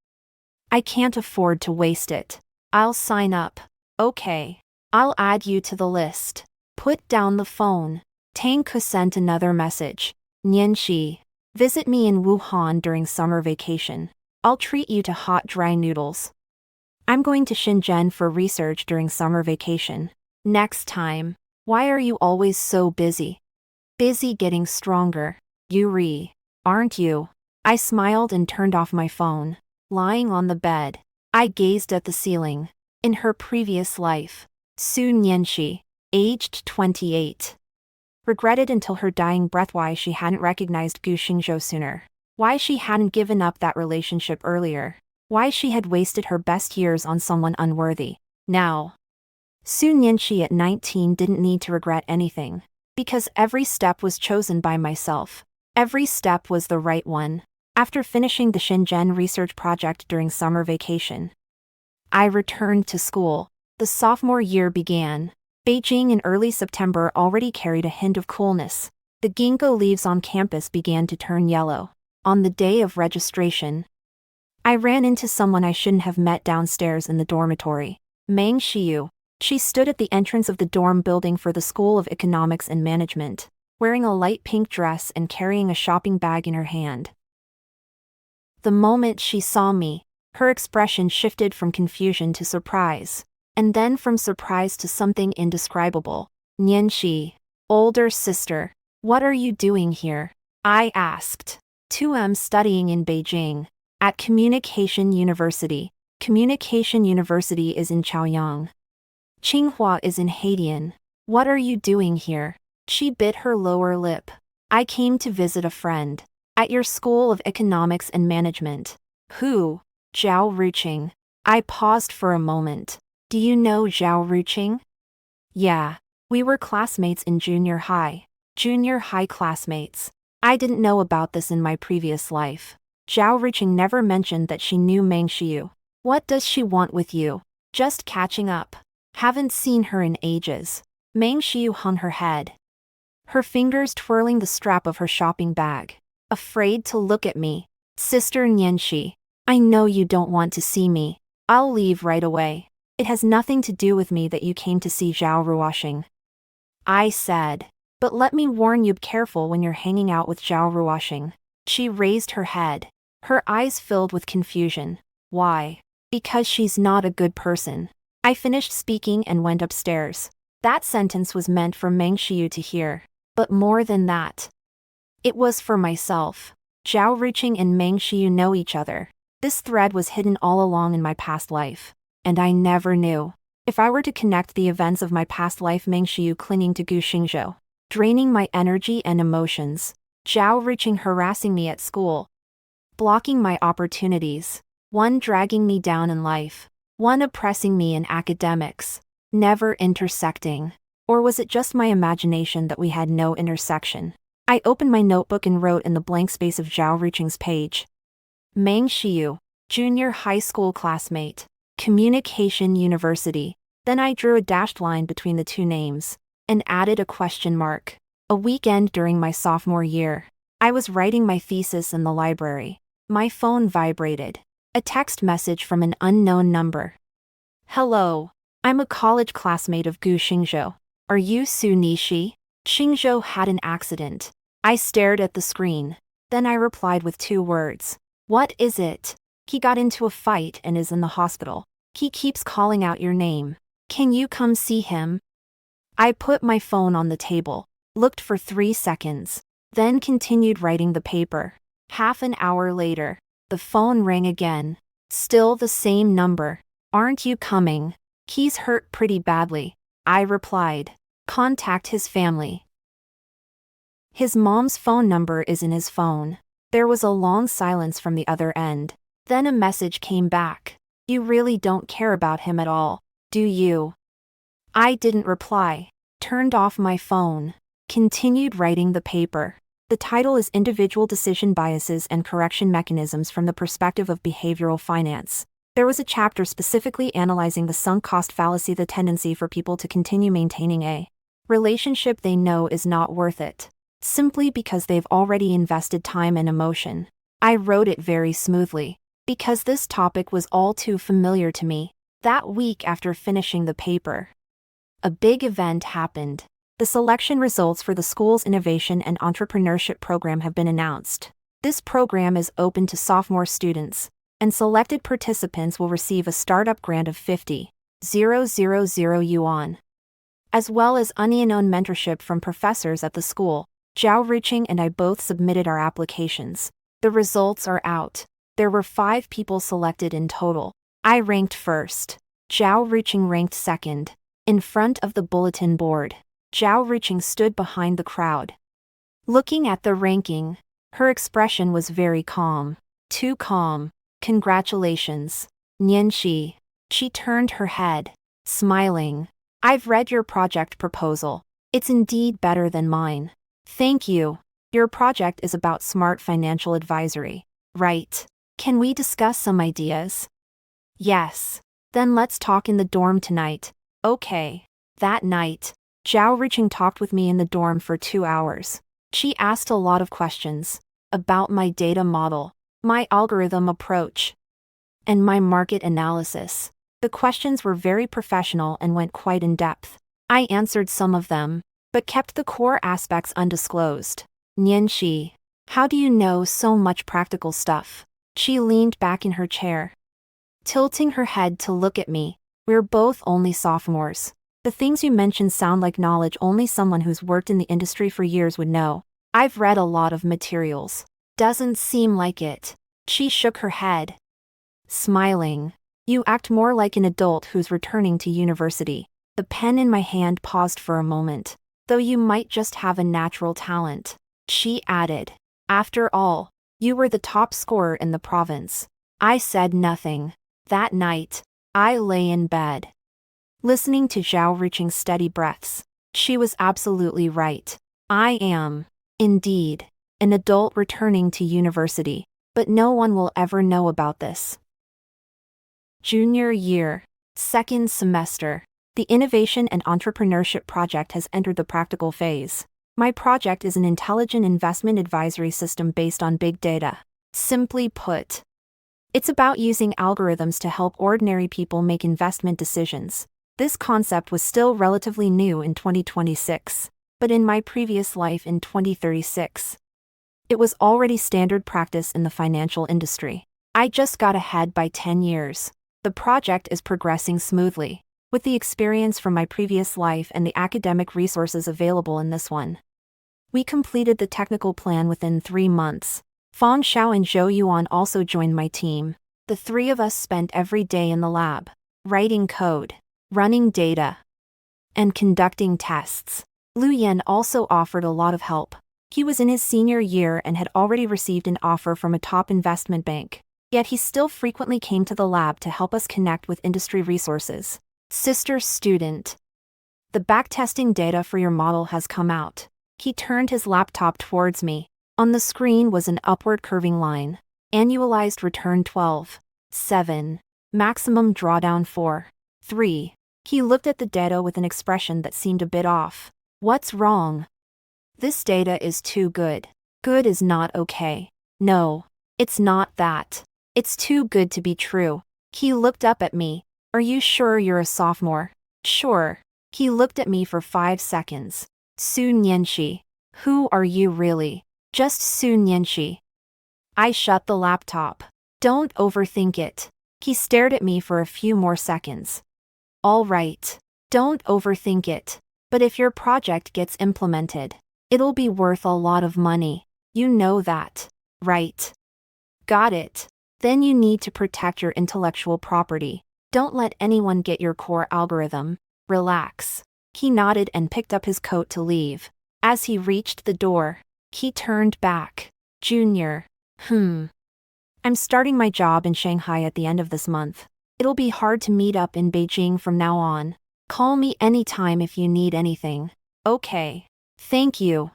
Speaker 1: I can't afford to waste it. I'll sign up. Okay. I'll add you to the list. Put down the phone. Tang Ke sent another message. Nianxi, visit me in Wuhan during summer vacation. I'll treat you to hot dry noodles. I'm going to Shenzhen for research during summer vacation. Next time. Why are you always so busy? Busy getting stronger. Yuri, aren't you? I smiled and turned off my phone. Lying on the bed, I gazed at the ceiling. In her previous life, Su Nianxi, aged 28, regretted until her dying breath why she hadn't recognized Gu Xingzhou sooner. Why she hadn't given up that relationship earlier. Why she had wasted her best years on someone unworthy. Now, Su Nianxi at 19 didn't need to regret anything. Because every step was chosen by myself. Every step was the right one. After finishing the Shenzhen research project during summer vacation, I returned to school. The sophomore year began. Beijing in early September already carried a hint of coolness. The ginkgo leaves on campus began to turn yellow. On the day of registration, I ran into someone I shouldn't have met downstairs in the dormitory. Meng Xiu. She stood at the entrance of the dorm building for the School of Economics and Management, wearing a light pink dress and carrying a shopping bag in her hand. The moment she saw me, her expression shifted from confusion to surprise, and then from surprise to something indescribable. Nianxi, older sister, what are you doing here? I asked. 2M studying in Beijing, at Communication University. Communication University is in Chaoyang. Tsinghua is in Haidian. What are you doing here? She bit her lower lip. I came to visit a friend. At your School of Economics and Management. Who? Zhao Ruqing. I paused for a moment. Do you know Zhao Ruqing? Yeah. We were classmates in junior high. Junior high classmates. I didn't know about this in my previous life. Zhao Ruqing never mentioned that she knew Meng Xiu. What does she want with you? Just catching up. Haven't seen her in ages. Meng Xiu hung her head, her fingers twirling the strap of her shopping bag. Afraid to look at me. Sister Nianxi, I know you don't want to see me. I'll leave right away. It has nothing to do with me that you came to see Zhao Ruoxing. I said. But let me warn you, be careful when you're hanging out with Zhao Ruoxing. She raised her head. Her eyes filled with confusion. Why? Because she's not a good person. I finished speaking and went upstairs. That sentence was meant for Meng Xiu to hear. But more than that, it was for myself. Zhao Ruqing and Meng Xiu know each other. This thread was hidden all along in my past life. And I never knew. If I were to connect the events of my past life, Meng Xiu clinging to Gu Xingzhou, draining my energy and emotions. Zhao Ruqing harassing me at school, blocking my opportunities. One dragging me down in life. One oppressing me in academics. Never intersecting. Or was it just my imagination that we had no intersection? I opened my notebook and wrote in the blank space of Zhao Ruqing's page. Meng Xiu, junior high school classmate. Communication University. Then I drew a dashed line between the two names, and added a question mark. A weekend during my sophomore year. I was writing my thesis in the library. My phone vibrated. A text message from an unknown number. Hello. I'm a college classmate of Gu Xingzhou. Are you Su Nishi? Xingzhou had an accident. I stared at the screen. Then I replied with 2 words. What is it? He got into a fight and is in the hospital. He keeps calling out your name. Can you come see him? I put my phone on the table, looked for 3 seconds, then continued writing the paper. Half an hour later, the phone rang again. Still the same number. Aren't you coming? He's hurt pretty badly. I replied. Contact his family. His mom's phone number is in his phone. There was a long silence from the other end. Then a message came back. You really don't care about him at all, do you? I didn't reply. Turned off my phone. Continued writing the paper. The title is Individual Decision Biases and Correction Mechanisms from the Perspective of Behavioral Finance. There was a chapter specifically analyzing the sunk cost fallacy, the tendency for people to continue maintaining a relationship they know is not worth it, simply because they've already invested time and emotion. I wrote it very smoothly, because this topic was all too familiar to me. That week after finishing the paper, a big event happened. The selection results for the school's Innovation and Entrepreneurship program have been announced. This program is open to sophomore students, and selected participants will receive a startup grant of 50,000 yuan, as well as unknown mentorship from professors at the school. Zhao Ruqing and I both submitted our applications. The results are out. There were 5 people selected in total. I ranked first. Zhao Ruqing ranked second. In front of the bulletin board, Zhao Ruqing stood behind the crowd. Looking at the ranking, her expression was very calm. Too calm. Congratulations, Nianxi. She turned her head, smiling. I've read your project proposal. It's indeed better than mine. Thank you. Your project is about smart financial advisory, right? Can we discuss some ideas? Yes. Then let's talk in the dorm tonight. Okay. That night, Zhao Ruqing talked with me in the dorm for 2 hours. She asked a lot of questions about my data model, my algorithm approach, and my market analysis. The questions were very professional and went quite in depth. I answered some of them, but kept the core aspects undisclosed. Nianxi, how do you know so much practical stuff? She leaned back in her chair, tilting her head to look at me. We're both only sophomores. The things you mentioned sound like knowledge only someone who's worked in the industry for years would know. I've read a lot of materials. Doesn't seem like it. She shook her head, smiling. You act more like an adult who's returning to university. The pen in my hand paused for a moment. Though you might just have a natural talent. She added. After all, you were the top scorer in the province. I said nothing. That night, I lay in bed, listening to Zhao Ruqing's steady breaths. She was absolutely right. I am, indeed, an adult returning to university, but no one will ever know about this. Junior year, 2nd semester. The Innovation and Entrepreneurship Project has entered the practical phase. My project is an intelligent investment advisory system based on big data. Simply put, it's about using algorithms to help ordinary people make investment decisions. This concept was still relatively new in 2026, but in my previous life in 2036, it was already standard practice in the financial industry. I just got ahead by 10 years. The project is progressing smoothly, with the experience from my previous life and the academic resources available in this one. We completed the technical plan within 3 months. Fang Xiao and Zhou Yuan also joined my team. The 3 of us spent every day in the lab, writing code, running data, and conducting tests. Lu Yan also offered a lot of help. He was in his senior year and had already received an offer from a top investment bank. Yet he still frequently came to the lab to help us connect with industry resources. Sister student. The backtesting data for your model has come out. He turned his laptop towards me. On the screen was an upward curving line. Annualized return 12. 7. Maximum drawdown 4. 3. He looked at the data with an expression that seemed a bit off. What's wrong? This data is too good. Good is not okay. No, it's not that. It's too good to be true. He looked up at me. Are you sure you're a sophomore? Sure. He looked at me for 5 seconds. Su Nianxi. Who are you really? Just Su Nianxi. I shut the laptop. Don't overthink it. He stared at me for a few more seconds. All right. Don't overthink it. But if your project gets implemented, it'll be worth a lot of money. You know that, right? Got it. Then you need to protect your intellectual property. Don't let anyone get your core algorithm. Relax. He nodded and picked up his coat to leave. As he reached the door, he turned back. Junior. I'm starting my job in Shanghai at the end of this month. It'll be hard to meet up in Beijing from now on. Call me anytime if you need anything. Okay. Thank you.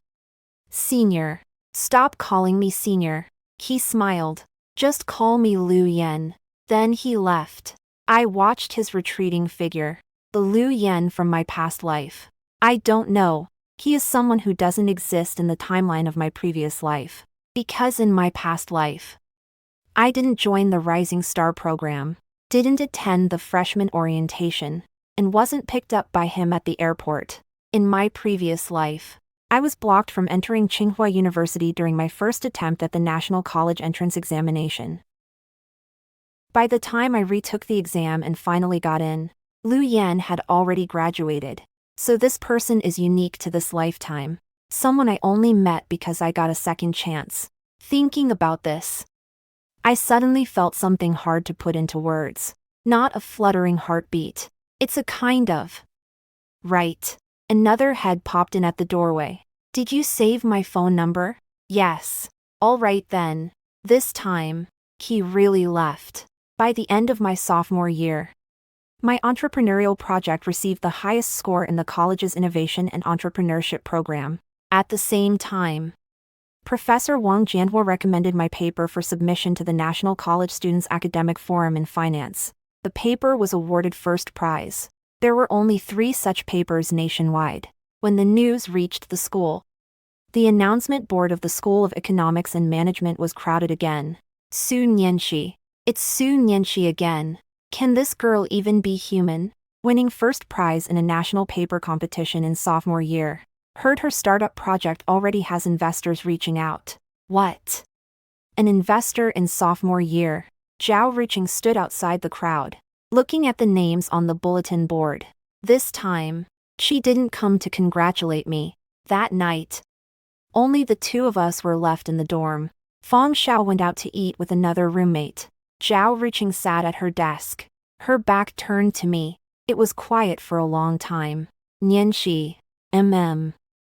Speaker 1: Senior. Stop calling me senior. He smiled. Just call me Lu Yan. Then he left. I watched his retreating figure. The Lu Yan from my past life. I don't know. He is someone who doesn't exist in the timeline of my previous life. Because in my past life, I didn't join the Rising Star program, didn't attend the freshman orientation, and wasn't picked up by him at the airport. In my previous life, I was blocked from entering Tsinghua University during my first attempt at the National College Entrance Examination. By the time I retook the exam and finally got in, Lu Yan had already graduated. So this person is unique to this lifetime. Someone I only met because I got a second chance. Thinking about this, I suddenly felt something hard to put into words. Not a fluttering heartbeat. It's a kind of. Right. Another head popped in at the doorway. Did you save my phone number? Yes. All right then. This time, he really left. By the end of my sophomore year, my entrepreneurial project received the highest score in the college's Innovation and Entrepreneurship program. At the same time, Professor Wang Jianhua recommended my paper for submission to the National College Students' Academic Forum in Finance. The paper was awarded first prize. There were only 3 such papers nationwide. When the news reached the school, the announcement board of the School of Economics and Management was crowded again. Su Nianxi. It's Su Nianxi again. Can this girl even be human? Winning first prize in a national paper competition in sophomore year. Heard her startup project already has investors reaching out. What? An investor in sophomore year. Zhao Ruqing stood outside the crowd, looking at the names on the bulletin board. This time, she didn't come to congratulate me. That night, only the 2 of us were left in the dorm. Fang Xiao went out to eat with another roommate. Zhao Ruqing sat at her desk, her back turned to me. It was quiet for a long time. Nianxi.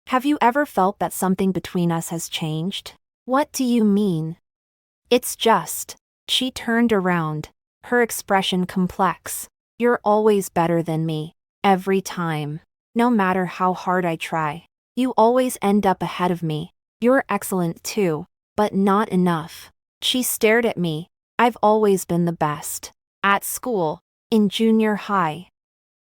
Speaker 1: Have you ever felt that something between us has changed? What do you mean? It's just. She turned around, her expression complex. You're always better than me. Every time. No matter how hard I try, you always end up ahead of me. You're excellent too, but not enough. She stared at me. I've always been the best. At school, in junior high,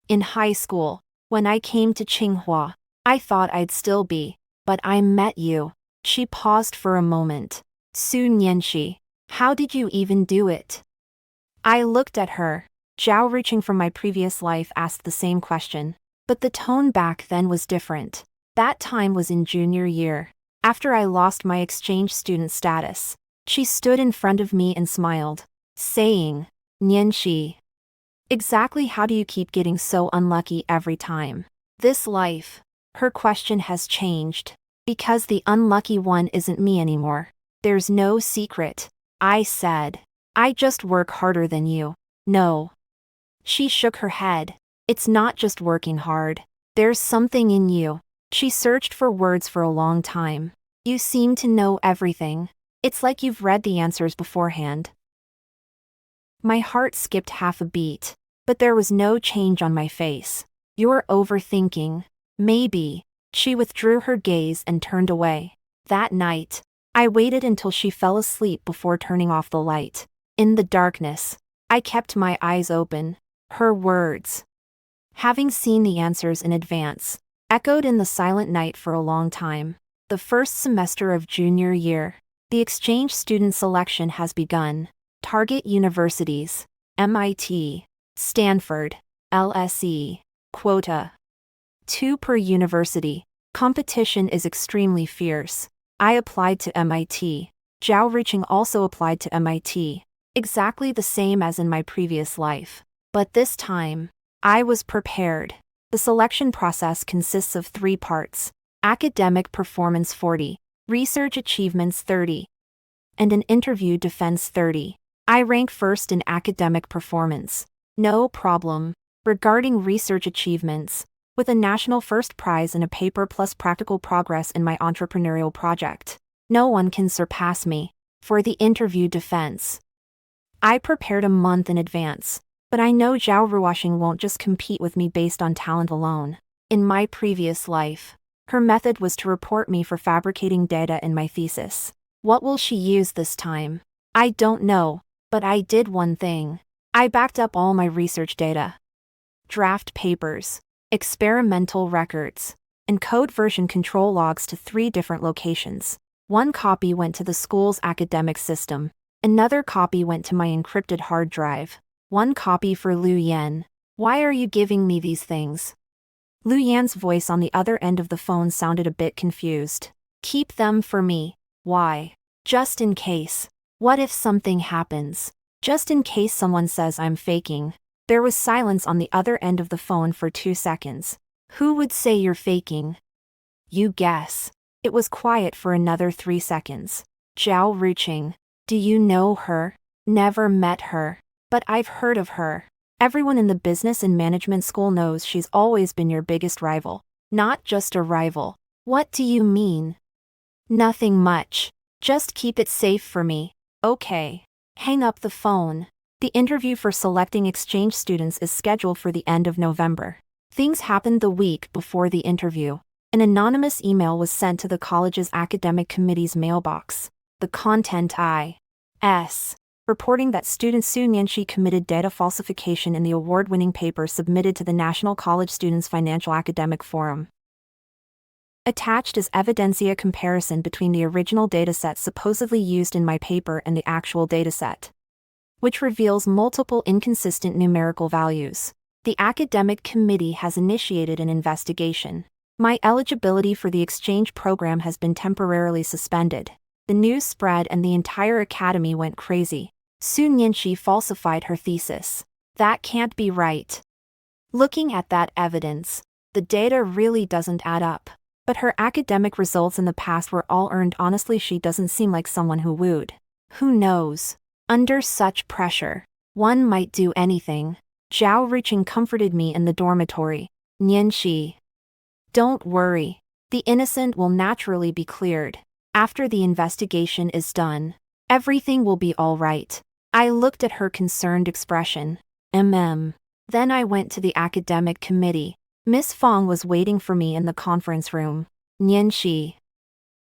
Speaker 1: in high school, when I came to Tsinghua, I thought I'd still be, but I met you. She paused for a moment. Su Nianxi, how did you even do it? I looked at her. Zhao Ruqing from my previous life asked the same question, but the tone back then was different. That time was in junior year, after I lost my exchange student status. She stood in front of me and smiled, saying, Nianxi. Exactly how do you keep getting so unlucky every time? This life. Her question has changed. Because the unlucky one isn't me anymore. There's no secret. I said. I just work harder than you. No. She shook her head. It's not just working hard. There's something in you. She searched for words for a long time. You seem to know everything. It's like you've read the answers beforehand. My heart skipped half a beat, but there was no change on my face. You're overthinking. Maybe. She withdrew her gaze and turned away. That night, I waited until she fell asleep before turning off the light. In the darkness, I kept my eyes open. Her words, having seen the answers in advance, echoed in the silent night for a long time. The first semester of junior year. The exchange student selection has begun. Target universities: MIT, Stanford, LSE. Quota: 2 per university. Competition is extremely fierce. I applied to MIT. Zhao Ruqing also applied to MIT. Exactly the same as in my previous life. But this time, I was prepared. The selection process consists of 3 parts. Academic performance 40, research achievements 30, and an interview defense 30. I rank first in academic performance. No problem. Regarding research achievements, with a national first prize and a paper plus practical progress in my entrepreneurial project, no one can surpass me. For the interview defense, I prepared a month in advance, but I know Zhao Ruqing won't just compete with me based on talent alone. In my previous life, her method was to report me for fabricating data in my thesis. What will she use this time? I don't know, but I did one thing. I backed up all my research data. Draft papers, experimental records, and code version control logs to 3 different locations. One copy went to the school's academic system. Another copy went to my encrypted hard drive. One copy for Lu Yan. Why are you giving me these things? Lu Yan's voice on the other end of the phone sounded a bit confused. Keep them for me. Why? Just in case. What if something happens? Just in case someone says I'm faking. There was silence on the other end of the phone for 2 seconds. Who would say you're faking? You guess. It was quiet for another 3 seconds. Zhao Ruqing. Do you know her? Never met her. But I've heard of her. Everyone in the business and management school knows she's always been your biggest rival. Not just a rival. What do you mean? Nothing much. Just keep it safe for me. Okay. Hang up the phone. The interview for selecting exchange students is scheduled for the end of November. Things happened the week before the interview. An anonymous email was sent to the college's academic committee's mailbox. The content I.S. reporting that student Su Nianxi committed data falsification in the award-winning paper submitted to the National College Students Financial Academic Forum. Attached is evidencia comparison between the original dataset supposedly used in my paper and the actual dataset, which reveals multiple inconsistent numerical values. The academic committee has initiated an investigation. My eligibility for the exchange program has been temporarily suspended. The news spread and the entire academy went crazy. Su Nianxi falsified her thesis. That can't be right. Looking at that evidence, the data really doesn't add up. But her academic results in the past were all earned. Honestly, she doesn't seem like someone who would. Who knows? Under such pressure, one might do anything. Zhao Ruqing comforted me in the dormitory. Nianxi. Don't worry. The innocent will naturally be cleared. After the investigation is done, everything will be all right. I looked at her concerned expression. Then I went to the academic committee. Miss Fong was waiting for me in the conference room. Nianxi.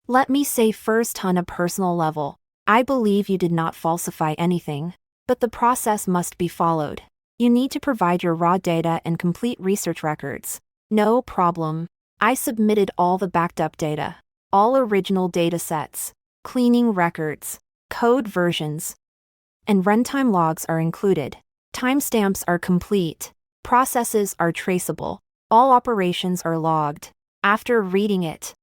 Speaker 1: Let me say first on a personal level, I believe you did not falsify anything. But the process must be followed. You need to provide your raw data and complete research records. No problem. I submitted all the backed up data. All original datasets, cleaning records, code versions, and runtime logs are included. Timestamps are complete. Processes are traceable. All operations are logged. After reading it,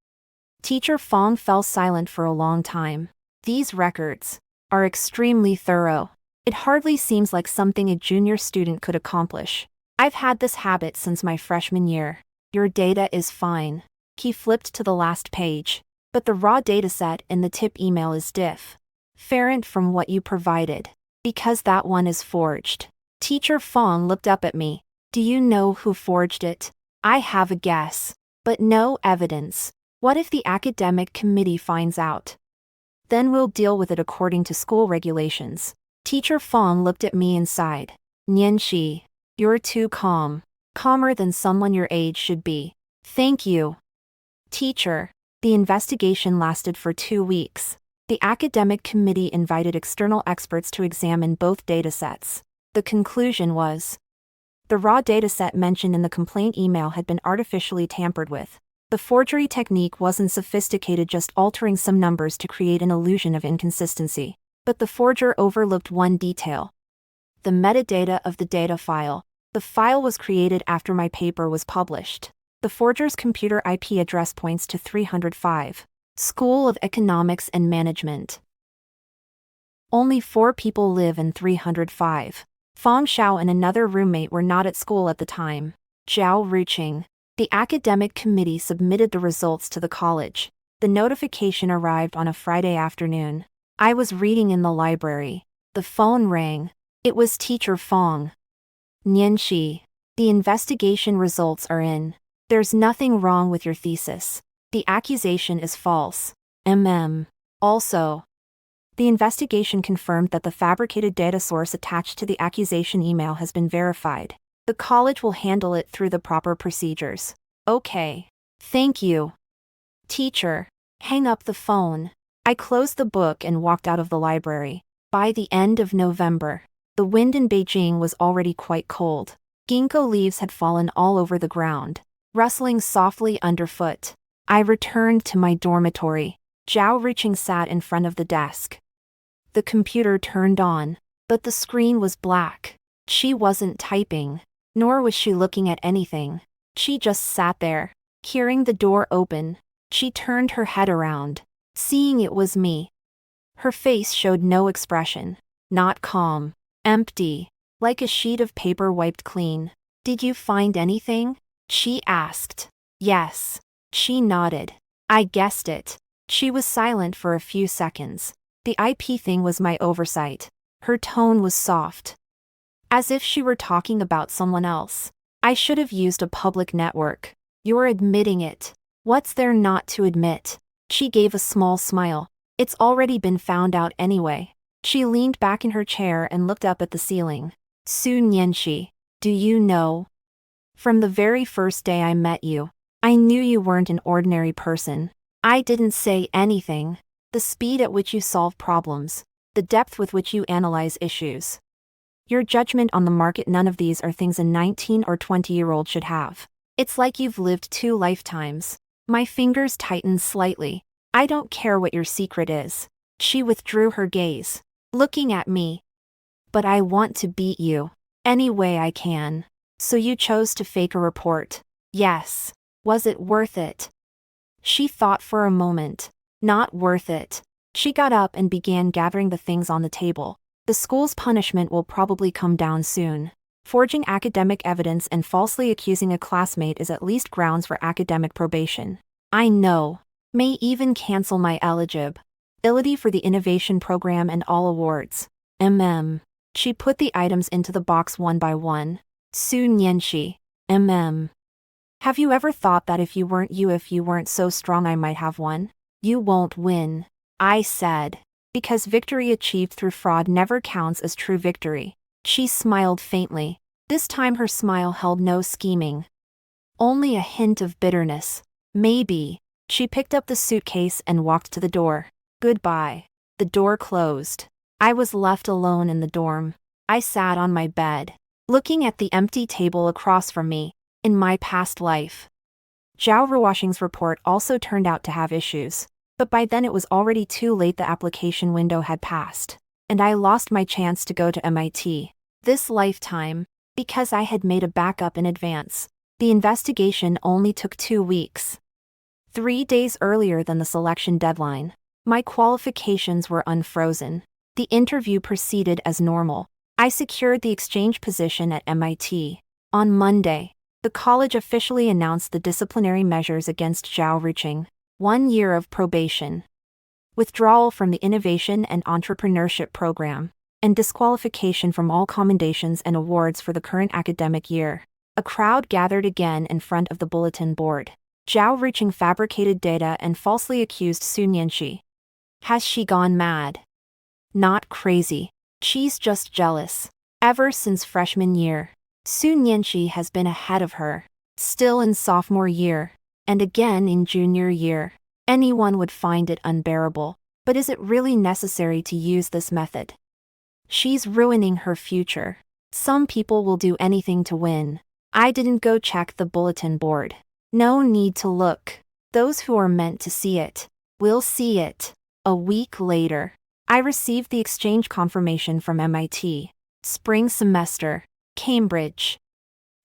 Speaker 1: Teacher Fong fell silent for a long time. These records are extremely thorough. It hardly seems like something a junior student could accomplish. I've had this habit since my freshman year. Your data is fine. He flipped to the last page. But the raw dataset in the tip email is different from what you provided. Because that one is forged. Teacher Fong looked up at me. Do you know who forged it? I have a guess. But no evidence. What if the academic committee finds out? Then we'll deal with it according to school regulations. Teacher Fong looked at me and sighed. Nianxi, you're too calm. Calmer than someone your age should be. Thank you. Teacher, the investigation lasted for 2 weeks. The academic committee invited external experts to examine both datasets. The conclusion was, the raw dataset mentioned in the complaint email had been artificially tampered with. The forgery technique wasn't sophisticated, just altering some numbers to create an illusion of inconsistency. But the forger overlooked one detail. The metadata of the data file. The file was created after my paper was published. The forger's computer IP address points to 305. School of Economics and Management. Only 4 people live in 305. Fong Xiao and another roommate were not at school at the time. Zhao Ruqing. The academic committee submitted the results to the college. The notification arrived on a Friday afternoon. I was reading in the library. The phone rang. It was Teacher Fong. Nianxi. The investigation results are in. There's nothing wrong with your thesis. The accusation is false. Also, the investigation confirmed that the fabricated data source attached to the accusation email has been verified. The college will handle it through the proper procedures. Okay. Thank you. Teacher, hang up the phone. I closed the book and walked out of the library. By the end of November, the wind in Beijing was already quite cold. Ginkgo leaves had fallen all over the ground, rustling softly underfoot. I returned to my dormitory. Zhao Ruqing sat in front of the desk. The computer turned on, but the screen was black. She wasn't typing, nor was she looking at anything. She just sat there. Hearing the door open, she turned her head around, seeing it was me. Her face showed no expression. Not calm. Empty. Like a sheet of paper wiped clean. Did you find anything? She asked. Yes. She nodded. I guessed it. She was silent for a few seconds. The IP thing was my oversight. Her tone was soft, as if she were talking about someone else. I should have used a public network. You're admitting it. What's there not to admit? She gave a small smile. It's already been found out anyway. She leaned back in her chair and looked up at the ceiling. Su Nianxi, do you know? From the very first day I met you, I knew you weren't an ordinary person. I didn't say anything. The speed at which you solve problems, the depth with which you analyze issues. Your judgment on the market, none of these are things a 19 or 20-year-old should have. It's like you've lived 2 lifetimes. My fingers tightened slightly. I don't care what your secret is. She withdrew her gaze, looking at me. But I want to beat you. Any way I can. So you chose to fake a report. Yes. Was it worth it? She thought for a moment. Not worth it. She got up and began gathering the things on the table. The school's punishment will probably come down soon. Forging academic evidence and falsely accusing a classmate is at least grounds for academic probation. I know. May even cancel my eligibility for the innovation program and all awards. She put the items into the box one by one. Su Nianxi. Have you ever thought that if you weren't so strong I might have won? You won't win. I said. Because victory achieved through fraud never counts as true victory. She smiled faintly. This time her smile held no scheming. Only a hint of bitterness. Maybe. She picked up the suitcase and walked to the door. Goodbye. The door closed. I was left alone in the dorm. I sat on my bed, looking at the empty table across from me. In my past life. Zhao Ruoxing's report also turned out to have issues. But by then it was already too late. The application window had passed. And I lost my chance to go to MIT. This lifetime. Because I had made a backup in advance. The investigation only took 2 weeks. 3 days earlier than the selection deadline. My qualifications were unfrozen. The interview proceeded as normal. I secured the exchange position at MIT. On Monday, the college officially announced the disciplinary measures against Zhao Ruoxing. 1 year of probation, withdrawal from the Innovation and Entrepreneurship Program, and disqualification from all commendations and awards for the current academic year. A crowd gathered again in front of the bulletin board. Zhao Ruoxing fabricated data and falsely accused Su Nianxi. Has she gone mad? Not crazy. She's just jealous. Ever since freshman year, Su Nianxi has been ahead of her. Still in sophomore year. And again in junior year. Anyone would find it unbearable. But is it really necessary to use this method? She's ruining her future. Some people will do anything to win. I didn't go check the bulletin board. No need to look. Those who are meant to see it will see it. A week later, I received the exchange confirmation from MIT. Spring semester, Cambridge.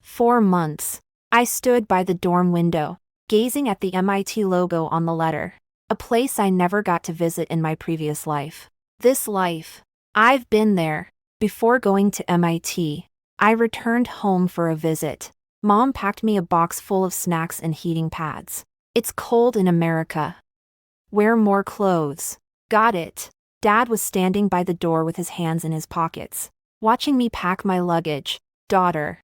Speaker 1: 4 months. I stood by the dorm window, gazing at the MIT logo on the letter. A place I never got to visit in my previous life. This life. I've been there. Before going to MIT, I returned home for a visit. Mom packed me a box full of snacks and heating pads. It's cold in America. Wear more clothes. Got it. Dad was standing by the door with his hands in his pockets, watching me pack my luggage. Daughter.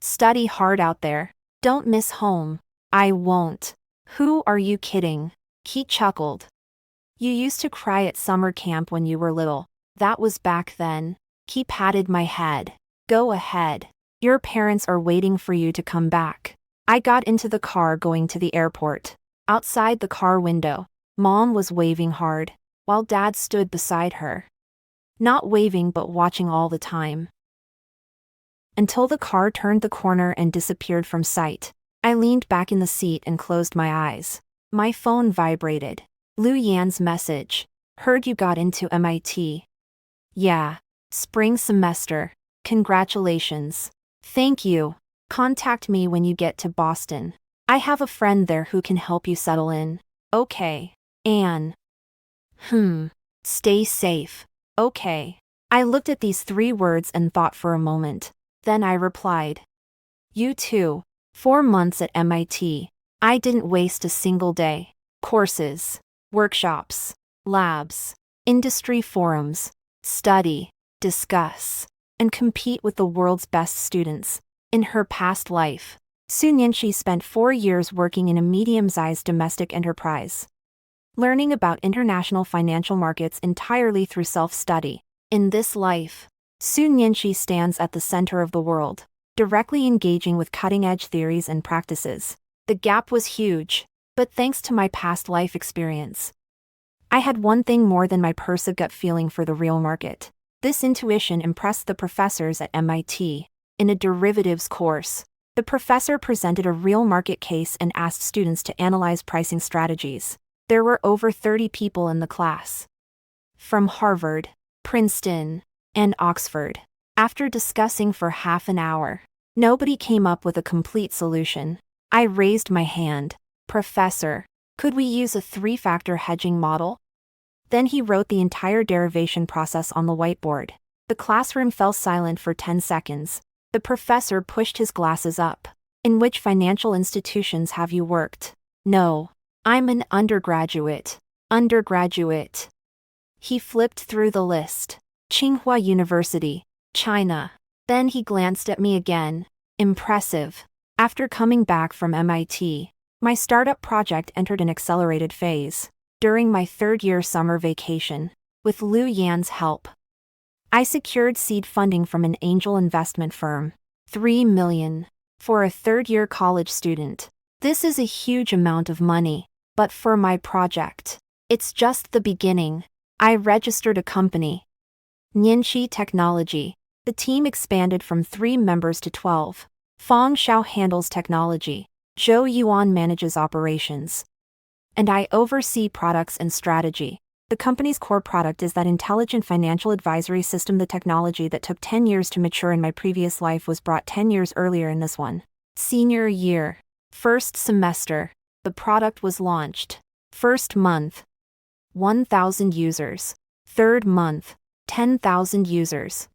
Speaker 1: Study hard out there. Don't miss home. I won't. Who are you kidding? He chuckled. You used to cry at summer camp when you were little. That was back then. He patted my head. Go ahead. Your parents are waiting for you to come back. I got into the car going to the airport. Outside the car window, Mom was waving hard, while Dad stood beside her. Not waving but watching all the time. Until the car turned the corner and disappeared from sight. I leaned back in the seat and closed my eyes. My phone vibrated. Lu Yan's message. Heard you got into MIT. Yeah. Spring semester. Congratulations. Thank you. Contact me when you get to Boston. I have a friend there who can help you settle in. Okay. Anne. Stay safe. Okay. I looked at these 3 words and thought for a moment. Then I replied. You too. 4 months at MIT. I didn't waste a single day. Courses. Workshops. Labs. industry forums, study, discuss, and compete with the world's best students. In her past life, Su Nianxi spent 4 years working in a medium-sized domestic enterprise, learning about international financial markets entirely through self-study. In this life, Su Nianxi stands at the center of the world, directly engaging with cutting-edge theories and practices. The gap was huge, but thanks to my past life experience, I had one thing more than my perceived gut feeling for the real market. This intuition impressed the professors at MIT. In a derivatives course, the professor presented a real market case and asked students to analyze pricing strategies. There were over 30 people in the class, from Harvard, Princeton, and Oxford. After discussing for half an hour, nobody came up with a complete solution. I raised my hand. Professor, could we use a 3-factor hedging model? Then he wrote the entire derivation process on the whiteboard. The classroom fell silent for 10 seconds. The professor pushed his glasses up. In which financial institutions have you worked? No. I'm an undergraduate. Undergraduate. He flipped through the list. Tsinghua University, China. Then he glanced at me again. Impressive. After coming back from MIT, my startup project entered an accelerated phase. During my 3rd-year summer vacation, with Liu Yan's help, I secured seed funding from an angel investment firm. $3 million. For a 3rd-year college student. This is a huge amount of money. But for my project, it's just the beginning. I registered a company, Nianxi Technology. The team expanded from 3 members to 12. Fang Xiao handles technology. Zhou Yuan manages operations. And I oversee products and strategy. The company's core product is that intelligent financial advisory system. The technology that took 10 years to mature in my previous life was brought 10 years earlier in this one. Senior year. First semester. The product was launched. First month, 1,000 users. Third month, 10,000 users.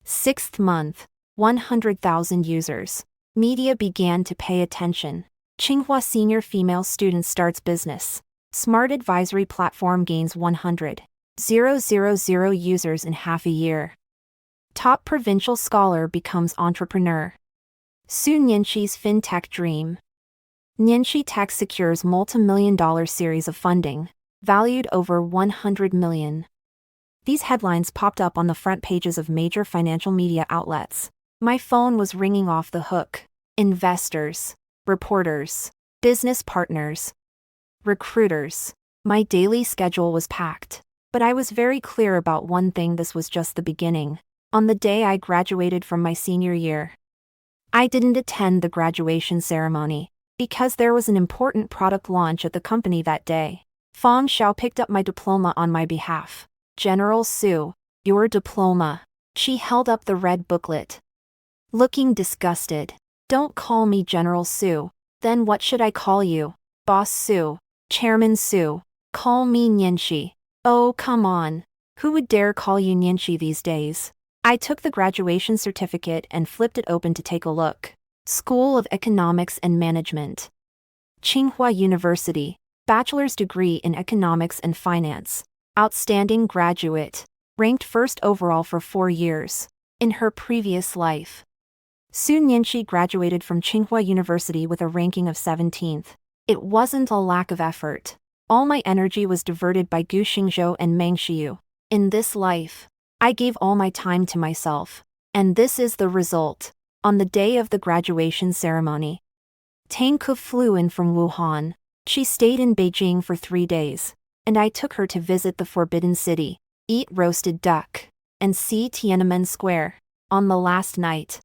Speaker 1: Sixth month, 100,000 users. Media began to pay attention. Tsinghua senior female student starts business. Smart advisory platform gains 100,000 users in half a year. Top provincial scholar becomes entrepreneur. Su Nianxi's fintech dream. Nianxi Tech secures multi-million-dollar series of funding, valued over $100 million. These headlines popped up on the front pages of major financial media outlets. My phone was ringing off the hook. Investors, reporters, business partners, recruiters. My daily schedule was packed, but I was very clear about one thing: this was just the beginning. On the day I graduated from my senior year, I didn't attend the graduation ceremony, because there was an important product launch at the company that day. Fang Xiao picked up my diploma on my behalf. General Su, your diploma. She held up the red booklet, looking disgusted. Don't call me General Su. Then what should I call you? Boss Su, Chairman Su. Call me Nianxi. Oh, come on. Who would dare call you Nianxi these days? I took the graduation certificate and flipped it open to take a look. School of Economics and Management. Tsinghua University. Bachelor's degree in Economics and Finance. Outstanding graduate. Ranked first overall for 4 years. In her previous life, Su Nianxi graduated from Tsinghua University with a ranking of 17th. It wasn't a lack of effort. All my energy was diverted by Gu Xingzhou and Meng Xiu. In this life, I gave all my time to myself. And this is the result. On the day of the graduation ceremony, Tang Ke flew in from Wuhan. She stayed in Beijing for 3 days, and I took her to visit the Forbidden City, eat roasted duck, and see Tiananmen Square. On the last night,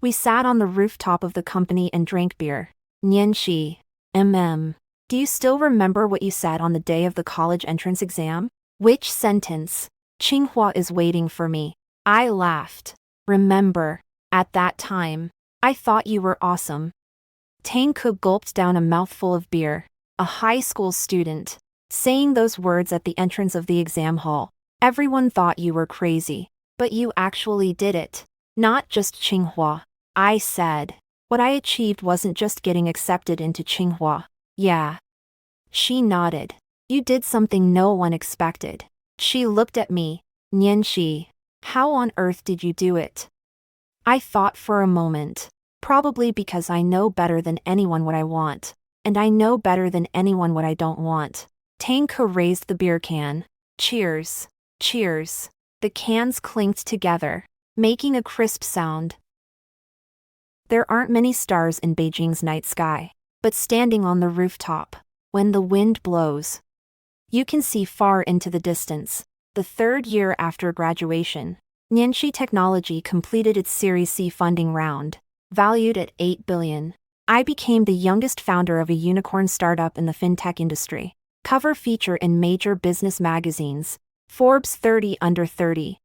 Speaker 1: we sat on the rooftop of the company and drank beer. Nianxi, do you still remember what you said on the day of the college entrance exam? Which sentence? Tsinghua is waiting for me. I laughed. Remember, at that time, I thought you were awesome. Tang Ke gulped down a mouthful of beer. A high school student, saying those words at the entrance of the exam hall. Everyone thought you were crazy, but you actually did it. Not just Tsinghua. I said, what I achieved wasn't just getting accepted into Tsinghua. Yeah. She nodded. You did something no one expected. She looked at me. Nianxi, how on earth did you do it? I thought for a moment. Probably because I know better than anyone what I want. And I know better than anyone what I don't want. Tanka raised the beer can. Cheers. Cheers. The cans clinked together, making a crisp sound. There aren't many stars in Beijing's night sky, but standing on the rooftop, when the wind blows, you can see far into the distance. The third year after graduation, Nianxi Technology completed its Series C funding round, valued at 8 billion. I became the youngest founder of a unicorn startup in the fintech industry. Cover feature in major business magazines, Forbes 30 under 30.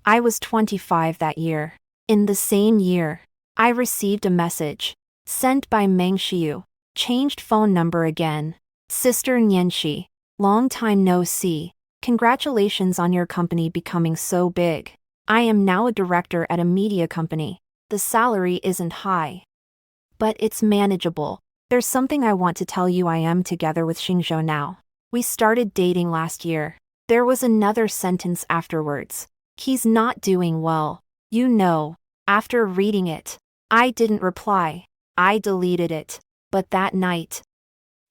Speaker 1: I was 25 that year. In the same year, I received a message, sent by Meng Xiu, changed phone number again. Sister Nianxi, long time no see. Congratulations on your company becoming so big. I am now a director at a media company. The salary isn't high, but it's manageable. There's something I want to tell you. I am together with Xingzhou now. We started dating last year. There was another sentence afterwards. He's not doing well. You know. After reading it, I didn't reply. I deleted it. But that night,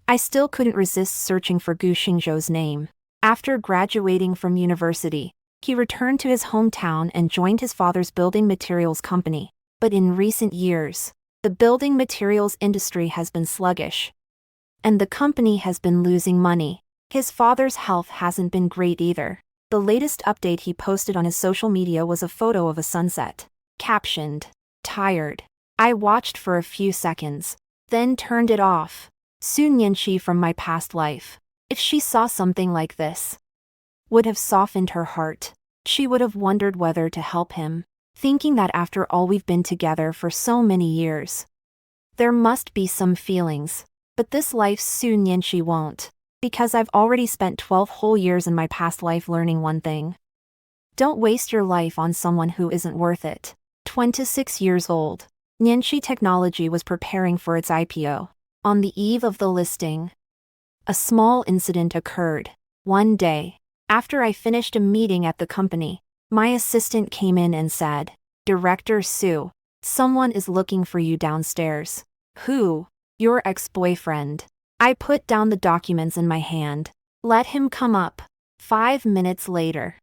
Speaker 1: I still couldn't resist searching for Gu Xingzhou's name. After graduating from university, he returned to his hometown and joined his father's building materials company. But in recent years, the building materials industry has been sluggish, and the company has been losing money. His father's health hasn't been great either. The latest update he posted on his social media was a photo of a sunset, captioned, "Tired." I watched for a few seconds, then turned it off. Su Nianxi from my past life, if she saw something like this, would have softened her heart. She would have wondered whether to help him, thinking that after all we've been together for so many years, there must be some feelings. But this life Su Nianxi won't, because I've already spent 12 whole years in my past life learning one thing. Don't waste your life on someone who isn't worth it. 26 years old, Nianxi Technology was preparing for its IPO. On the eve of the listing, a small incident occurred. One day, after I finished a meeting at the company, my assistant came in and said, "Director Su, someone is looking for you downstairs." "Who?" "Your ex-boyfriend." I put down the documents in my hand. "Let him come up." 5 minutes later,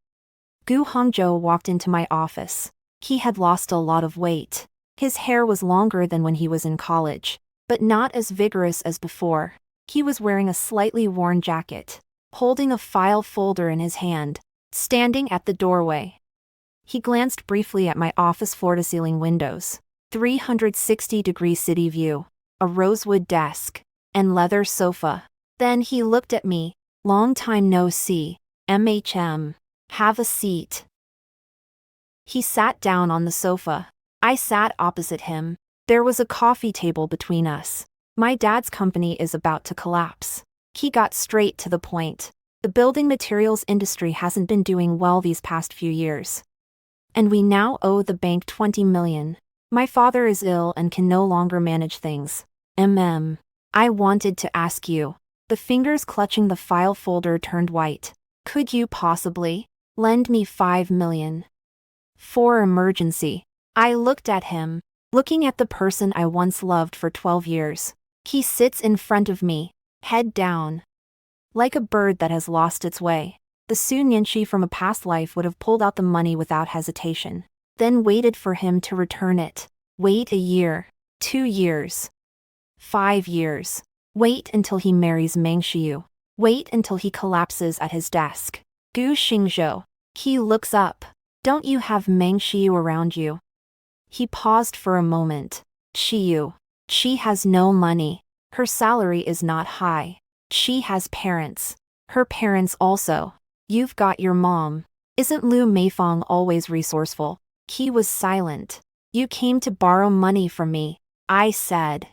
Speaker 1: Gu Hongzhou walked into my office. He had lost a lot of weight. His hair was longer than when he was in college, but not as vigorous as before. He was wearing a slightly worn jacket, holding a file folder in his hand, standing at the doorway. He glanced briefly at my office floor-to-ceiling windows, 360-degree city view, a rosewood desk, and leather sofa. Then he looked at me. "Long time no see. Have a seat." He sat down on the sofa. I sat opposite him. There was a coffee table between us. "My dad's company is about to collapse." He got straight to the point. "The building materials industry hasn't been doing well these past few years, and we now owe the bank 20 million. My father is ill and can no longer manage things. I wanted to ask you." The fingers clutching the file folder turned white. "Could you possibly lend me 5 million? For emergency." I looked at him, looking at the person I once loved for 12 years. He sits in front of me, head down, like a bird that has lost its way. The Su Nianxi from a past life would have pulled out the money without hesitation, then waited for him to return it. Wait a year, 2 years, 5 years. Wait until he marries Meng Xiu. Wait until he collapses at his desk. Gu Xingzhou. He looks up. "Don't you have Meng Xiu around you?" He paused for a moment. "Xiu. She has no money. Her salary is not high. She has parents. Her parents also. You've got your mom. Isn't Lu Meifang always resourceful?" He was silent. "You came to borrow money from me," I said,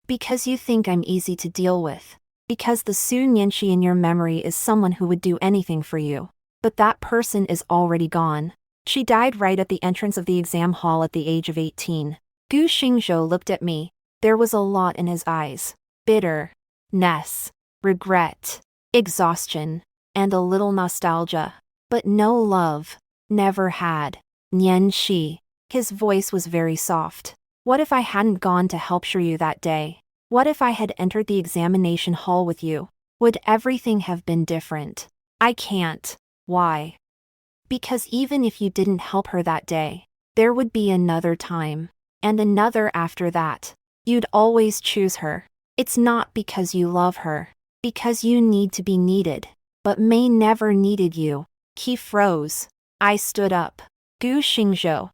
Speaker 1: "because you think I'm easy to deal with. Because the Su Nianxi in your memory is someone who would do anything for you. But that person is already gone. She died right at the entrance of the exam hall at the age of 18. Gu Xingzhou looked at me. There was a lot in his eyes. Bitterness. Regret. exhaustion, and a little nostalgia. But no love. Never had. Nianxi. His voice was very soft. What if I hadn't gone to help Shiryu that day? What if I had entered the examination hall with you? Would everything have been different? I can't. Why? Because even if you didn't help her that day, there would be another time. And another after that. You'd always choose her. It's not because you love her. Because you need to be needed. But Mei never needed you. He froze. I stood up. Gu Xingzhou.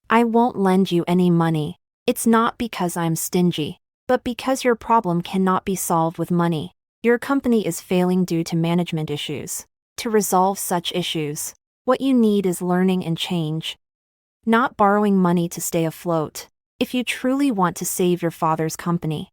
Speaker 1: I won't lend you any money. It's not because I'm stingy, but because your problem cannot be solved with money. Your company is failing due to management issues. To resolve such issues, what you need is learning and change. Not borrowing money to stay afloat. If you truly want to save your father's company,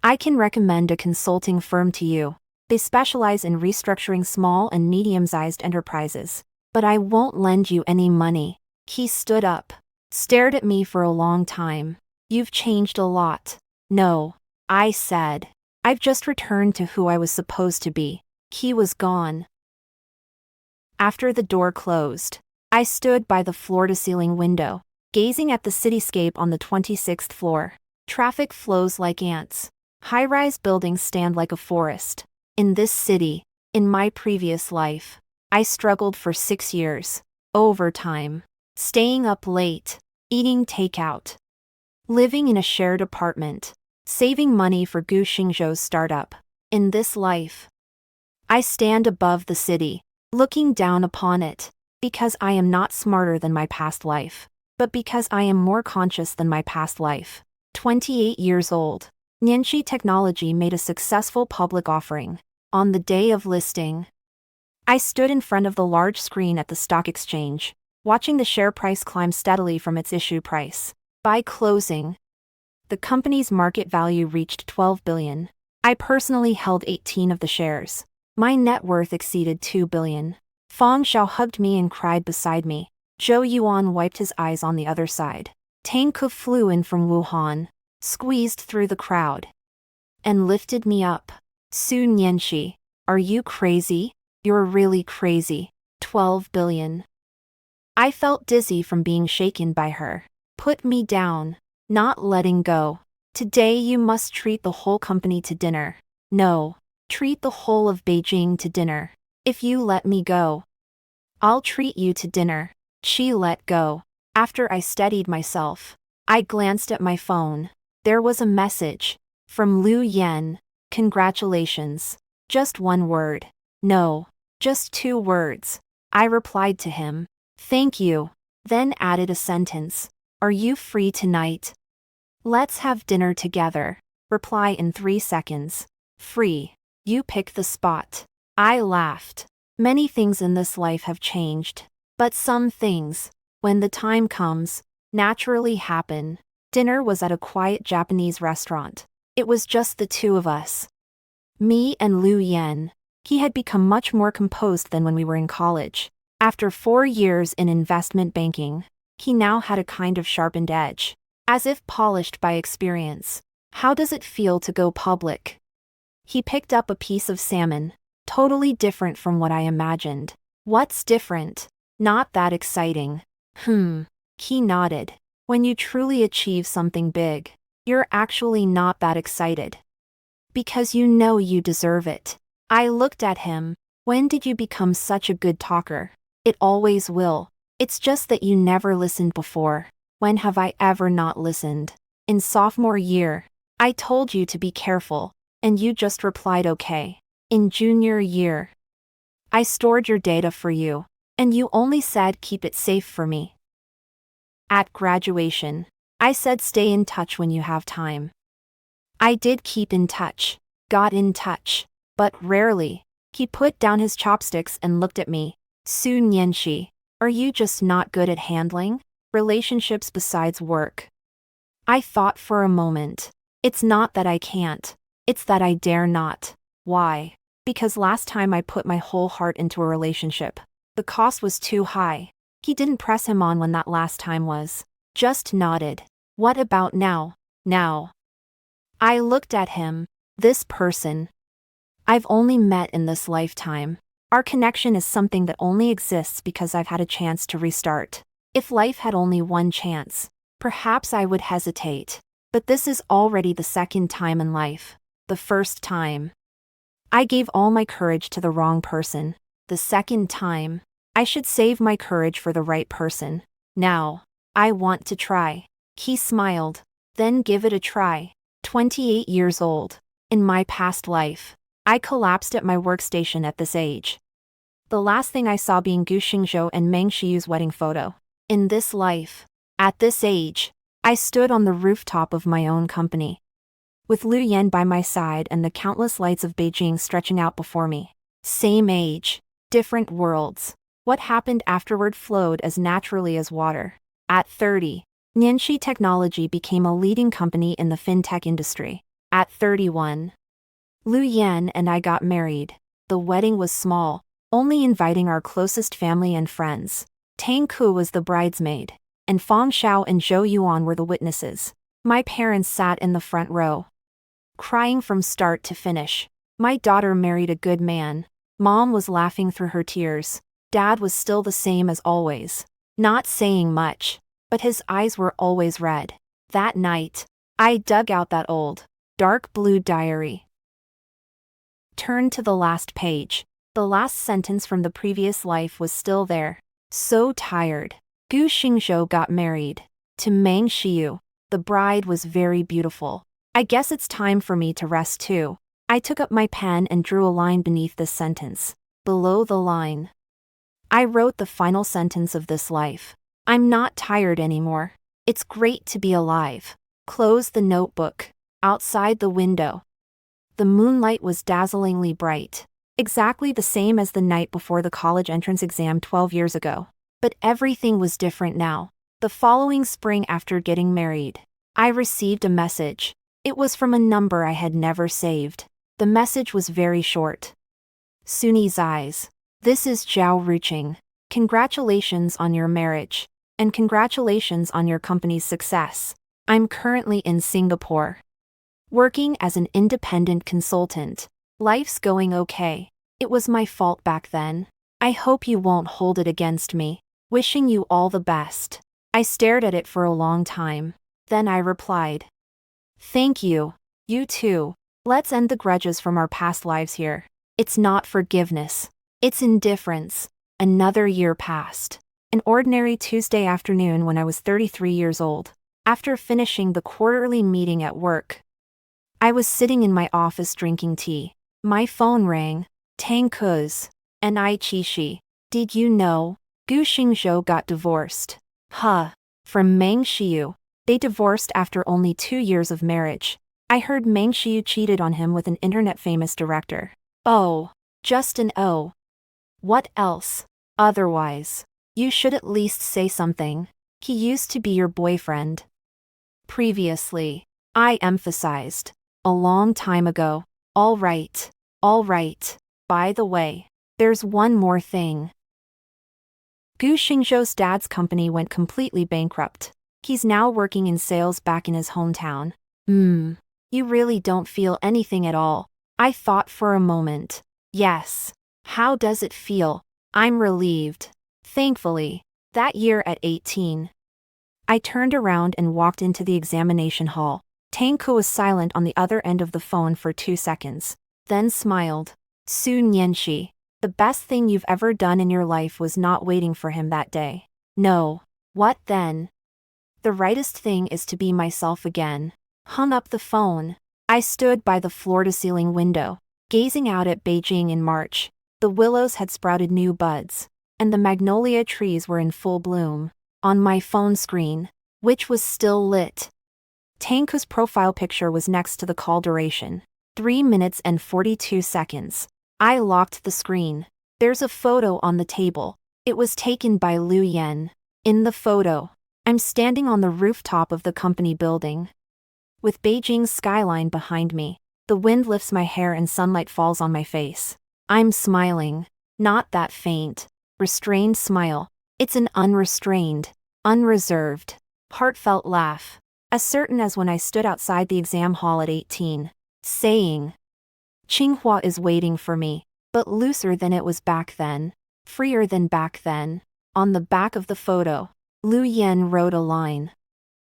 Speaker 1: I can recommend a consulting firm to you. They specialize in restructuring small and medium-sized enterprises. But I won't lend you any money. He stood up, stared at me for a long time. You've changed a lot. No, I said. I've just returned to who I was supposed to be. He was gone. After the door closed, I stood by the floor-to-ceiling window, gazing at the cityscape on the 26th floor. Traffic flows like ants. High-rise buildings stand like a forest. In this city, in my previous life, I struggled for 6 years. Overtime. Staying up late. Eating takeout. Living in a shared apartment. Saving money for Gu Xingzhou's startup. In this life, I stand above the city, looking down upon it, because I am not smarter than my past life, but because I am more conscious than my past life. 28 years old. Nianxi Technology made a successful public offering. On the day of listing, I stood in front of the large screen at the stock exchange, watching the share price climb steadily from its issue price. By closing, the company's market value reached 12 billion. I personally held 18 of the shares. My net worth exceeded 2 billion. Fang Xiao hugged me and cried beside me. Zhou Yuan wiped his eyes on the other side. Tang Ke flew in from Wuhan, squeezed through the crowd, and lifted me up. Su Nianxi, are you crazy? You're really crazy. 12 billion. I felt dizzy from being shaken by her. Put me down. Not letting go. Today you must treat the whole company to dinner. No. Treat the whole of Beijing to dinner. If you let me go, I'll treat you to dinner. She let go. After I steadied myself, I glanced at my phone. There was a message. From Liu Yan. Congratulations. Just one word. No. Just 2 words. I replied to him. Thank you. Then added a sentence. Are you free tonight? Let's have dinner together. Reply in 3 seconds. Free. You pick the spot. I laughed. Many things in this life have changed. But some things, when the time comes, naturally happen. Dinner was at a quiet Japanese restaurant. It was just the 2 of us. Me and Liu Yan. He had become much more composed than when we were in college. After 4 years in investment banking, he now had a kind of sharpened edge, as if polished by experience. How does it feel to go public? He picked up a piece of salmon, totally different from what I imagined. What's different? Not that exciting. He nodded. When you truly achieve something big, you're actually not that excited. Because you know you deserve it. I looked at him. When did you become such a good talker? It always will. It's just that you never listened before. When have I ever not listened? In sophomore year, I told you to be careful, and you just replied okay. In junior year, I stored your data for you, and you only said keep it safe for me. At graduation, I said stay in touch when you have time. I did keep in touch, got in touch. But rarely. He put down his chopsticks and looked at me. Su Nianxi, are you just not good at handling relationships besides work? I thought for a moment. It's not that I can't. It's that I dare not. Why? Because last time I put my whole heart into a relationship, the cost was too high. He didn't press him on when that last time was. Just nodded. What about now? Now. I looked at him. This person. I've only met in this lifetime. Our connection is something that only exists because I've had a chance to restart. If life had only one chance, perhaps I would hesitate. But this is already the second time in life. The first time, I gave all my courage to the wrong person. The second time, I should save my courage for the right person. Now, I want to try. He smiled. Then give it a try. 28 years old. In my past life, I collapsed at my workstation at this age. The last thing I saw being Gu Xingzhou and Meng Shiyu's wedding photo. In this life, at this age, I stood on the rooftop of my own company, with Lu Yan by my side and the countless lights of Beijing stretching out before me. Same age, different worlds. What happened afterward flowed as naturally as water. At 30, Nianxi Technology became a leading company in the fintech industry. At 31, Lu Yan and I got married. The wedding was small, only inviting our closest family and friends. Tang Ku was the bridesmaid, and Fang Xiao and Zhou Yuan were the witnesses. My parents sat in the front row, crying from start to finish. My daughter married a good man. Mom was laughing through her tears. Dad was still the same as always, not saying much, but his eyes were always red. That night, I dug out that old, dark blue diary. Turned to the last page. The last sentence from the previous life was still there. So tired. Gu Xingzhou got married. To Meng Shiyu. The bride was very beautiful. I guess it's time for me to rest too. I took up my pen and drew a line beneath this sentence. Below the line, I wrote the final sentence of this life. I'm not tired anymore. It's great to be alive. Close the notebook. Outside the window, the moonlight was dazzlingly bright. Exactly the same as the night before the college entrance exam 12 years ago. But everything was different now. The following spring after getting married, I received a message. It was from a number I had never saved. The message was very short. Suni's eyes. This is Zhao Ruqing. Congratulations on your marriage. And congratulations on your company's success. I'm currently in Singapore, working as an independent consultant. Life's going okay. It was my fault back then. I hope you won't hold it against me. Wishing you all the best. I stared at it for a long time. Then I replied, thank you. You too. Let's end the grudges from our past lives here. It's not forgiveness. It's indifference. Another year passed. An ordinary Tuesday afternoon when I was 33 years old. After finishing the quarterly meeting at work, I was sitting in my office drinking tea. My phone rang. Tang Ku's. And I Chi. Did you know? Gu Xingzhou got divorced. Huh. From Meng Shiyu. They divorced after only 2 years of marriage. I heard Meng Shiyu cheated on him with an internet-famous director. Oh. Just an O. What else? Otherwise, you should at least say something. He used to be your boyfriend. Previously, I emphasized. A long time ago. All right. By the way, there's one more thing. Gu Xingzhou's dad's company went completely bankrupt. He's now working in sales back in his hometown. You really don't feel anything at all. I thought for a moment. Yes. How does it feel? I'm relieved. Thankfully, that year at 18, I turned around and walked into the examination hall. Tang Ku was silent on the other end of the phone for 2 seconds, then smiled. Su Nianxi, the best thing you've ever done in your life was not waiting for him that day. No. What then? The rightest thing is to be myself again. Hung up the phone. I stood by the floor-to-ceiling window, gazing out at Beijing in March. The willows had sprouted new buds, and the magnolia trees were in full bloom. On my phone screen, which was still lit, Tang Ku's profile picture was next to the call duration. 3 minutes and 42 seconds. I locked the screen. There's a photo on the table. It was taken by Lu Yan. In the photo, I'm standing on the rooftop of the company building, with Beijing's skyline behind me. The wind lifts my hair and sunlight falls on my face. I'm smiling. Not that faint, restrained smile. It's an unrestrained, unreserved, heartfelt laugh. As certain as when I stood outside the exam hall at 18, saying, Tsinghua is waiting for me, but looser than it was back then. Freer than back then. On the back of the photo, Liu Yan wrote a line.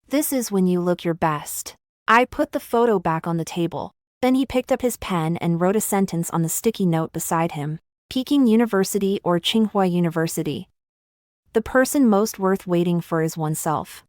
Speaker 1: This is when you look your best. I put the photo back on the table. Then he picked up his pen and wrote a sentence on the sticky note beside him. Peking University or Tsinghua University. The person most worth waiting for is oneself.